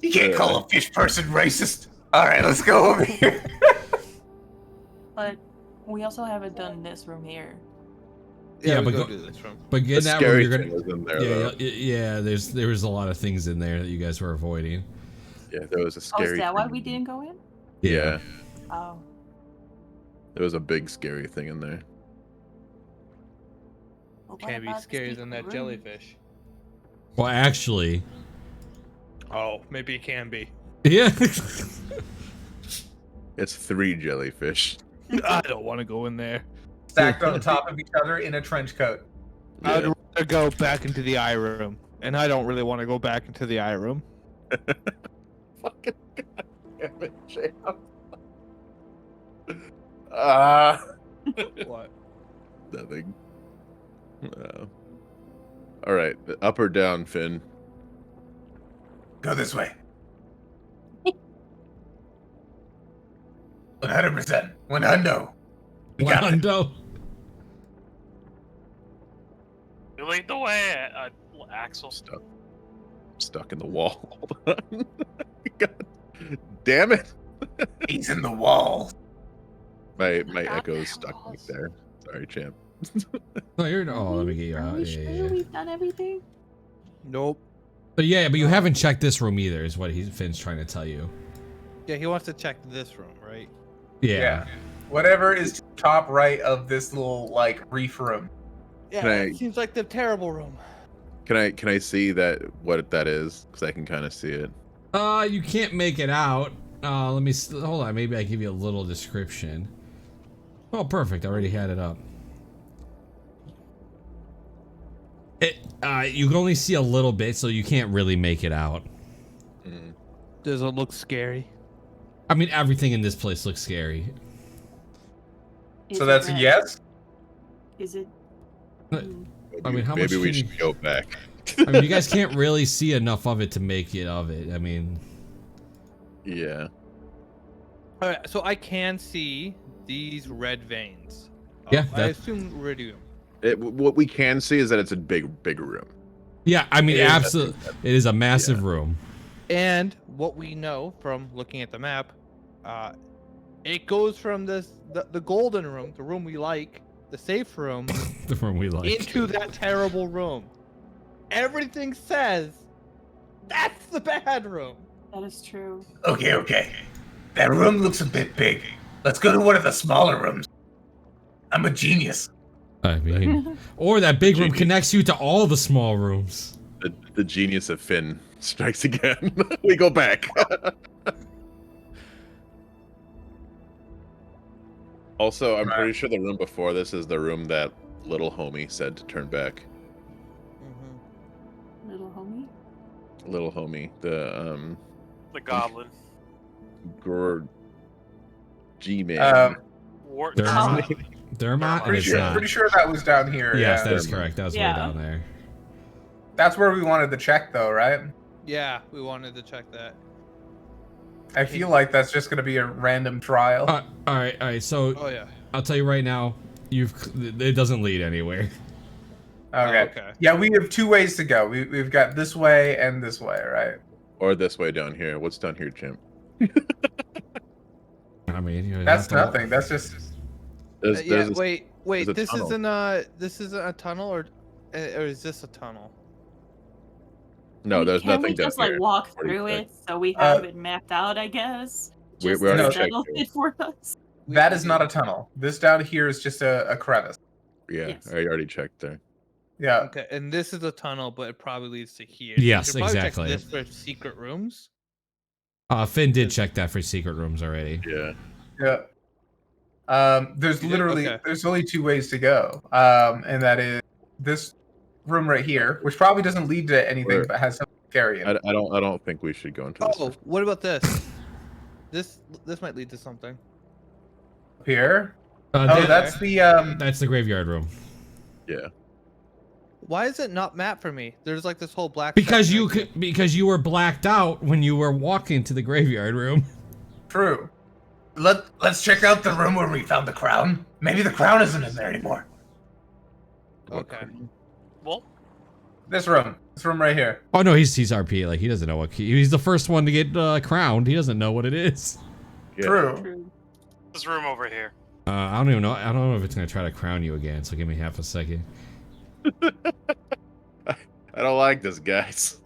You can't call a fish person racist. All right, let's go over here. But we also haven't done this room here. Yeah, we but go go- to this room. But The in that room, scary you're thing gonna. was in there, though. Yeah. There was a lot of things in there that you guys were avoiding. Yeah, there was a Oh, scary is that why thing. we didn't go in? Yeah, Oh. there was a big scary thing in there. Well, what Can't be about the scarier than secret that room? jellyfish. Well, actually, Oh, maybe it can be. yeah. It's 3 jellyfish. I don't want to go in there. Stacked on top of each other in a trench coat. I'd Yeah. rather go back into the eye room, and I don't really want to go back into the eye room. Fucking goddamn it, Champ. Ah. What? Nothing. All right, up or down, Finn? Go this way. 100%. 100. We got it. Wando. You lead the way, Axel. Stuck in the wall. Hold on. God damn it! He's in the wall. My Not echo's that stuck right walls. there. Sorry, champ. Oh, let me get you Are out. we Yeah, sure yeah. we've done everything? Nope. But you haven't checked this room either, is what Finn's trying to tell you. Yeah, he wants to check this room, right? Yeah. Whatever is top right of this little like reef room. Yeah, Can it I- seems like the terrible room. Can I see that what that is? Because I can kind of see it. You can't make it out. Let me hold on. Maybe I give you a little description. Oh, perfect. I already had it up. You can only see a little bit, so you can't really make it out. Mm. Does it look scary? I mean, everything in this place looks scary. Is So it that's a red? yes? Is it? But- I mean, how Maybe much we can you- should go back. I mean, you guys can't really see enough of it to make it of it. I mean, Yeah. All right, so I can see these red veins. Yeah, I that- assume iridium. What we can see is that it's a big room. yeah. I mean, It is- absolutely, it is a massive room. And what we know from looking at the map, it goes from the golden room, the room we like, the safe room, The room we like. into that terrible room. Everything says that's the bad room. That is true. Okay. That room looks a bit big. Let's go to one of the smaller rooms. I'm a genius. I mean, or that big room Genius. connects you to all the small rooms. The genius of Finn strikes again. We go back. Also, I'm pretty sure the room before this is the room that little homie said to turn back. Little homie. Little homie, the The goblin. G-man. Wart. Dermot? Oh. Dermot? Pretty It's sure, not. pretty sure that was down here. Yes, yeah. that is correct. That was way Yeah. down there. That's where we wanted to check, though, right? Yeah, we wanted to check that. I feel like that's just going to be a random trial. All right. So Oh yeah. I'll tell you right now, it doesn't lead anywhere. Okay. Okay. Yeah, we have 2 ways to go. We've got this way and this way, right? Or this way down here. What's down here, Jim? I mean, That's nothing. That's just. There's Yeah. a- Wait. there's a This tunnel. isn't a tunnel, or Or is this a tunnel? No, there's Can nothing we down just here. like walk What do you through think? it so we have it mapped out? I guess. We Just already to checked settle it. it for us. That We is not a tunnel. This down here is just a crevice. Yeah, Yes. I already checked there. Yeah. Okay, and this is a tunnel, but it probably leads to here. Yes, we should probably exactly. Check this for secret rooms. Finn did check that for secret rooms already. Yeah. Yeah. There's You did? literally Okay. there's only two ways to go. And that is this room right here, which probably doesn't lead to anything, Where- but has something scary in it. I don't think we should go into this. Oh, what about this? This might lead to something. Up here. Oh, That- that's the that's the graveyard room. Yeah. Why is it not mapped for me? There's like this whole black. Because section you right here. because you were blacked out when you were walking to the graveyard room. true. Let's check out the room where we found the crown. Maybe the crown isn't in there anymore. Okay. Well, This room right here. Oh no, he's RP. Like he doesn't know what he's the first one to get crowned. He doesn't know what it is. Yeah. True. True. this room over here. I don't even know. I don't know if it's gonna try to crown you again. So give me half a second. I don't like this, guys.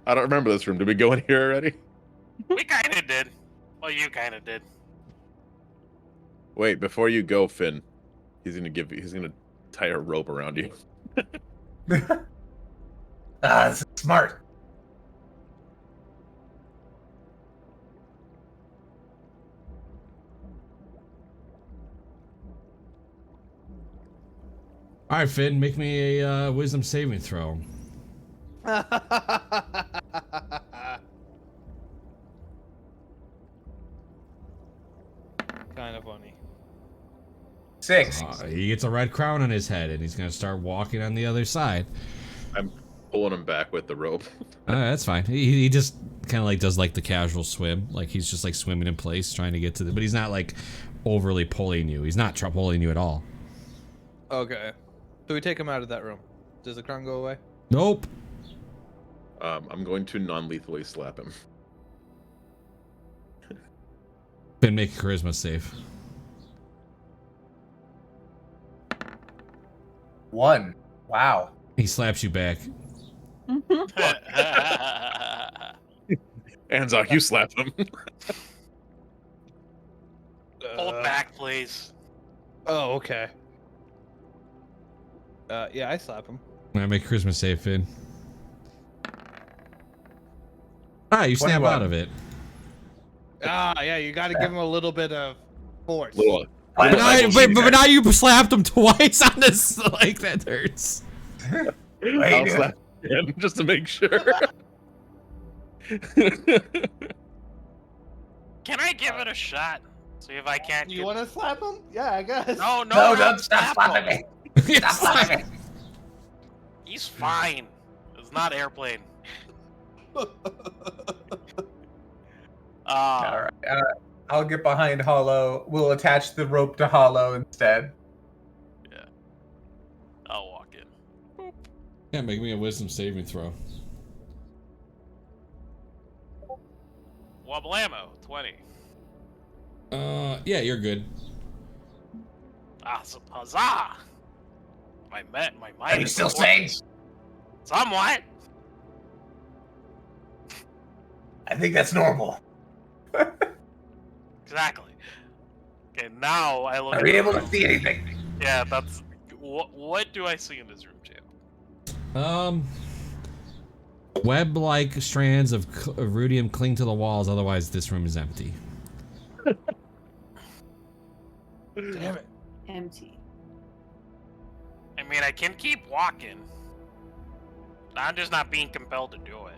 I don't remember this room. Did we go in here already? We kind of did. Well, you kind of did. Wait, before you go, Finn, he's gonna tie a rope around you. This is smart. All right, Finn, make me a wisdom saving throw. Kind of funny. 6. He gets a red crown on his head, and he's gonna start walking on the other side. I'm pulling him back with the rope. That's fine. He just kind of like does like the casual swim, like he's just like swimming in place, trying to get to the. But he's not like overly pulling you. He's not pulling you at all. Okay. So we take him out of that room. Does the crown go away? Nope. I'm going to non-lethally slap him. Finn, make a charisma save. 1. Wow. He slaps you back. Anzok, you slap him. Hold back, please. Oh, okay. Yeah, I slap him. I make a charisma save, Finn. You snap 21. out of it. Yeah, you got to give him a little bit of force. Little, Why- But why now, did you but do now you slapped him twice on this. Like that hurts. that? I'll Wait, slap him just to make sure. Can I give it a shot? See if I can't. You want to slap him? Yeah, I guess. No, No, not don't stop slap slapping him. me. Stop slapping me. He's fine. It's not airplane. All right. I'll get behind Hollow. We'll attach the rope to Hollow instead. Yeah. I'll walk in. Yeah, make me a wisdom saving throw. Wablamo, 20. Yeah, you're good. Huzzah! My Are mind you is still working. saying? Somewhat. I think that's normal. Exactly. Okay, now I look Are at we the able to room. see anything? Yeah, that's... What do I see in this room, champ? Web-like strands of rudium cling to the walls. Otherwise, this room is empty. Damn it. Empty. I mean, I can keep walking. I'm just not being compelled to do it.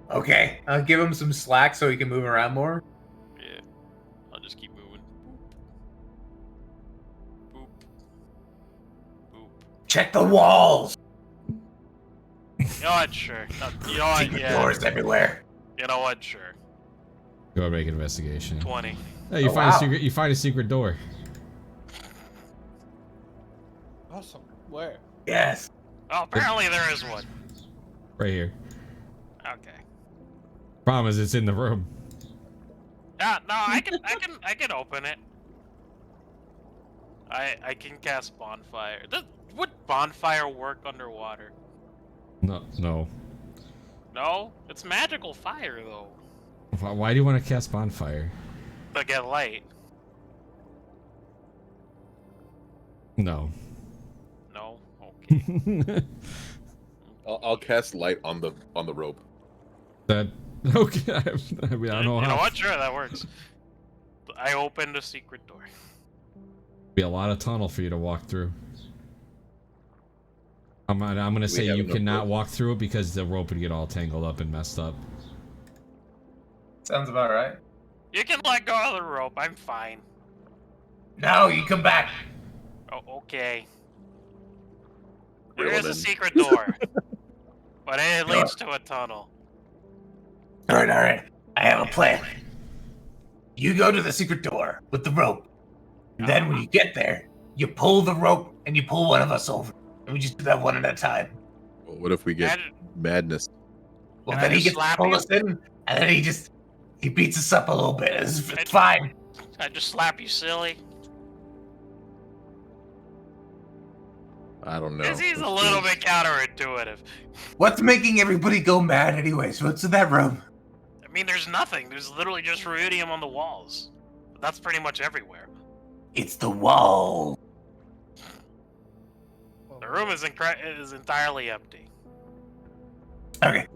Okay. I'll give him some slack so he can move around more. Yeah. I'll just keep moving. Boop. Boop. Check the walls. You know what? Sure. You know what? Secret Yeah. doors everywhere. You know what? Sure. Go and make an investigation. 20. Hey, you Oh, find wow. a secret. You find a secret door. Awesome. Where? Yes. Oh, apparently there is one. Right here. Okay. Problem is, it's in the room. Yeah, no, I can open it. I can cast bonfire. Would bonfire work underwater? No, no. No, it's magical fire though. Why do you want to cast bonfire? To get light. No. No. Okay. I'll cast light on the rope. That okay? I mean, I don't know You know how. what? Sure, that works. I opened a secret door. Be a lot of tunnel for you to walk through. I'm gonna say have you enough cannot rope? walk through it because the rope would get all tangled up and messed up. Sounds about right. You can let go of the rope. I'm fine. No, you come back. Oh, okay. Reel There it is a in. secret door, but it leads to a tunnel. All right. I have a plan. You go to the secret door with the rope. And then when you get there, you pull the rope and you pull one of us over. And we just do that one at a time. Well, what if we get And- madness? Well, Can then I he just gets to slap pull you? us in, and then he beats us up a little bit. It's I- fine. I just slap you silly. I don't know. Because he's a Let's little do it. bit counterintuitive. What's making everybody go mad anyways? What's in that room? I mean, there's nothing. There's literally just ruidium on the walls. But that's pretty much everywhere. It's the wall. The room is entirely empty. Okay,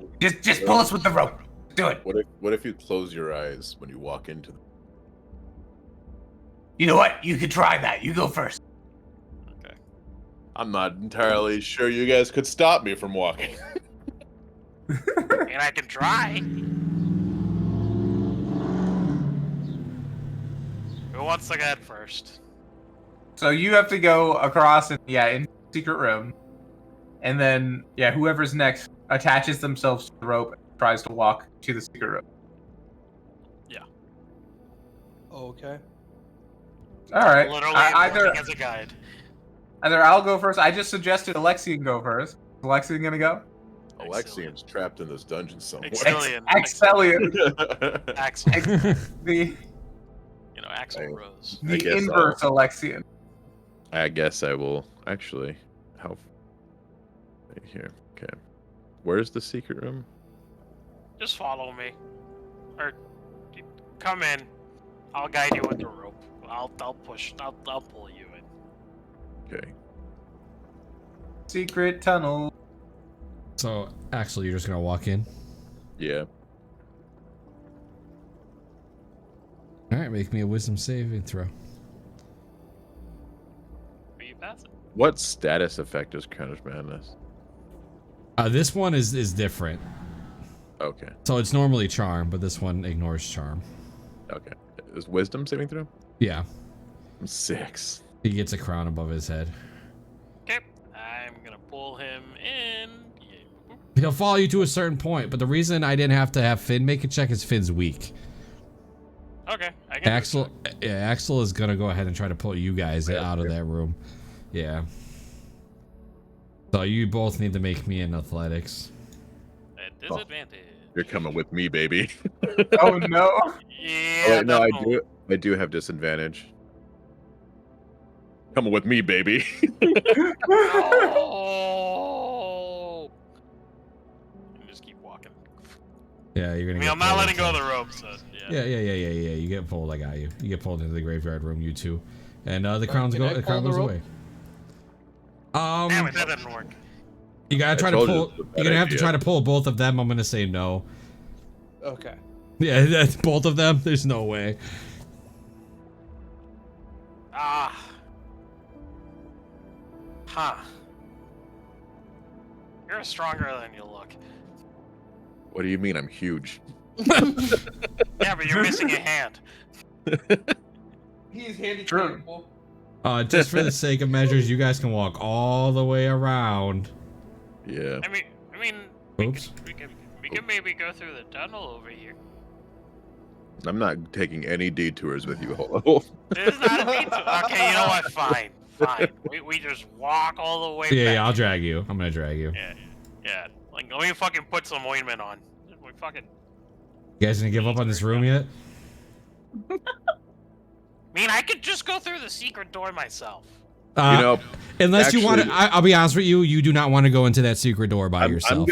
just pull us with the rope. Do it. What if you close your eyes when you walk into the... You know what? You could try that. You go first. Okay. I'm not entirely sure you guys could stop me from walking. And I can try. Who wants to get first? So you have to go across in the secret room. And then, whoever's next attaches themselves to the rope and tries to walk to the secret room. Okay. All right. Literally Either working as a guide. I'll go first. I just suggested Alexian go first. Is Alexian gonna go? Alexian's trapped in this dungeon somewhere. Exilian. Axelian. Axel. The You know, Axel I- Rose. I guess inverse Alexian. I guess I will actually. How? Right here. Okay. Where's the secret room? Just follow me. Or come in. I'll guide you with the rope. I'll push. I'll pull you in. Okay. Secret tunnel. So, Axel, you're just gonna walk in. Yeah. All right, make me a wisdom saving throw. But you pass it. What status effect is Crown of Madness? This one is different. Okay. So it's normally charm, but this one ignores charm. Okay. Is wisdom saving throw? Yeah, 6. he gets a crown above his head. Okay. I'm gonna pull him in. Yeah. He'll follow you to a certain point, but the reason I didn't have to have Finn make a check is Finn's weak. Okay. I can Axel, yeah, Axel is gonna go ahead and try to pull you guys Yeah, out of yeah. that room. Yeah. So you both need to make me an athletics. At disadvantage. You're coming with me, baby. Oh no. Yeah. Oh, wait, no, no. I do have disadvantage. Coming with me, baby. Oh. And just keep walking. Yeah, you're I gonna. mean, get I'm not pulled letting go of into- the rope, so yeah. Yeah. You get pulled. I got you. You get pulled into the graveyard room. You two, and the crown can I the pull crown the goes rope? away. Damn it, that didn't work. You gotta I try to told you pull. this was a bad You're gonna have to idea. try to pull both of them. I'm gonna say no. Okay. Yeah, that's both of them. There's no way. Ah. Huh. You're stronger than you look. What do you mean? I'm huge. Yeah, but you're missing a hand. He's handy True. Just for the sake of measures, you guys can walk all the way around. Yeah. I mean, Oops. we can maybe go through the tunnel over here. I'm not taking any detours with you, Holo. There's not a detour. Okay, you know what? Fine. We just walk all the way back. Yeah, I'll drag you. I'm gonna drag you. Yeah. Like, let me fucking put some ointment on. We fucking. You guys gonna give up on this room yet? I mean, I could just go through the secret door myself. You know, Unless you want to, actually- I'll be honest with you, you do not want to go into that secret door by yourself.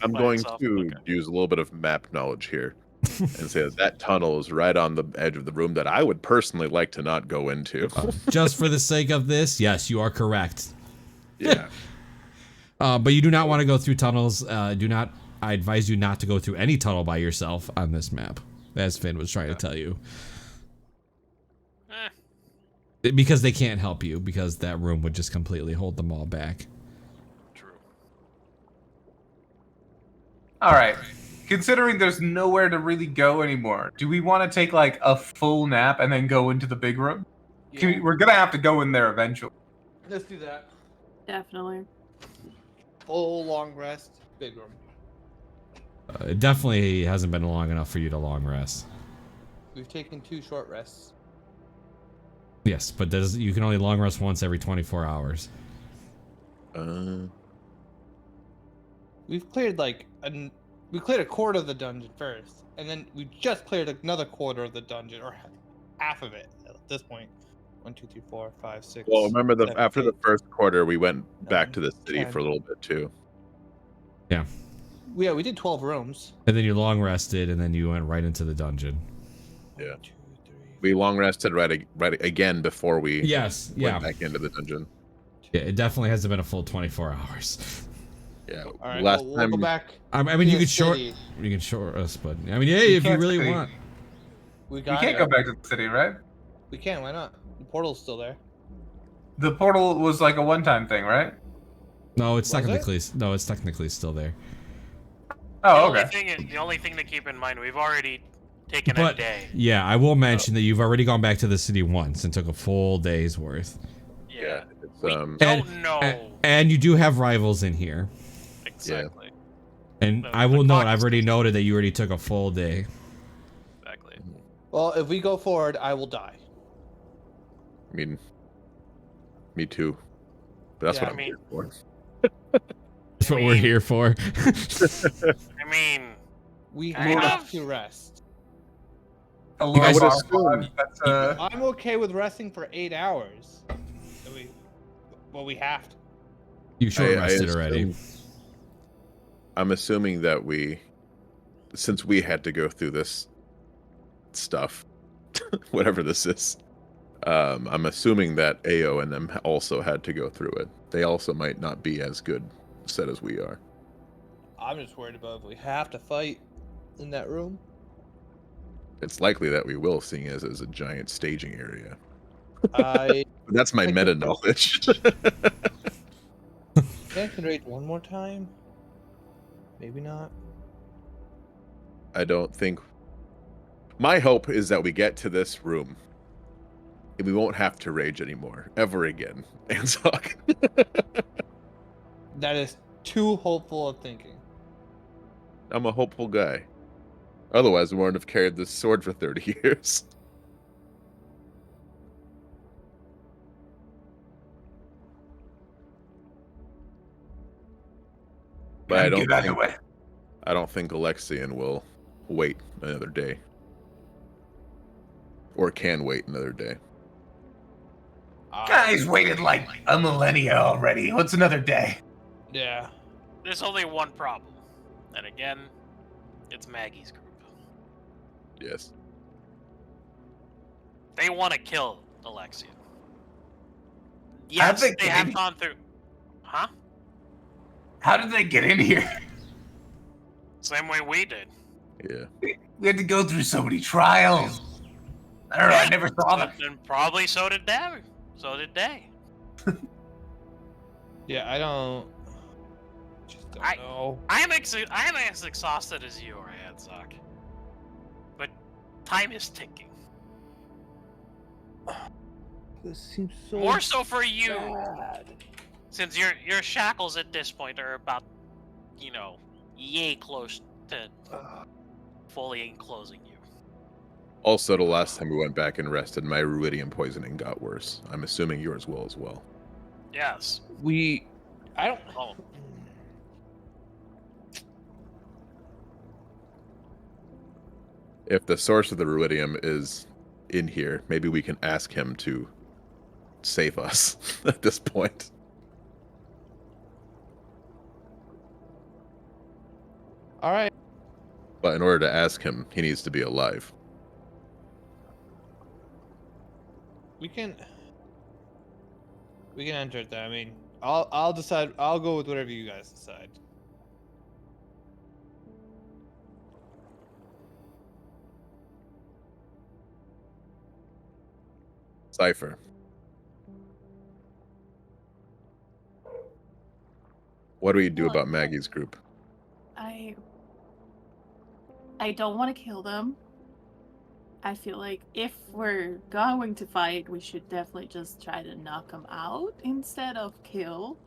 I'm By going itself? to Okay. use a little bit of map knowledge here and say that tunnel is right on the edge of the room that I would personally like to not go into. Just for the sake of this, yes, you are correct. Yeah. But you do not want to go through tunnels. I advise you not to go through any tunnel by yourself on this map, as Finn was trying to tell you. Because they can't help you, because that room would just completely hold them all back. True. All right. Considering there's nowhere to really go anymore, do we want to take like a full nap and then go into the big room? We're gonna have to go in there eventually. Let's do that. Definitely. Full long rest, big room. It definitely hasn't been long enough for you to long rest. We've taken 2 short rests. Yes, but you can only long rest once every 24 hours. We've cleared we cleared a quarter of the dungeon first, and then we just cleared another quarter of the dungeon, or half of it at this point. 1, 2, 3, 4, 5, 6. Well, remember after the 8, first quarter, we went back 9, to the city 10. for a little bit too. Yeah. Yeah, we did 12 rooms. And then you long rested, and then you went right into the dungeon. Yeah. 1, 2, 3, We long rested right again before we went back into the dungeon. Yeah, it definitely hasn't been a full 24 hours. Yeah. All right, Last we'll time go back. I mean, to you the could short city. us, but I mean, yeah, if you can't really say- want. We We got can't it. go back to the city, right? We can. Why not? The portal's still there. The portal was like a one-time thing, right? No, it's Was it? technically still there. Oh, okay. The only thing to keep in mind, we've already taken a But day. yeah, I will mention that you've already gone back to the city once and took a full day's worth. Yeah. It's, We um, don't know. And you do have rivals in here. Exactly. And The- I will the note, clock I've is already ticking. noted that you already took a full day. Exactly. Well, if we go forward, I will die. I mean, me too. But that's Yeah, what I I'm mean- here for. That's what we're here for. I mean, We Kind have of. to rest. A I little would bar assume- fog, that's, I'm okay with resting for 8 hours. We have to. You short I rested already. I'm assuming that since we had to go through this stuff, whatever this is, I'm assuming that AO and them also had to go through it. They also might not be as good set as we are. I'm just worried about if we have to fight in that room. It's likely that we will, seeing as it's a giant staging area. I But that's my meta knowledge. think I can rage one more time. Maybe not. I don't think. My hope is that we get to this room and we won't have to rage anymore ever again and talk. That is too hopeful of thinking. I'm a hopeful guy. Otherwise, we wouldn't have carried this sword for 30 years. But I get out of the way. don't think Alexian will wait another day. Or can wait another day. Guys waited like a millennia already. What's another day? Yeah. there's only one problem. And again, it's Maggie's group. Yes. They want to kill Alexia. How'd Yes, they they get have in- gone through. Huh? How did they get in here? Same way we did. Yeah. We had to go through so many trials. I don't know. I never saw them. And probably so did they. So did they. Yeah, I don't. Just don't know. I am as exhausted as you are, Anzak. But time is ticking. This seems so. More so for you, bad. since your shackles at this point are about, yay close to fully enclosing you. Also, the last time we went back and rested, my ruidium poisoning got worse. I'm assuming yours will as well. Yes. I don't. Oh, If the source of the ruidium is in here. Maybe we can ask him to save us at this point. All right. But in order to ask him, he needs to be alive. We can enter it there. I mean, I'll decide. I'll go with whatever you guys decide. Cypher. What do we do Well, about Maggie's group? I don't want to kill them. I feel like if we're going to fight, we should definitely just try to knock them out instead of kill.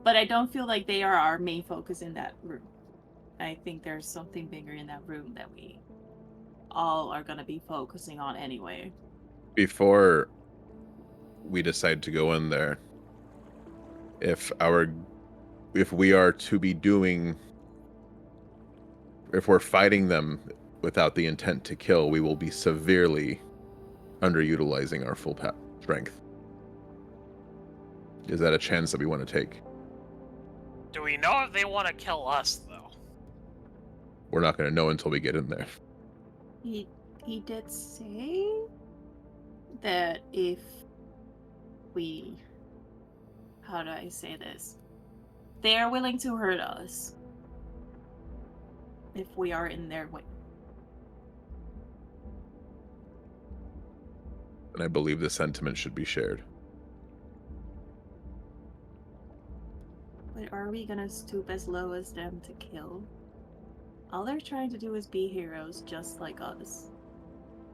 But I don't feel like they are our main focus in that room. I think there's something bigger in that room that we all are going to be focusing on anyway. Before we decide to go in there, if we are to be doing, if we're fighting them without the intent to kill, we will be severely underutilizing our full strength. Is that a chance that we want to take? Do we know if they want to kill us, though? We're not going to know until we get in there. He did say that if we, how do I say this? They are willing to hurt us if we are in their way. And I believe the sentiment should be shared. But are we gonna stoop as low as them to kill? All they're trying to do is be heroes just like us.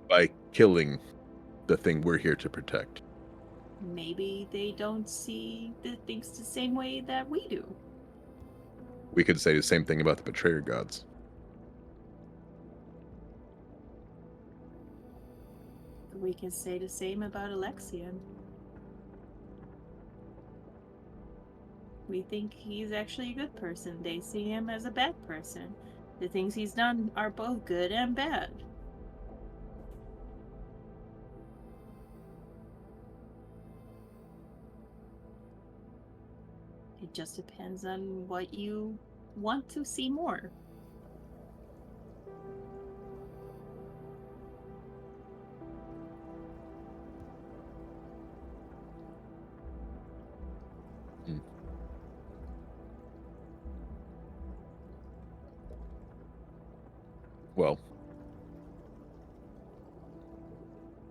By killing the thing we're here to protect. Maybe they don't see the things the same way that we do. We could say the same thing about the betrayer gods. We can say the same about Alexian. We think he's actually a good person. They see him as a bad person. The things he's done are both good and bad. It just depends on what you want to see more. Well,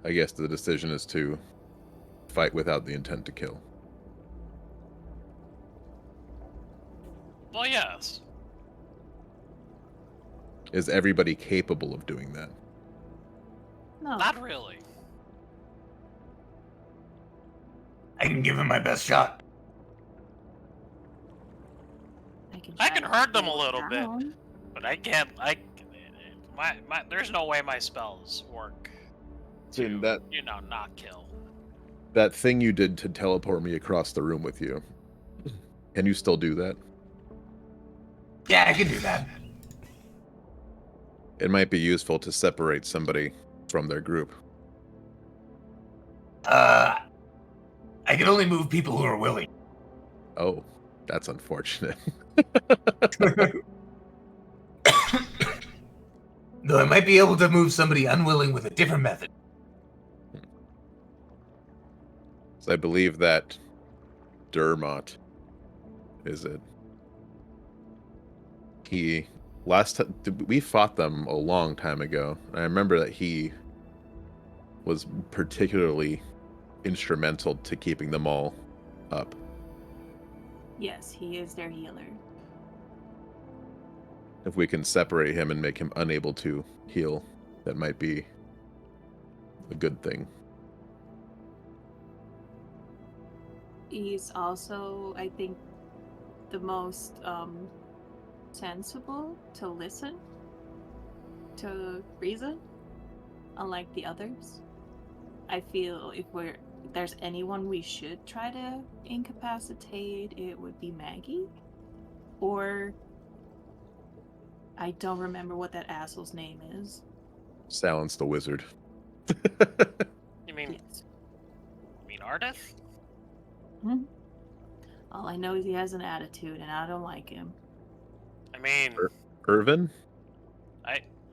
I guess the decision is to fight without the intent to kill. Well, yes. Is everybody capable of doing that? No. Not really. I can give him my best shot. I can try to hurt them a slow little bit. down. But I can't. There's no way my spells work to, Jin, that not kill. that thing you did to teleport me across the room with you. Can you still do that? Yeah, I can do that. It might be useful to separate somebody from their group. I can only move people who are willing. Oh, that's unfortunate. Though I might be able to move somebody unwilling with a different method. So I believe that Dermot is it. We fought them a long time ago. I remember that he was particularly instrumental to keeping them all up. Yes, he is their healer. If we can separate him and make him unable to heal, that might be a good thing. He's also, I think, the most sensible to listen to reason, unlike the others. I feel if there's anyone we should try to incapacitate, it would be Maggie. Or I don't remember what that asshole's name is. Silence the wizard. You mean Yes. Ardith? Hmm? All I know is he has an attitude, and I don't like him. I mean, Irvin?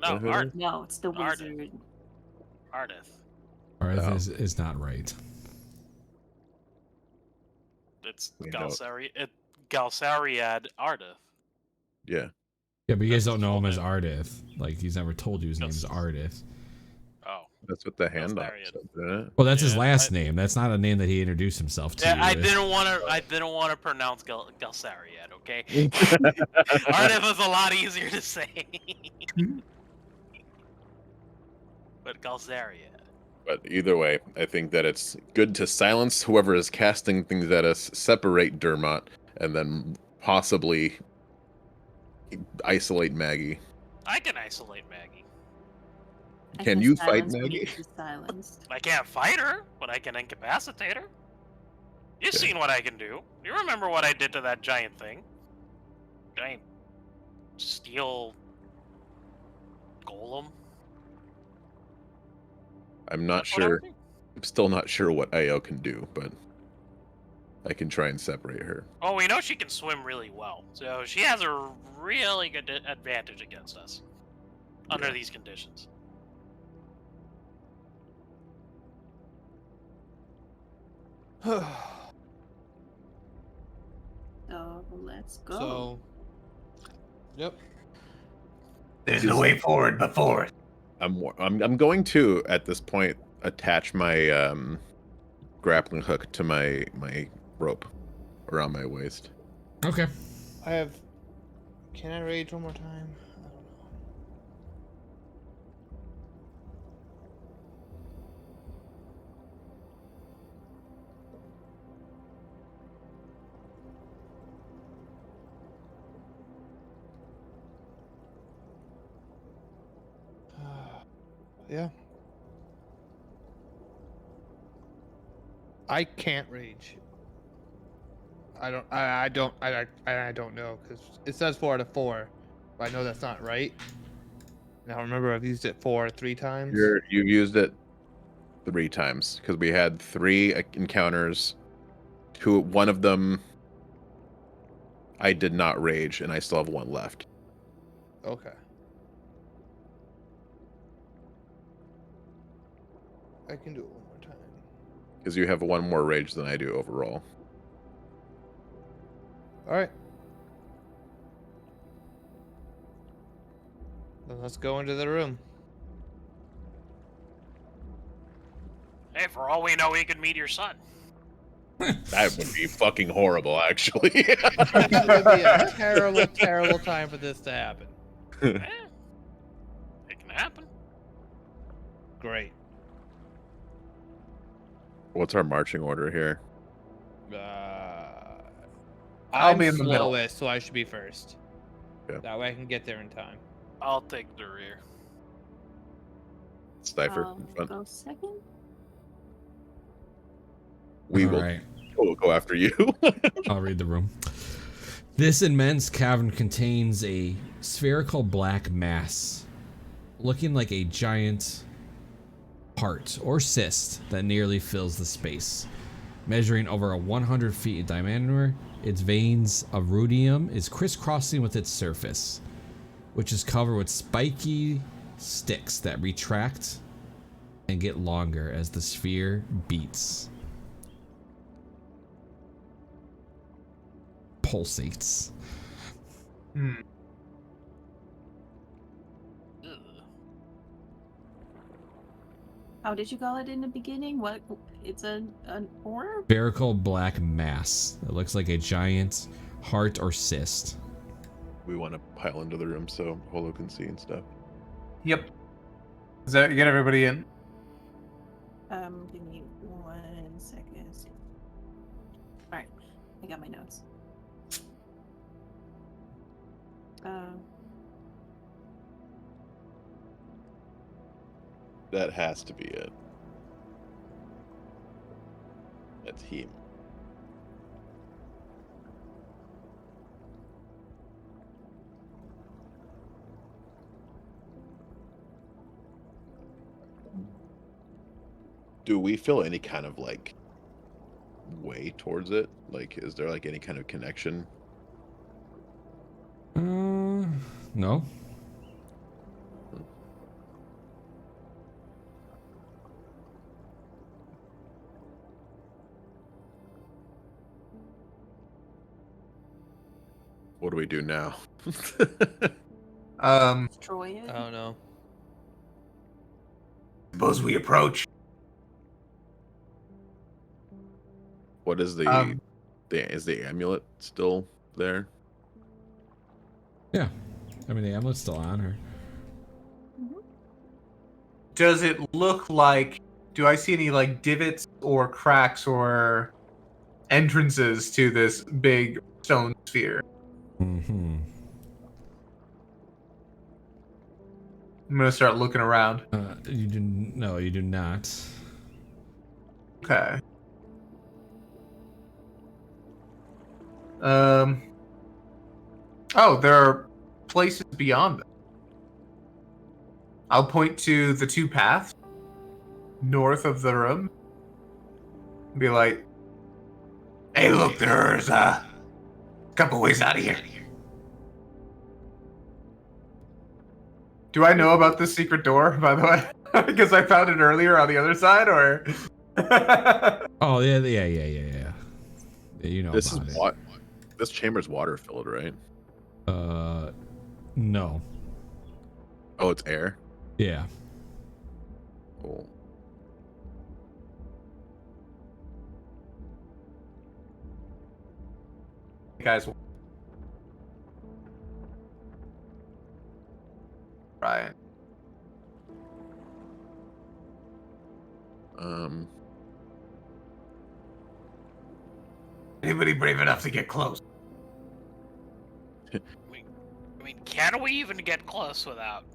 no, Who it is? No, it's the Ardith. wizard. Ardith. Arth Oh. is not right. It's We know. Galsariad Ardith. Yeah. Yeah, but you guys That's don't his know him full as name. Ardith. Like, he's never told you his name is Yes. Ardith. Oh. That's what the handoff Galsariad. said, didn't it? Well, that's his Yeah, last name. That's not a name that he introduced himself to Yeah, you I with. didn't want to pronounce Galsariad, okay? Ardith was a lot easier to say. But Galsariad. But either way, I think that it's good to silence whoever is casting things at us, separate Dermot, and then possibly isolate Maggie. I can isolate Maggie. I Can you fight silence when Maggie? she's silenced. I can't fight her, but I can incapacitate her. You've Okay. seen what I can do. You remember what I did to that giant thing? Giant steel golem? I'm not That's what I sure. would do. I'm still not sure what Io can do, but I can try and separate her. Oh, we know she can swim really well, so she has a really good advantage against us under Yeah. these conditions. So let's go. So, yep. There's no way forward but forward. I'm going to at this point attach my grappling hook to my rope around my waist. Okay. I have. Can I rage one more time? I don't know. Yeah. I can't rage. I don't know because it says 4 out of 4, but I know that's not right. Now remember, I've used it 3 times. You've used it 3 times because we had 3 encounters. One of them I did not rage, and I still have 1 left. Okay. I can do it one more time. Because you have 1 more rage than I do overall. All right. Then let's go into the room. Hey, for all we know, he could meet your son. That would be fucking horrible, actually. It would be a terrible, terrible time for this to happen. Eh, it can happen. Great. What's our marching order here? I'll I'm be in the middle. slowest, so I should be first. Yeah. That way I can get there in time. I'll take the rear. Cipher I'll in front. go second. We All will right. we'll go after you. I'll read the room. This immense cavern contains a spherical black mass, looking like a giant heart or cyst that nearly fills the space. Measuring over 100 feet in diameter, its veins of rudium is crisscrossing with its surface, which is covered with spiky sticks that retract and get longer as the sphere beats. Pulsates. Hmm. Ugh. How did you call it in the beginning? What? It's an orb? Spherical black mass. It looks like a giant heart or cyst. We want to pile into the room so Holo can see and stuff. Yep. Does that get everybody in? Give me 1 second. Alright, I got my notes. That has to be it. That's him. Do we feel any kind of like way towards it? Like, is there like any kind of connection? No. What do we do now? Destroy it. I don't know. Suppose we approach. What is the is the amulet still there? Yeah. I mean, the amulet's still on her. Does it look like? Do I see any like divots or cracks or entrances to this big stone sphere? Mm-hmm. I'm gonna start looking around. You do no, you do not. Okay. Oh, there are places beyond them. I'll point to the two paths north of the room. Be like, "Hey, look, there's a couple ways out of here." Do I know about this secret door, by the way? Because I found it earlier on the other side, or? Oh yeah. You know This about is it. what? This chamber's water filled, right? No. Oh, it's air. Yeah. Cool. Guys, right. Anybody brave enough to get close? I mean, can we even get close without?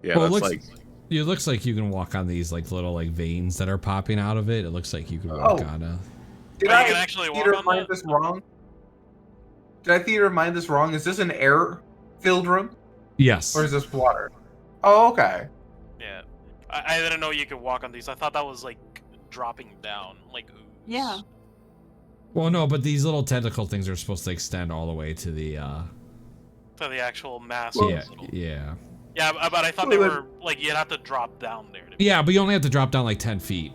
Yeah, Well, that's it looks like you can walk on these like little like veins that are popping out of it. It looks like you can walk on a. Did Oh, you I can actually walk theater on mind that? this wrong? Did I theater mind this wrong? Is this an air-filled room, Yes. or is this water? Oh, okay. Yeah. I didn't know you could walk on these. I thought that was like dropping down, like ooze. Yeah. Well, no, but these little tentacle things are supposed to extend all the way to the. To the actual mass. Yeah. Yeah. Yeah, but I thought they were like you'd have to drop down there. Yeah, but you only have to drop down like 10 feet.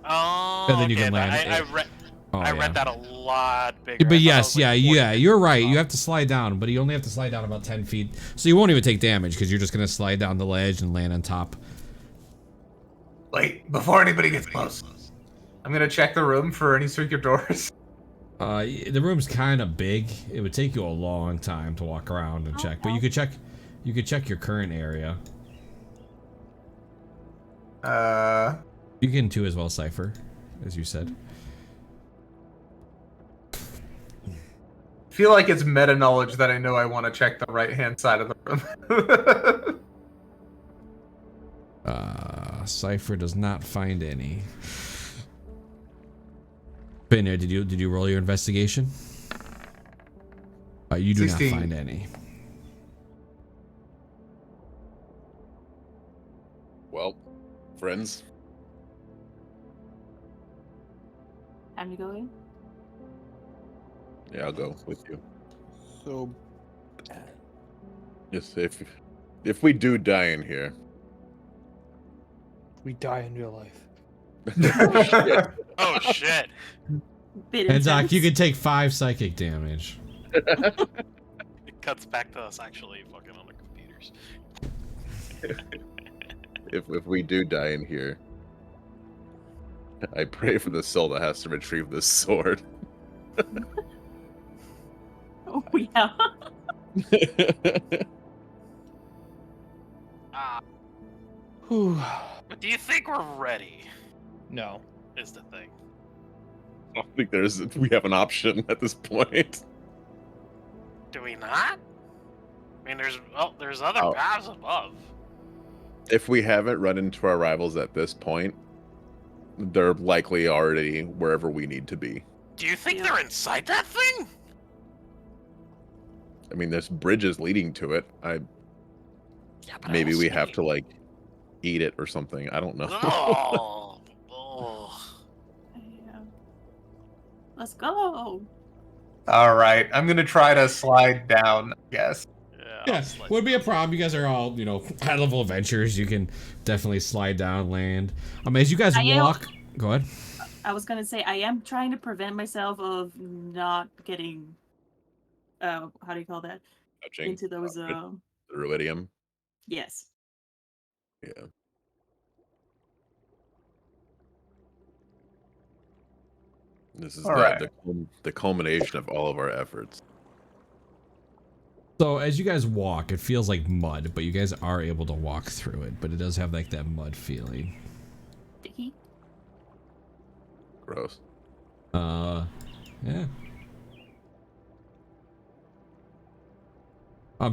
Oh. And then you okay, can land I it. read. Oh, I yeah. read that a lot bigger. But I thought yes, that was, like, 40 you're right. feet You up. have to slide down, but you only have to slide down about 10 feet. So you won't even take damage because you're just going to slide down the ledge and land on top. Wait, before anybody gets close, I'm gonna check the room for any secret doors. The room's kind of big. It would take you a long time to walk around and check, but you could check your current area. You can too as well, Cypher, as you said. Feel like it's meta knowledge that I know I want to check the right-hand side of the room. Cypher does not find any. Binner, did you roll your investigation? You do 16. not find any. well, friends. Time to go in. Yeah, I'll go with you. So Yes, if we do die in here. we die in real life. Shit. Oh shit! Bit And Doc, intense. you could take 5 psychic damage. It cuts back to us actually fucking on the computers. If we do die in here, I pray for the soul that has to retrieve this sword. Oh yeah. Whew. But do you think we're ready? No. Is the thing. I don't think we have an option at this point. Do we not? I mean, there's other Oh. paths above. If we haven't run into our rivals at this point, they're likely already wherever we need to be. Do you think Yeah. they're inside that thing? I mean, there's bridges leading to it. Yeah, but I Maybe don't we see have any- to like eat it or something. I don't know. Oh, Let's go. All right, I'm gonna try to slide down. I guess. Yeah, slide would be a down. problem. You guys are all, high level adventurers. You can definitely slide down, land. As you guys I am- walk, go ahead. I was gonna say I am trying to prevent myself of not getting. How do you call that? Touching Into those. the ruidium. Yes. Yeah. This is All right. the culmination of all of our efforts. So as you guys walk, it feels like mud, but you guys are able to walk through it. But it does have like that mud feeling. Sticky. Gross. Yeah.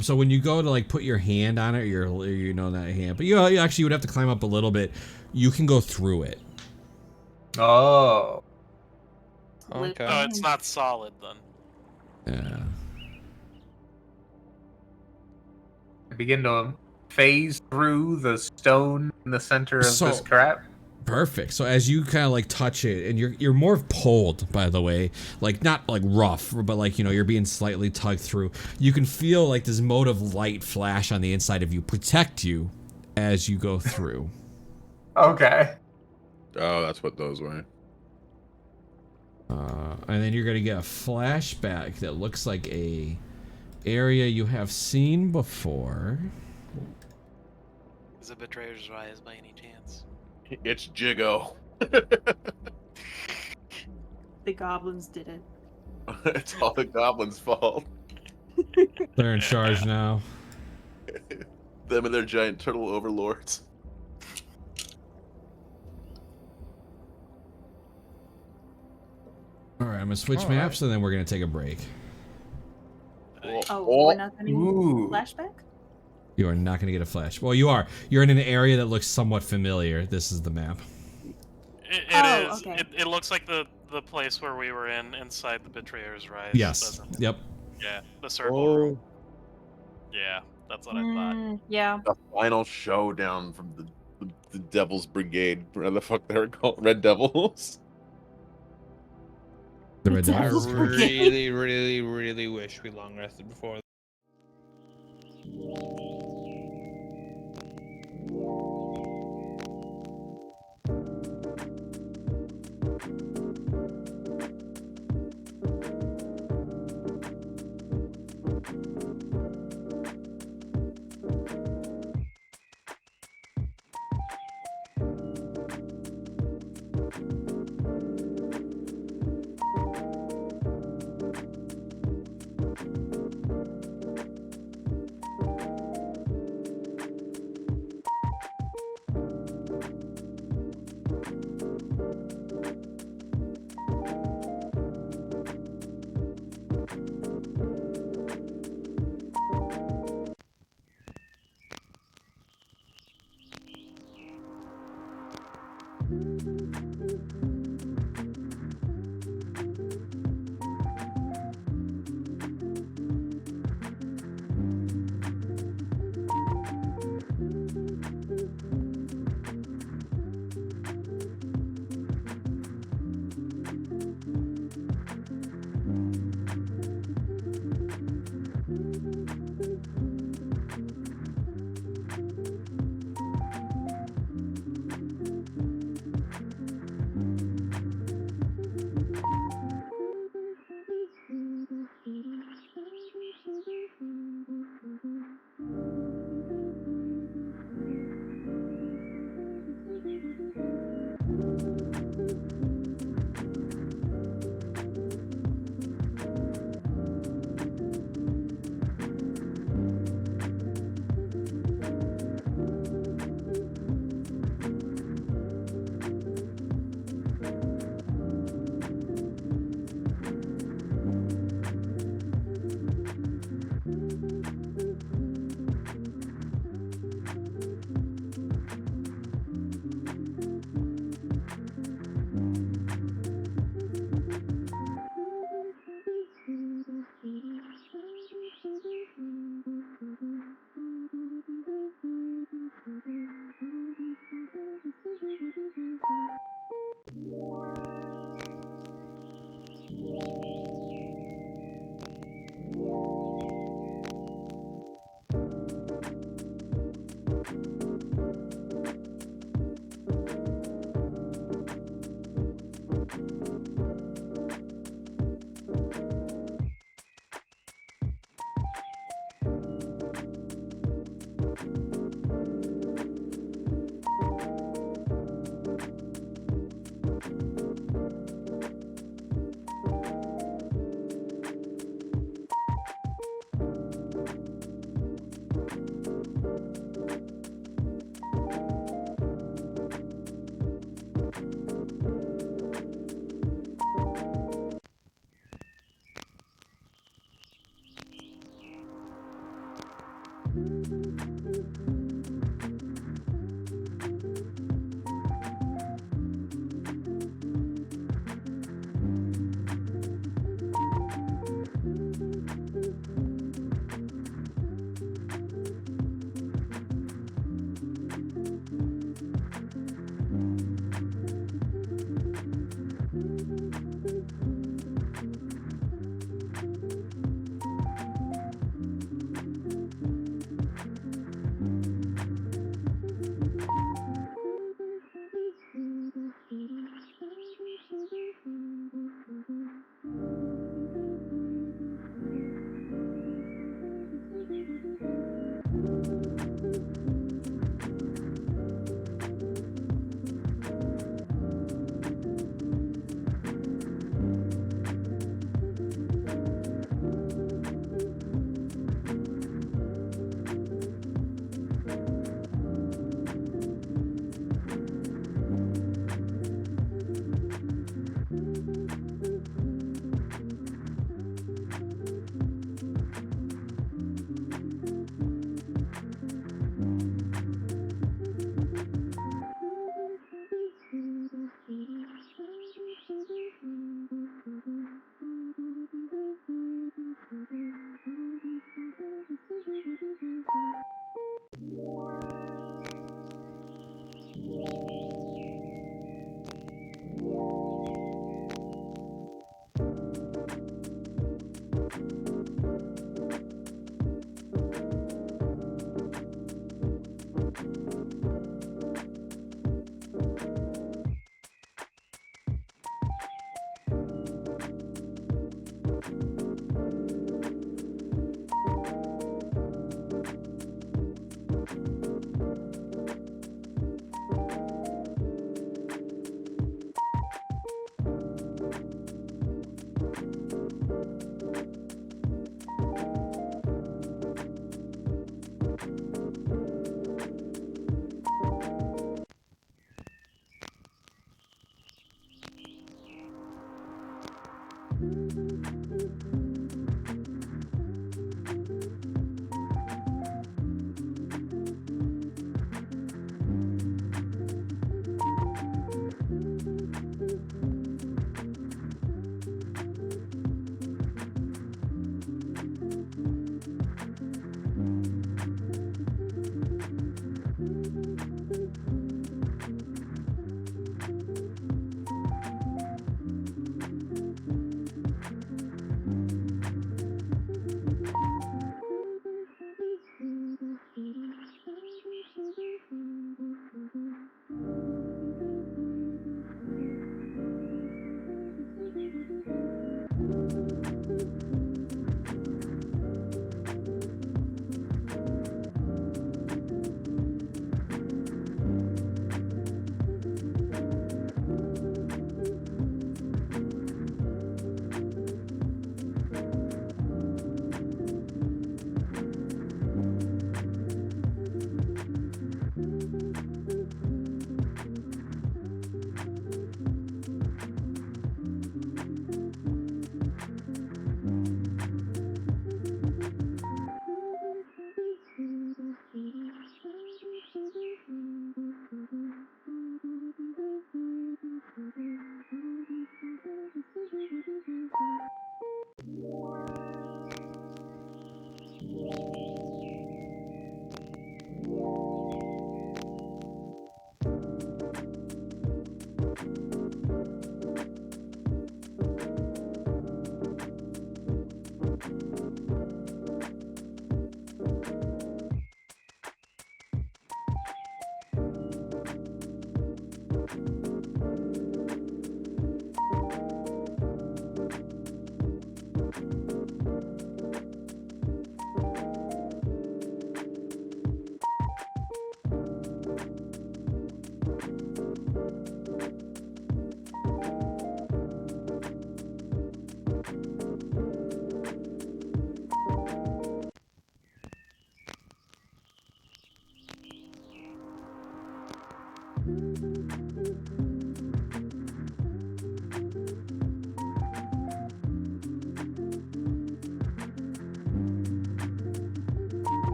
So when you go to like put your hand on it, or not a hand, but you actually would have to climb up a little bit. You can go through it. Oh. Okay. No, it's not solid then. Yeah. I begin to phase through the stone in the center of So- this crap. Perfect. So as you kind of like touch it, and you're more pulled, by the way, like not like rough, but like you're being slightly tugged through. You can feel like this mode of light flash on the inside of you, protect you as you go through. Okay. Oh, that's what those were. And then you're gonna get a flashback that looks like a area you have seen before. Is it Betrayer's Rise by any chance? It's Jigo. The goblins did it. It's all the goblins' fault. They're in charge now. Them and their giant turtle overlords. All right, I'm gonna switch All maps, and then we're gonna take a break. Oh, we're not getting Ooh. flashback? You are not gonna get a flash. Well, you are. You're in an area that looks somewhat familiar. This is the map. It Oh, is. okay. It looks like the place where we were inside the Betrayer's Rise. Yes. doesn't it? Yep. Yeah, the circle Oh, room. Yeah, that's what I thought. Yeah. the final showdown from the Devil's Brigade. Whatever the fuck they were called, Red Devils. The Red It's I Devils. really, really, really wish we long rested before.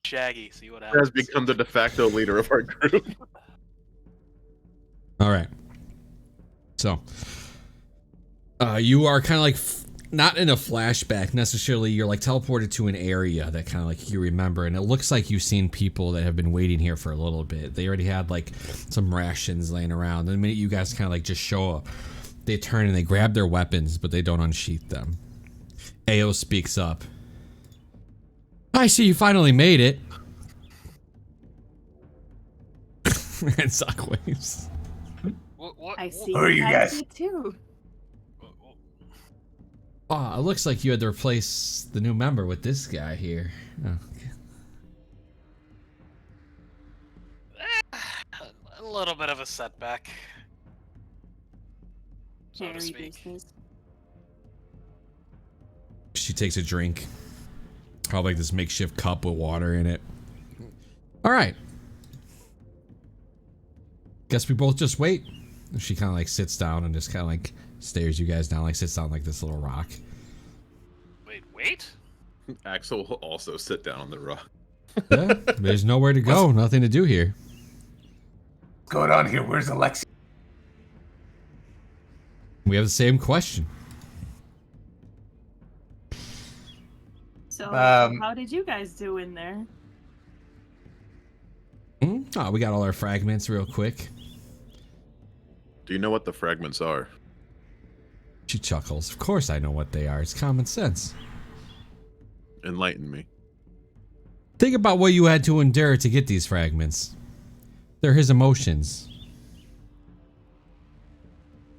Shaggy. See what Has happens. become the de facto leader of our group. All right. So, you are kind of like not in a flashback necessarily. You're like teleported to an area that kind of like you remember, and it looks like you've seen people that have been waiting here for a little bit. They already had like some rations laying around. And the minute you guys kind of like just show up, they turn and they grab their weapons, but they don't unsheath them. Ao speaks up. I see you finally made it. And Sockwaves. What? I see. Who are you guys? did too. Oh, it looks like you had to replace the new member with this guy here. Oh, okay. A little bit of a setback. So to Jerry speak. business. She takes a drink. Probably like this makeshift cup with water in it. All right. Guess we both just wait. She kind of like sits down and just kind of like stares you guys down, like sits down like this little rock. Wait. Axel will also sit down on the rock. Yeah, there's nowhere to go, nothing to do here. What's going on here? Where's Alexi? We have the same question. So, Um, how did you guys do in there? Oh, we got all our fragments real quick. Do you know what the fragments are? She chuckles. Of course I know what they are. It's common sense. Enlighten me. Think about what you had to endure to get these fragments. They're his emotions.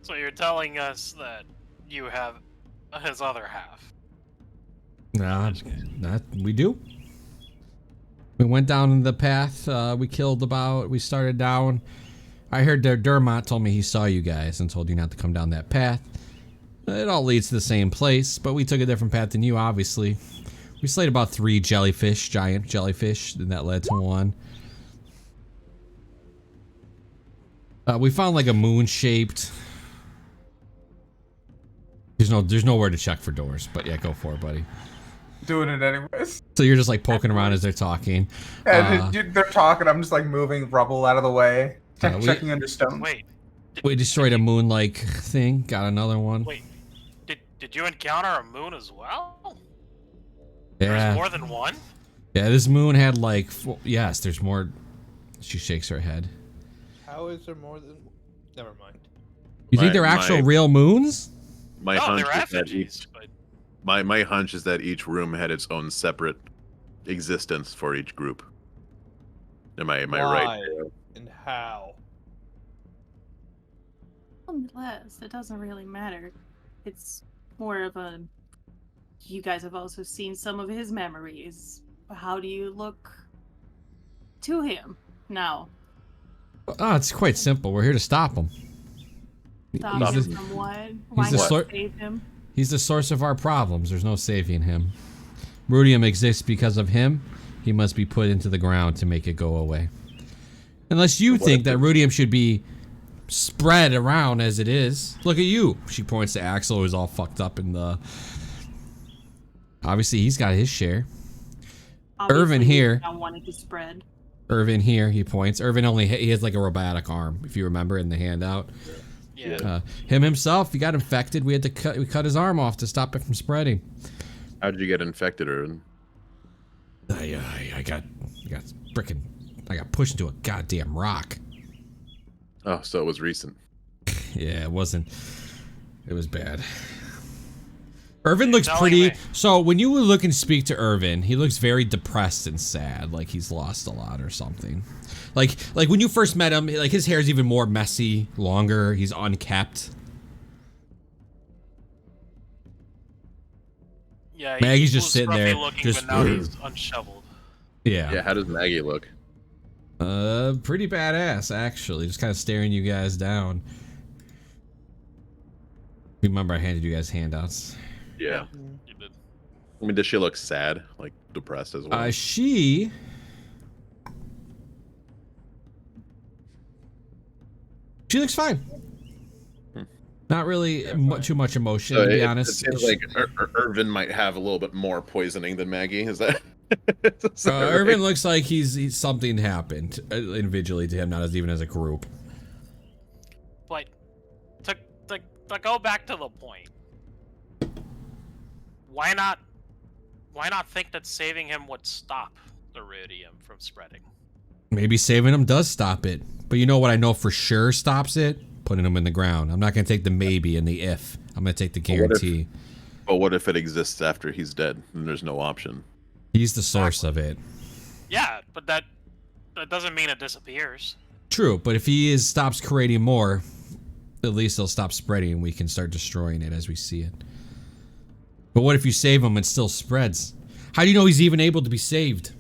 So you're telling us that you have his other half? Nah, that we do. We went down the path. We started down. I heard Dermot told me he saw you guys and told you not to come down that path. It all leads to the same place, but we took a different path than you, obviously. We slayed about 3 jellyfish, giant jellyfish, and that led to one. We found like a moon-shaped. There's nowhere to check for doors, but yeah, go for it, buddy. Doing it anyways. So you're just like poking around as they're talking. And they're talking. I'm just like moving rubble out of the way, checking under stones. Wait. We destroyed a moon-like thing. Got another one. Wait. Did you encounter a moon as well? Yeah. There's more than one? Yeah, this moon had like, yes, there's more. She shakes her head. How is there more than? Never mind. You think they're actual real moons? My No, hunch they're is that effigies, but my hunch is that each room had its own separate existence for each group. Am I right? Why? And how? Nonetheless, it doesn't really matter. It's more of a. You guys have also seen some of his memories. How do you look to him now? Oh, it's quite simple. We're here to stop him. Stop He's him the- from what? Why the not sort- save him? He's the source of our problems. There's no saving him. Rudium exists because of him. He must be put into the ground to make it go away. Unless you think that Rudium should be spread around as it is. Look at you. She points to Axel, who's all fucked up in the... Obviously, he's got his share. Irvin Obviously, here. I wanted to spread. Irvin here, he points. Irvin he has like a robotic arm, if you remember in the handout. yeah. Him himself, he got infected. We cut his arm off to stop it from spreading. How did you get infected, Irvin? I got pushed into a goddamn rock. Oh, so it was recent. Yeah, it wasn't. It was bad. Irvin looks telling pretty. me- So when you look and speak to Irvin, he looks very depressed and sad, like he's lost a lot or something. Like when you first met him, like his hair's even more messy, longer. He's unkept. Yeah, Maggie's he just was sitting scruffy there, looking, just- but now he's unshoveled. Yeah, how does Maggie look? Pretty badass actually. Just kind of staring you guys down. Remember, I handed you guys handouts. Yeah. You did. I mean, does she look sad, like depressed as well? She looks fine. Not really too much emotion, So to be it honest. seems like Irvin might have a little bit more poisoning than Maggie. Is that? Sorry. Irvin looks like he's something happened individually to him, not as even as a group. But to, to go back to the point, why not think that saving him would stop the ruidium from spreading? Maybe saving him does stop it. But you know what I know for sure stops it? Putting him in the ground. I'm not going to take the maybe and the if. I'm going to take the guarantee. But what if it exists after he's dead and there's no option? He's the source of it. Yeah, but that doesn't mean it disappears. True, but if he stops creating more, at least he'll stop spreading and we can start destroying it as we see it. But what if you save him and it still spreads? How do you know he's even able to be saved?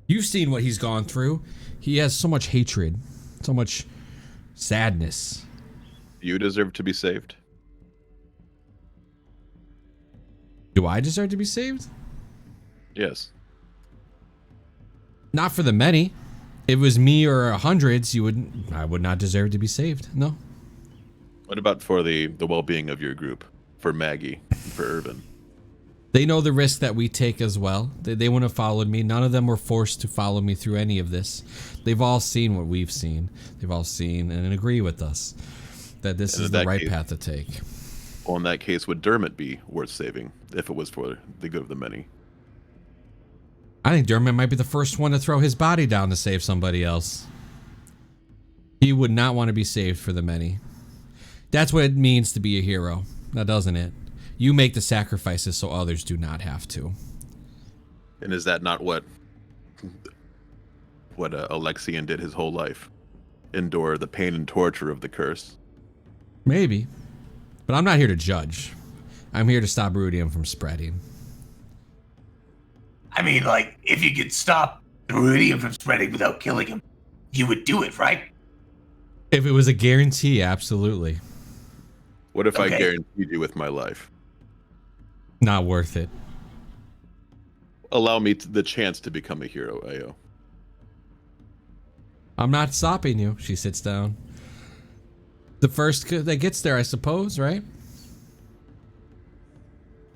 You've seen what he's gone through. He has so much hatred, so much sadness. You deserve to be saved. Do I deserve to be saved? Yes. Not for the many. If it was me or hundreds, I would not deserve to be saved. No. What about for the well-being of your group? For Maggie, for Irvin? They know the risk that we take as well. They wouldn't have followed me. None of them were forced to follow me through any of this. They've all seen what we've seen. They've all seen and agree with us that this is the right path to take. Well, in that case, would Dermot be worth saving if it was for the good of the many? I think Dermot might be the first one to throw his body down to save somebody else. He would not want to be saved for the many. That's what it means to be a hero, now doesn't it? You make the sacrifices so others do not have to. And is that not what Alexian did his whole life? Endure the pain and torture of the curse? Maybe. But I'm not here to judge. I'm here to stop ruidium from spreading. I mean, like, if you could stop the ruidium from spreading without killing him, you would do it, right? If it was a guarantee, absolutely. What if I guaranteed you with my life? Not worth it. Allow me the chance to become a hero, Ayo. I'm not stopping you. She sits down. The first that gets there, I suppose, right?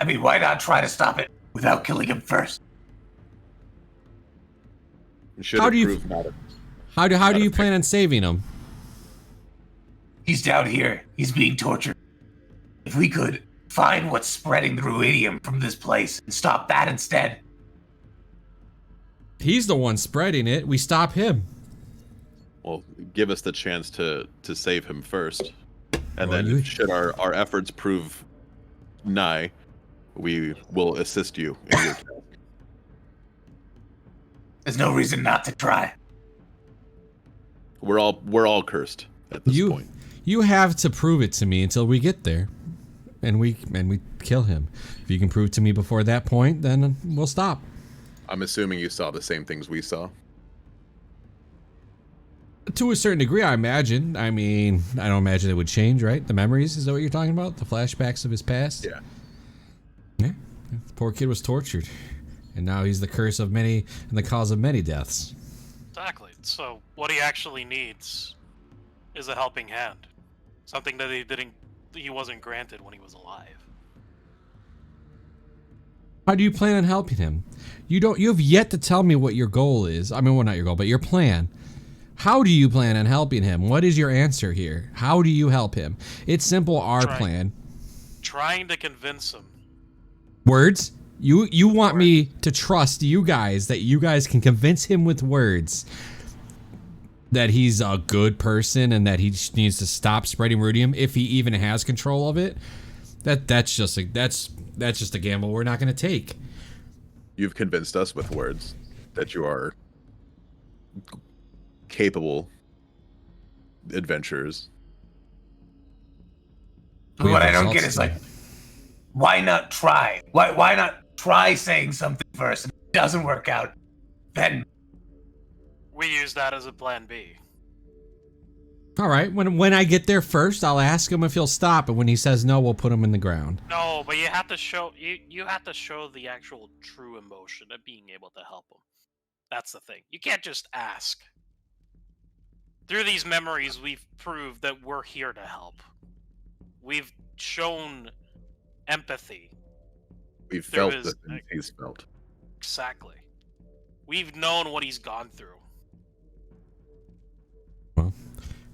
I mean, why not try to stop it without killing him first? How do you plan on saving him? He's down here. He's being tortured. If we could find what's spreading the ruidium from this place and stop that instead. He's the one spreading it. We stop him. Well, give us the chance to save him first. And then should our efforts prove nigh, we will assist you in your task. There's no reason not to try. We're all cursed at this point. You have to prove it to me until we get there. And we kill him. If you can prove to me before that point, then we'll stop. I'm assuming you saw the same things we saw. To a certain degree, I imagine. I mean, I don't imagine it would change, right? The memories, is that what you're talking about? The flashbacks of his past? Yeah. Yeah. The poor kid was tortured. And now he's the curse of many and the cause of many deaths. Exactly. So what he actually needs is a helping hand. Something that he wasn't granted when he was alive. How do you plan on helping him? You have yet to tell me what your goal is. I mean, well, not your goal, but your plan. How do you plan on helping him? What is your answer here? How do you help him? It's simple, our plan. Trying to convince him. Words? You want me to trust you guys, that you guys can convince him with words that he's a good person and that he just needs to stop spreading ruidium if he even has control of it? That's just a gamble we're not going to take. You've convinced us with words that you are capable adventurers. What I don't get is, like, why not try? Why not try saying something first? If it doesn't work out, then we use that as a plan B. All right, when I get there first, I'll ask him if he'll stop, and when he says no, we'll put him in the ground. No, but you have to show you have to show the actual true emotion of being able to help him. That's the thing. You can't just ask. Through these memories, we've proved that we're here to help. We've shown empathy. We've felt the things he's felt. Exactly. We've known what he's gone through. Well,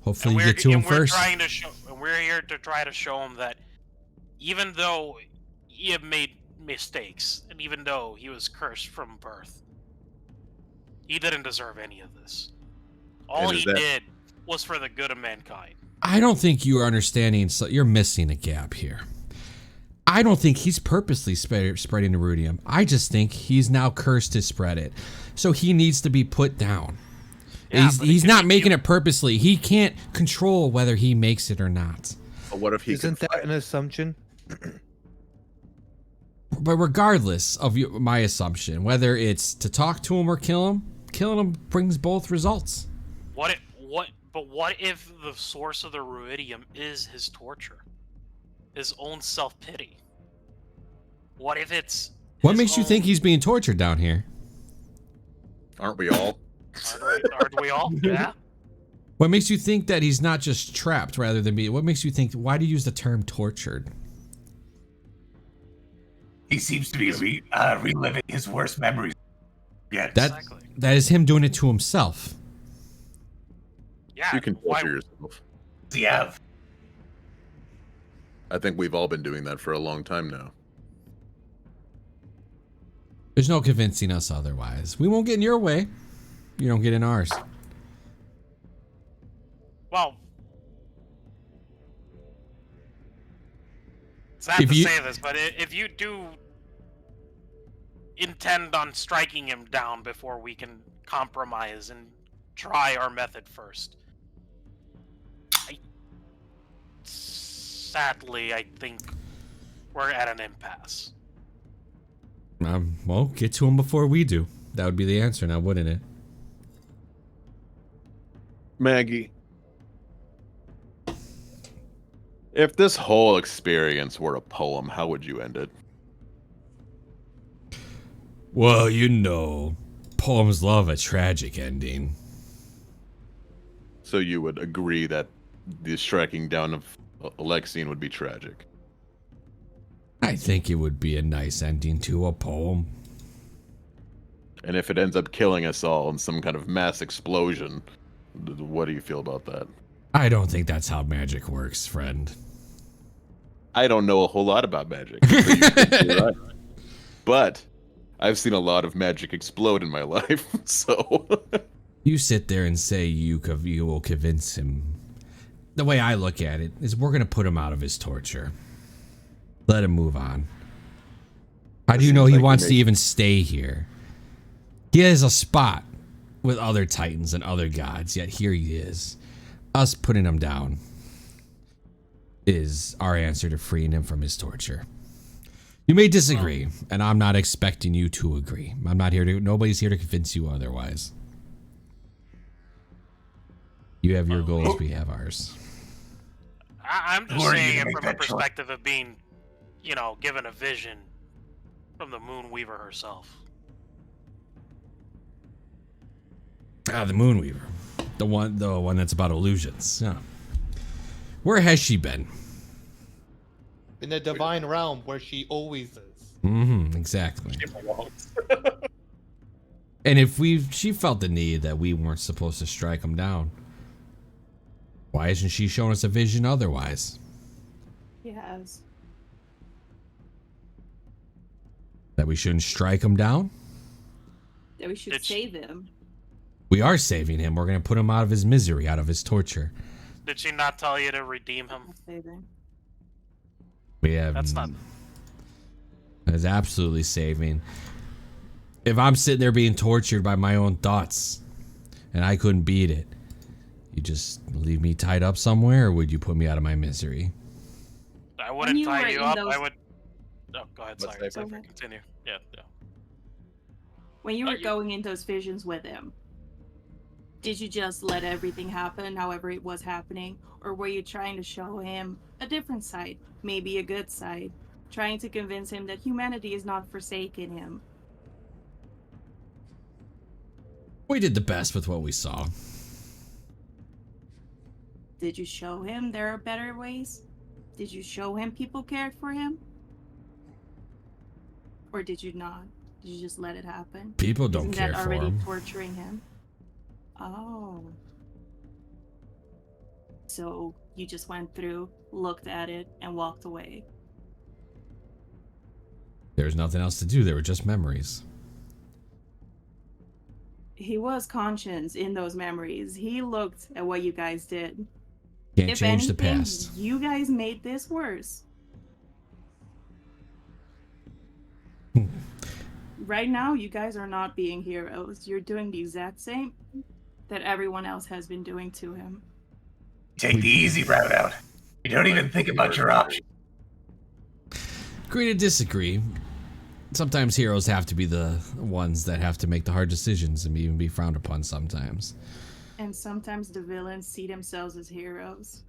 hopefully And you get to him we're first. trying to show, and we're here to try to show him that even though he had made mistakes, and even though he was cursed from birth, he didn't deserve any of this. All And is he that- did was for the good of mankind. I don't think you are understanding. So you're missing a gap here. I don't think he's purposely spreading the rudium. I just think he's now cursed to spread it. So he needs to be put down. Yeah, he's but it he's could not be making you- it purposely. He can't control whether he makes it or not. But what if he Isn't can that an assumption? But regardless of my assumption, whether it's to talk to him or kill him, killing him brings both results. What if the source of the ruidium is his torture? His own self-pity? What if it's What his makes you think own- he's being tortured down here? Aren't we all? Aren't we all? Yeah. What makes you think that he's not just trapped rather than being... What makes you think... Why do you use the term tortured? He seems to be reliving his worst memories. Yeah, Exactly. That is him doing it to himself. Yeah. You can why- torture yourself. does he have? I think we've all been doing that for a long time now. There's no convincing us otherwise. We won't get in your way. You don't get in ours. Well, sad If to you- say this, but if you do intend on striking him down before we can compromise and try our method first, sadly, I think we're at an impasse. Well, get to him before we do. That would be the answer now, wouldn't it? Maggie, if this whole experience were a poem, how would you end it? Well, you know, poems love a tragic ending. So you would agree that the striking down of Alexian would be tragic? I think it would be a nice ending to a poem. And if it ends up killing us all in some kind of mass explosion, what do you feel about that? I don't think that's how magic works, friend. I don't know a whole lot about magic. So you could be right. But I've seen a lot of magic explode in my life, so... You sit there and say you will convince him. The way I look at it is we're going to put him out of his torture. Let him move on. How do you Seems know he like wants to makes- even stay here? He has a spot with other titans and other gods, yet here he is. Us putting him down is our answer to freeing him from his torture. You may disagree, and I'm not expecting you to agree. I'm not here to, nobody's here to convince you otherwise. You have your goals, we have ours. I'm Who just are you saying to it make from a that choice? perspective of being, given a vision from the Moon Weaver herself. Ah, the Moonweaver. The one that's about illusions. Yeah. Where has she been? In the divine realm where she always is. Mm-hmm, exactly. And if she felt the need that we weren't supposed to strike him down, why isn't she showing us a vision otherwise? He has. That we shouldn't strike him down? That we should It's- save him. We are saving him. We're going to put him out of his misery, out of his torture. Did she not tell you to redeem him? Save him. We have. That's not. That's absolutely saving. If I'm sitting there being tortured by my own thoughts and I couldn't beat it, you just leave me tied up somewhere, or would you put me out of my misery? I wouldn't you tie were you in up. those- I would. Oh, go ahead. Let's Sorry. say- Go ahead. Continue. Yeah. When you Oh, were you- going into those visions with him, did you just let everything happen however it was happening? Or were you trying to show him a different side, maybe a good side, trying to convince him that humanity is not forsaking him? We did the best with what we saw. Did you show him there are better ways? Did you show him people cared for him? Or did you not? Did you just let it happen? People don't Isn't care that for already him. torturing him? Oh. So you just went through, looked at it, and walked away. There was nothing else to do. They were just memories. He was conscious in those memories. He looked at what you guys did. Can't If change anything, the past. you guys made this worse. Right now, you guys are not being heroes. You're doing the exact same that everyone else has been doing to him. Take the easy route out. You don't even think about your options. Agree to disagree. Sometimes heroes have to be the ones that have to make the hard decisions and even be frowned upon sometimes. And sometimes the villains see themselves as heroes.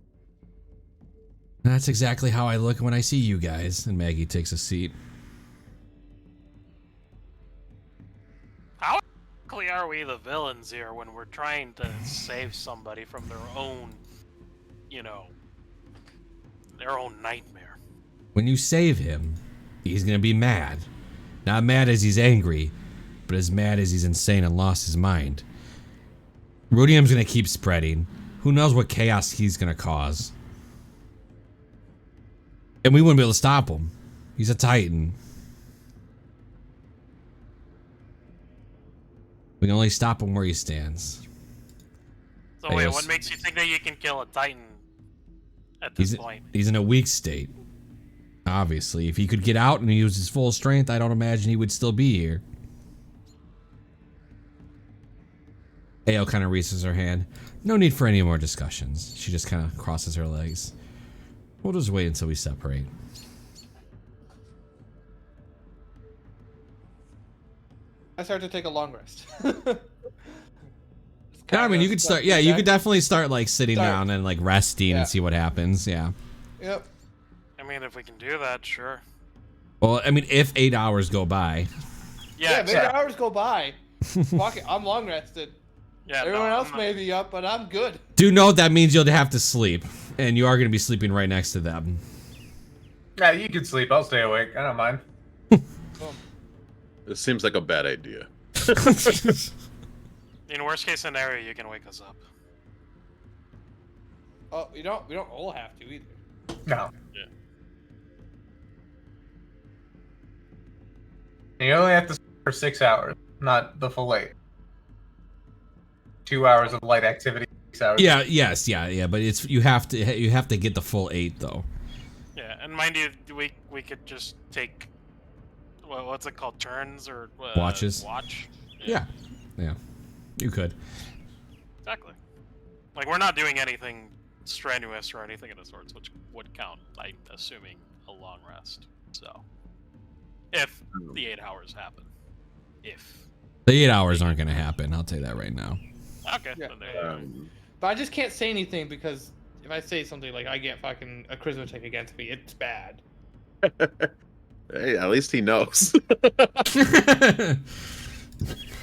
And that's exactly how I look when I see you guys. And Maggie takes a seat. How exactly are we the villains here when we're trying to save somebody from their own, their own nightmare? When you save him, he's gonna be mad. Not mad as he's angry, but as mad as he's insane and lost his mind. Rudium's gonna keep spreading. Who knows what chaos he's gonna cause. And we wouldn't be able to stop him. He's a Titan. We can only stop him where he stands. So wait, what makes you think that you can kill a Titan at this point? He's in a weak state. Obviously, if he could get out and use his full strength, I don't imagine he would still be here. Ao kind of raises her hand. No need for any more discussions. She just kind of crosses her legs. We'll just wait until we separate. I start to take a long rest. Yeah, I mean, you could start. Yeah, you could definitely start like sitting down and like resting Yeah. and see what happens. Yeah. Yep. I mean, if we can do that, sure. Well, I mean, if 8 hours go by. Yeah, maybe exactly. hours go by. Fuck it, I'm long rested. Yeah, Everyone else I'm may be up, but I'm good. Do note that means you'll have to sleep, and you are going to be sleeping right next to them. Yeah, you can sleep. I'll stay awake. I don't mind. This seems like a bad idea. In worst case scenario, you can wake us up. Oh, we don't all have to either. No. Yeah. You only have to sleep for 6 hours, not the full 8. 2 hours of light activity, 6 hours. Yeah. Yes. Yeah. But it's you have to get the full 8 though. Yeah, and mind you, we could just take what's it called, turns or Watches. Watch. Yeah. You could. Exactly. Like we're not doing anything strenuous or anything of the sorts, which would count, I'm assuming, a long rest. So, if the 8 hours happen, if The 8 hours aren't going to happen. I'll tell you that right now. okay, Yeah. then there. But I just can't say anything because if I say something like I get fucking a charisma check against me, it's bad. Hey, at least he knows.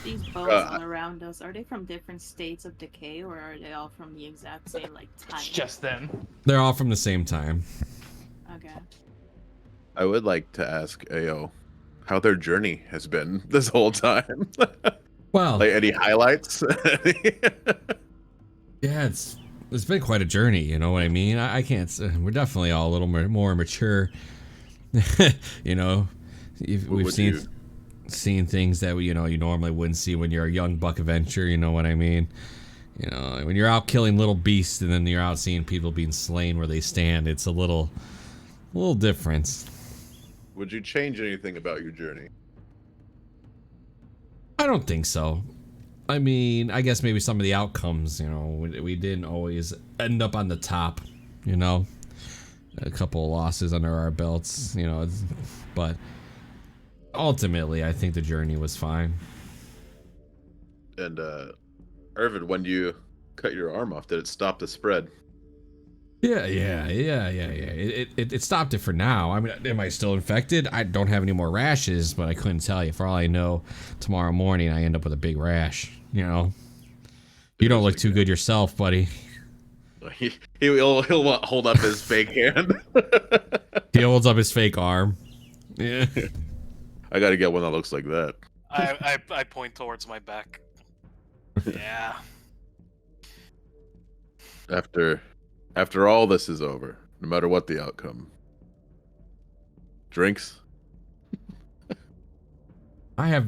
These bones all around us, are they from different states of decay, or are they all from the exact same, like, time? It's just them. They're all from the same time. Okay. I would like to ask Ao how their journey has been this whole time. Well, Like any highlights? yeah, it's been quite a journey. You know what I mean? I can't. We're definitely all a little more mature. You know, we've seen things that you normally wouldn't see when you're a young buck adventure. You know what I mean? You know, when you're out killing little beasts and then you're out seeing people being slain where they stand, it's a little different. Would you change anything about your journey? I don't think so. I mean, I guess maybe some of the outcomes, we didn't always end up on the top, a couple of losses under our belts, but ultimately I think the journey was fine. And Irvin, when you cut your arm off, did it stop the spread? Yeah. It stopped it for now. I mean, am I still infected? I don't have any more rashes, but I couldn't tell you. For all I know, tomorrow morning I end up with a big rash. You don't look too good yourself, buddy. He'll hold up his fake hand. He holds up his fake arm. Yeah. I gotta get one that looks like that. I point towards my back. Yeah. After all this is over, no matter what the outcome. Drinks? I have.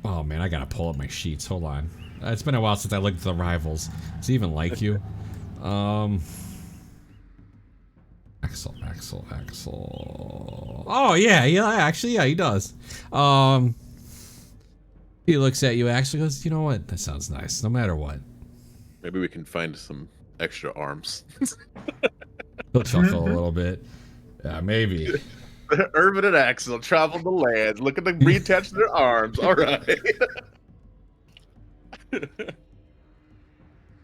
Oh man, I gotta pull up my sheets. Hold on. It's been a while since I looked at the rivals. Does he even like you? Axel. Oh yeah, actually, yeah, he does. He looks at you, actually goes, you know what? That sounds nice, no matter what. Maybe we can find some extra arms. He'll chuckle a little bit. Yeah, maybe. Irvin and Axel traveled the land. Look at them reattach their arms. All right.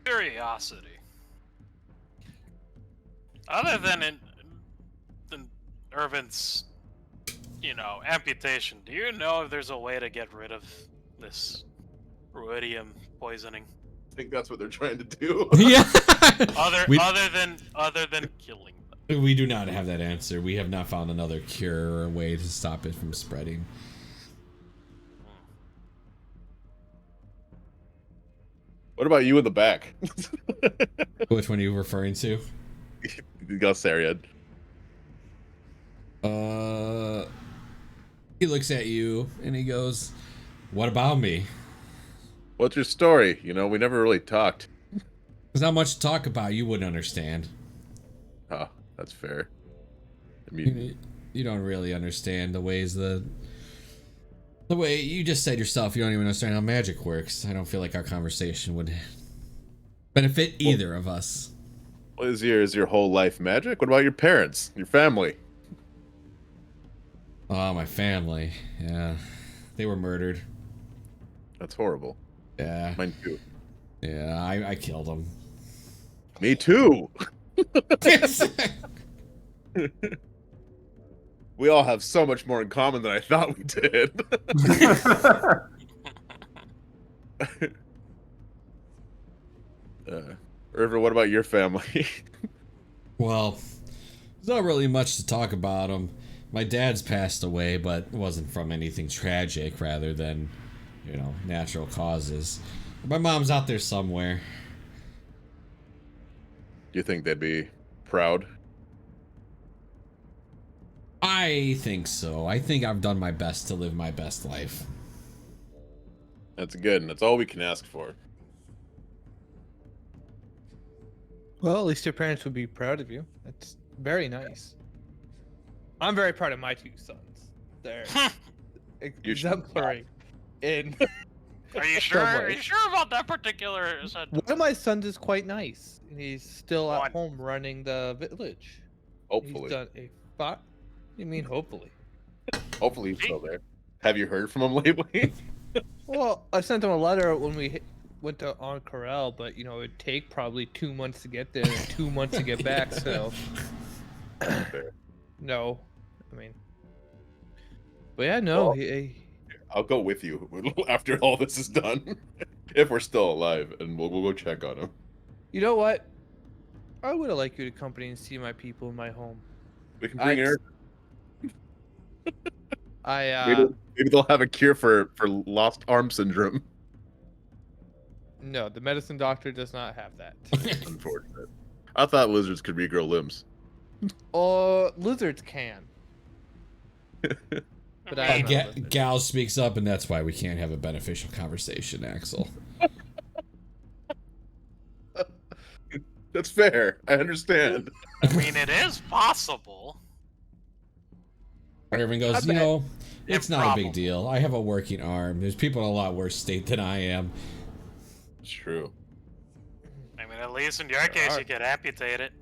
Curiosity. Other than Irvin's, amputation, do you know if there's a way to get rid of this ruidium poisoning? I think that's what they're trying to do. Yeah. Other than killing them. We do not have that answer. We have not found another cure or a way to stop it from spreading. What about you in the back? Which one are you referring to? Gulsarian. He looks at you and he goes, "What about me?" What's your story? We never really talked. There's not much to talk about. You wouldn't understand. Oh, that's fair. I mean, you don't really understand the way you just said yourself. You don't even understand how magic works. I don't feel like our conversation would benefit either of us. What is your whole life magic? What about your parents, your family? Oh, my family. Yeah, they were murdered. That's horrible. Yeah. Mine too. Yeah, I killed them. Me too. We all have so much more in common than I thought we did. Irvin, what about your family? Well, there's not really much to talk about them. My dad's passed away, but it wasn't from anything tragic, rather than, natural causes. My mom's out there somewhere. Do you think they'd be proud? I think so. I think I've done my best to live my best life. That's good, and that's all we can ask for. Well, at least your parents would be proud of you. That's very nice. I'm very proud of my two sons. They're exemplary in. Are you sure? Are you sure about that particular son? One of my sons is quite nice. He's still at home running the village. Hopefully. He's done a what do you mean, hopefully? Hopefully he's still there. Have you heard from him lately? Well, I sent him a letter when we went to On Corral, but it'd take probably 2 months to get there and 2 months to get back. So no, but yeah, no. Well, I'll go with you after all this is done, if we're still alive, and we'll go check on him. You know what? I would have liked you to accompany and see my people in my home. We can bring Eric. Maybe they'll have a cure for lost arm syndrome. No, the medicine doctor does not have that. Unfortunate. I thought lizards could regrow limbs. Oh, lizards can. But Gal speaks up, and that's why we can't have a beneficial conversation, Axel. That's fair. I understand. It is possible. Irvin goes, it's not a big deal. I have a working arm. There's people in a lot worse state than I am. It's true. At least in your case, you could amputate it.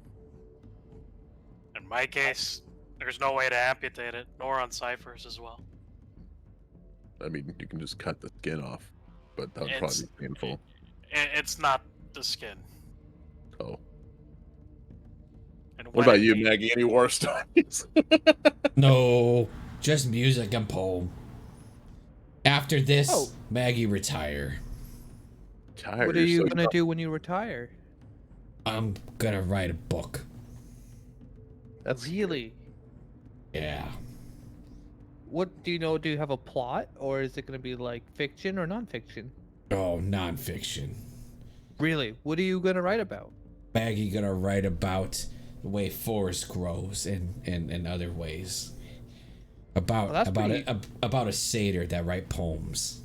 In my case, there's no way to amputate it, nor on Cypher's as well. You can just cut the skin off, but that would probably be painful. It's not the skin. Oh. What about you, Maggie? Any war stories? No, just music and poem. After this, Maggie retire. What are you gonna do when you retire? I'm gonna write a book. That's really. Yeah. what do you know? Do you have a plot, or is it going to be like fiction or nonfiction? Oh, nonfiction. Really, what are you going to write about? Maggie gonna write about the way forest grows and other ways. About that's about pretty- about a satyr that write poems.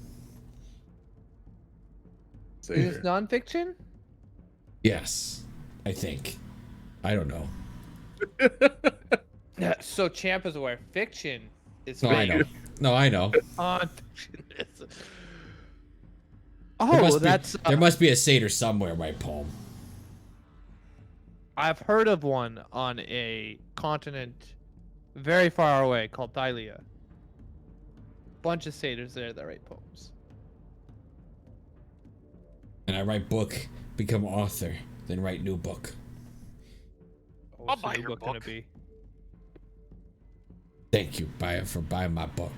Is this nonfiction? Yes, I think. I don't know. Yeah. So Champ is aware. Fiction is No, I know. No, I know. Nonfiction is. There Oh, must that's. there must be a satyr somewhere write poem. I've heard of one on a continent very far away called Thylia. Bunch of satyrs there that write poems. And I write book, become author, then write new book. Oh, I'll so buy new your book gonna book. be. Thank you, for buying my book.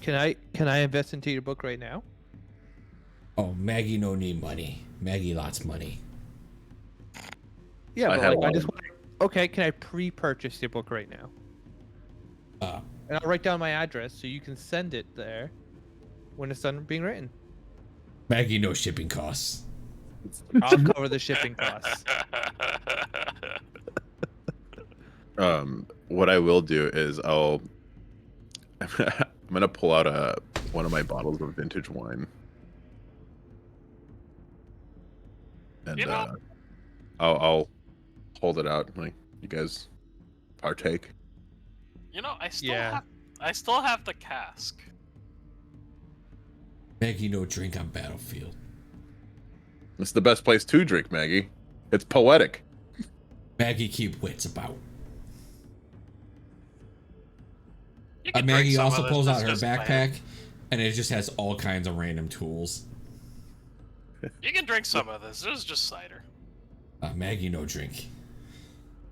Can I invest into your book right now? Oh, Maggie no need money. Maggie lots money. Yeah, I but have like I one. just want. Okay, can I pre-purchase your book right now? And I'll write down my address so you can send it there when it's done being written. Maggie no shipping costs. I'll cover the shipping costs. What I will do is I'm gonna pull out one of my bottles of vintage wine. And You know- I'll hold it out, like, you guys partake. You know, I Yeah. still have the cask. Maggie no drink on battlefield. It's the best place to drink, Maggie. It's poetic. Maggie keep wits about. You can drink Maggie some also of this, pulls out this her just backpack, bland. and it just has all kinds of random tools. You can drink some of this. This is just cider. Maggie no drink.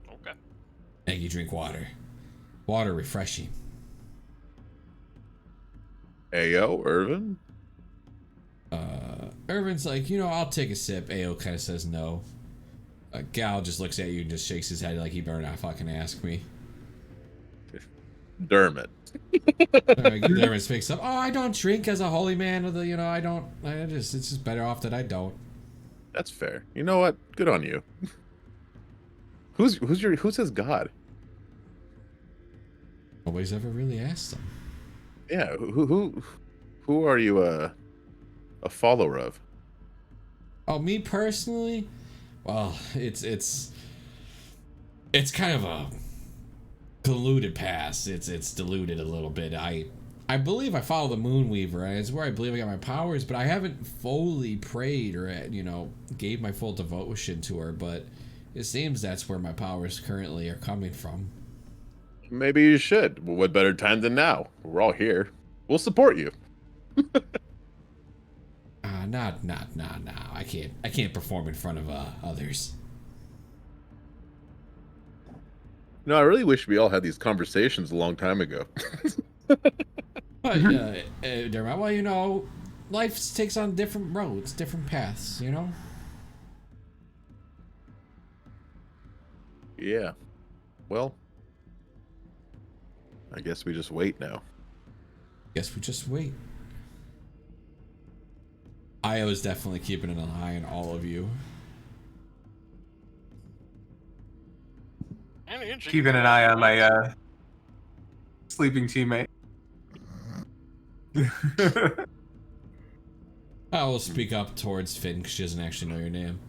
Okay. Maggie drink water. Water refreshing. Ayo, Irvin. Irvin's like, I'll take a sip. Ao kind of says no. Gal just looks at you and just shakes his head like he better not fucking ask me. Dermot. Irvin speaks up. Oh, I don't drink as a holy man. I don't. It's just better off that I don't. That's fair. You know what? Good on you. Who's his god? Nobody's ever really asked him. Yeah, who are you a follower of? Oh, me personally? Well, it's kind of a diluted past. It's diluted a little bit. I believe I follow the Moonweaver. It's where I believe I got my powers, but I haven't fully prayed or gave my full devotion to her. But it seems that's where my powers currently are coming from. Maybe you should. Well, what better time than now? We're all here. We'll support you. Not now. I can't perform in front of others. No, I really wish we all had these conversations a long time ago. But Dermot, well, life takes on different roads, different paths. Yeah. Well, I guess we just wait now. Guess we just wait. Io is definitely keeping an eye on all of you. Keeping an eye on my sleeping teammate. I will speak up towards Finn because she doesn't actually know your name.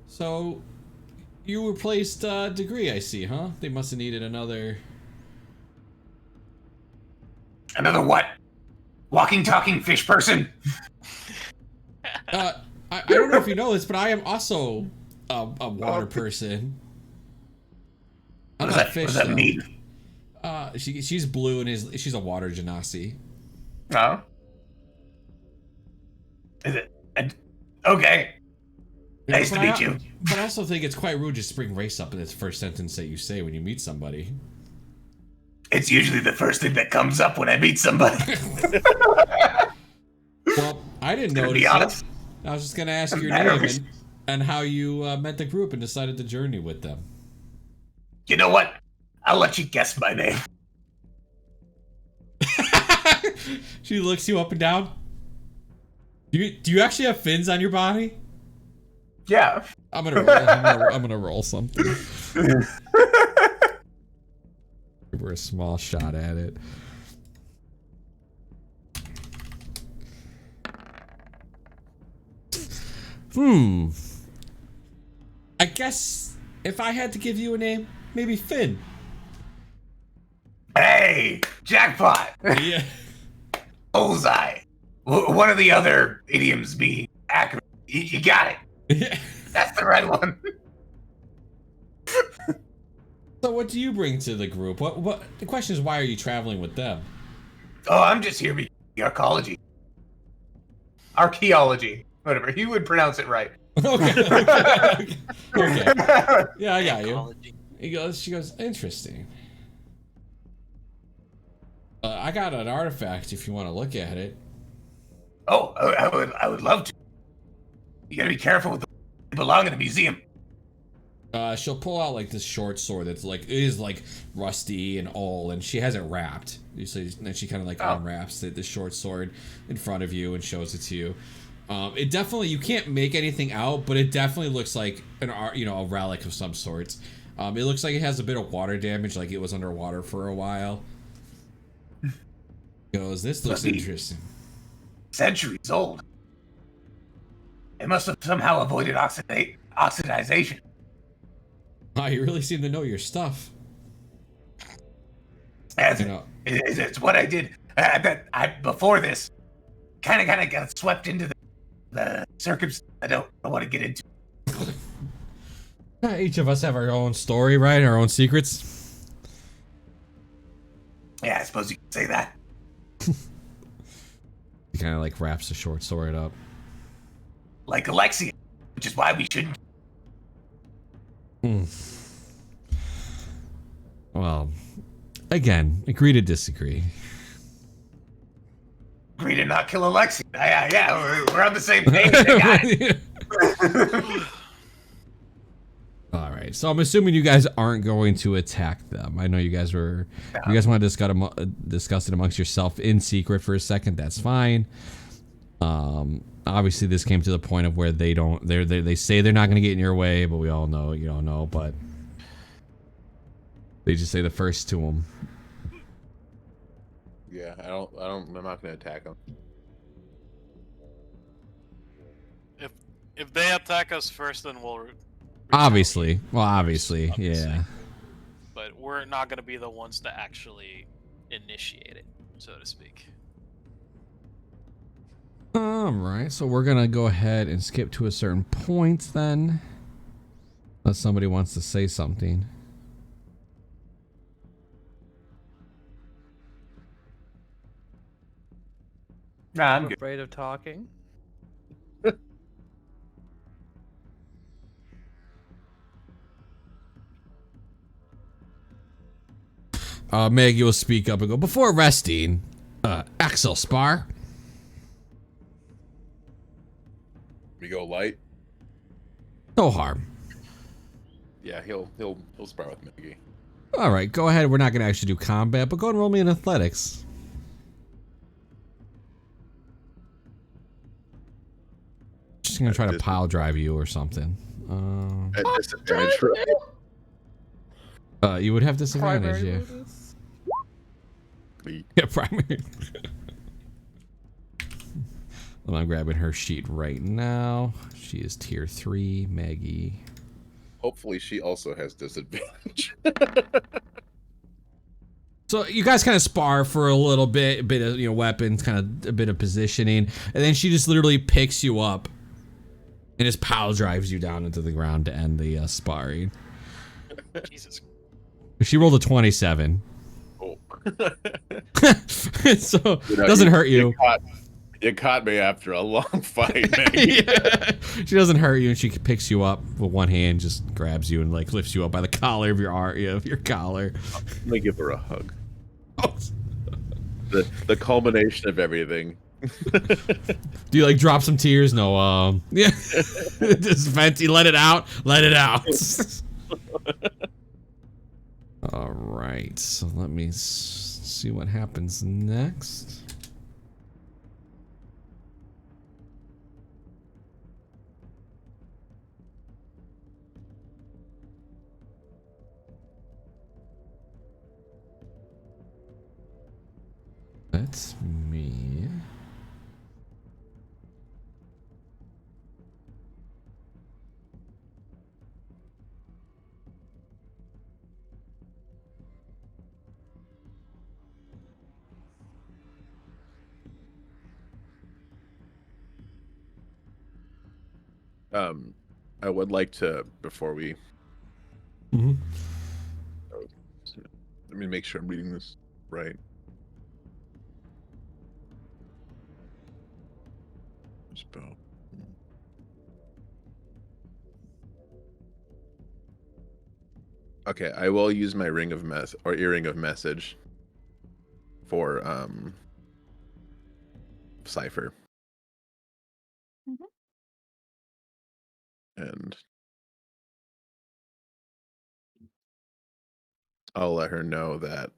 So, you replaced Degree, I see, huh? They must have needed another... Another what? Walking, talking fish person? I don't know if you know this, but I am also a water person. I'm What not does fish, that though. mean? She's blue and she's a water genasi. Oh? Is it? Okay. Nice to meet you. But I also think it's quite rude to bring race up in this first sentence that you say when you meet somebody. It's usually the first thing that comes up when I meet somebody. Well, I didn't To notice be honest, it. I was just gonna ask I'm your mad name over- and how you met the group and decided to journey with them. you know what? I'll let you guess my name. She looks you up and down. Do you actually have fins on your body? Yeah. I'm gonna roll something. We're a small shot at it. I guess if I had to give you a name, maybe Finn. Hey, jackpot. Yeah. Bullseye. One of the other idioms being accurate. You got it. Yeah. That's the right one. So what do you bring to the group? What the question is, why are you traveling with them? Oh, I'm just here because archaeology. Archaeology. Whatever. He would pronounce it right. Okay. Yeah, I got you. She goes, interesting. I got an artifact if you want to look at it. Oh, I would love to. You gotta be careful with them. They belong in a museum. She'll pull out like this short sword that's like, it is like rusty and old, and she has it wrapped. So then she kind of like unwraps the short sword in front of you and shows it to you. It definitely, you can't make anything out, but it definitely looks like a relic of some sorts. It looks like it has a bit of water damage, like it was underwater for a while. Goes, this looks interesting. Centuries old. It must have somehow avoided oxidization. Oh, you really seem to know your stuff. It's what I did. Before this, kind of got swept into the circumstance I don't want to get into. Each of us have our own story, right? Our own secrets. Yeah, I suppose you could say that. He kind of like wraps the short sword up. Like Alexia, which is why we shouldn't. Well, again, agree to disagree. Agree to not kill Alexia. Yeah, we're on the same page. I got it. All right, so I'm assuming you guys aren't going to attack them. I know you guys were. No. You guys want to discuss it amongst yourself in secret for a second. That's fine. Obviously, this came to the point of where they don't. They say they're not going to get in your way, but we all know you don't know. But they just say the first to them. Yeah, I'm not going to attack them. If they attack us first, then we'll. Obviously, yeah. But we're not going to be the ones to actually initiate it, so to speak. Alright, so we're going to go ahead and skip to a certain point then. Unless somebody wants to say something. Nah, I'm I'm good. afraid of talking. Maggie will speak up and go, before resting, Axel spar. We go light. No harm. Yeah, he'll spar with Maggie. All right, go ahead. We're not going to actually do combat, but go and roll me in athletics. Just going to try to pile drive you or something. At disadvantage, right? You would have disadvantage, yeah. Yeah, primary. Well, I'm grabbing her sheet right now. She is tier 3, Maggie. Hopefully she also has disadvantage. So you guys kind of spar for a little bit, a bit of weapons, kind of a bit of positioning, and then she just literally picks you up and just pile drives you down into the ground to end the sparring. Jesus. She rolled a 27. Oh. So it doesn't hurt you. You caught me after a long fight, man. Yeah. She doesn't hurt you, and she picks you up with one hand, just grabs you and like lifts you up by the collar of your arm, of your collar. Let me give her a hug. The culmination of everything. Do you like drop some tears? No, yeah. Just vent. You let it out. Let it out. All right. So let me see what happens next. Let me. I would like to, before we, Mhm. let me make sure I'm reading this right. Spell. Okay, I will use my ring of earring of message for Cipher. Mhm. And I'll let her know that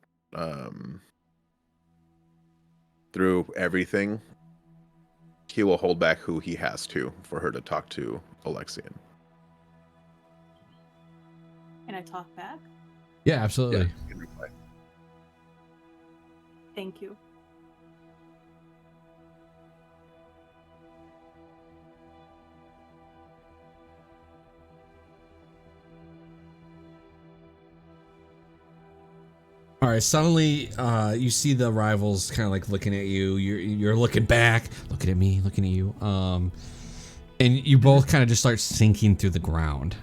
through everything, he will hold back who he has to for her to talk to Alexian. Can I talk back? Yeah, absolutely. Yeah. Thank you. All right. Suddenly, you see the rivals kind of like looking at you. You're looking back, looking at me, looking at you. And you both kind of just start sinking through the ground.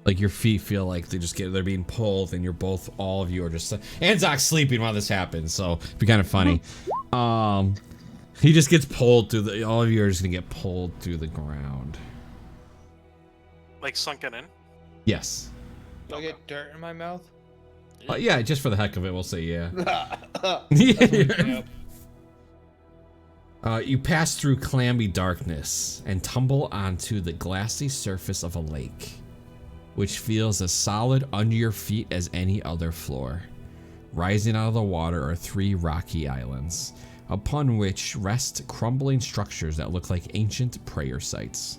Like your feet feel like they're being pulled, and all of you are just. And Zach's sleeping while this happens, so it'd be kind of funny. He just gets pulled through all of you are just gonna get pulled through the ground. Like sunken in. Yes. Do I get dirt in my mouth? Yeah, just for the heck of it, we'll say yeah. Yep. You pass through clammy darkness and tumble onto the glassy surface of a lake, which feels as solid under your feet as any other floor. Rising out of the water are 3 rocky islands, upon which rest crumbling structures that look like ancient prayer sites.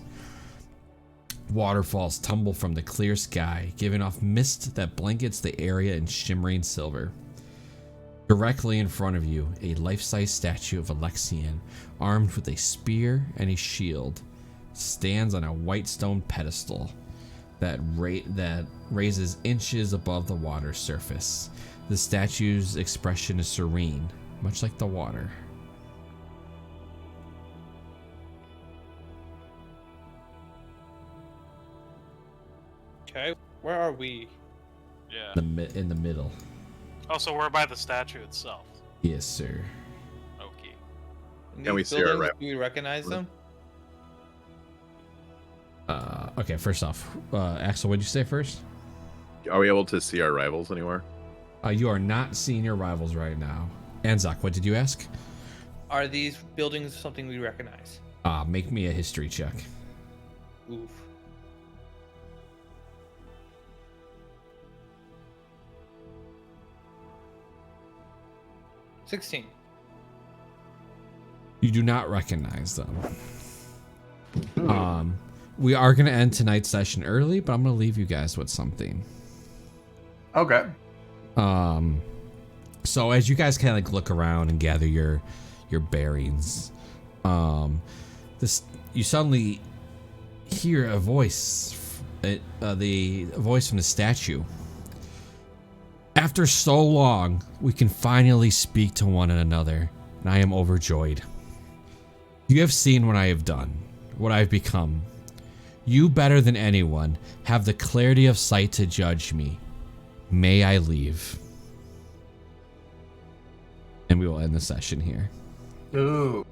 Waterfalls tumble from the clear sky, giving off mist that blankets the area in shimmering silver. Directly in front of you, a life-size statue of Alexian, armed with a spear and a shield, stands on a white stone pedestal that raises inches above the water's surface. The statue's expression is serene, much like the water. Okay, where are we? Yeah. In the middle. Oh, so we're by the statue itself. Yes, sir. Okay. In Can we these see our buildings, rep- do we recognize them? Okay, first off, Axel, what'd you say first? Are we able to see our rivals anywhere? You are not seeing your rivals right now. Anzak, what did you ask? Are these buildings something we recognize? Make me a history check. Oof. $16. You do not recognize them. We are going to end tonight's session early, but I'm going to leave you guys with something. Okay. So as you guys kind of like look around and gather your bearings, you suddenly hear a voice, the voice from the statue. After so long, we can finally speak to one another, and I am overjoyed. You have seen what I have done, what I've become. You, better than anyone, have the clarity of sight to judge me. May I leave? And we will end the session here. Ooh.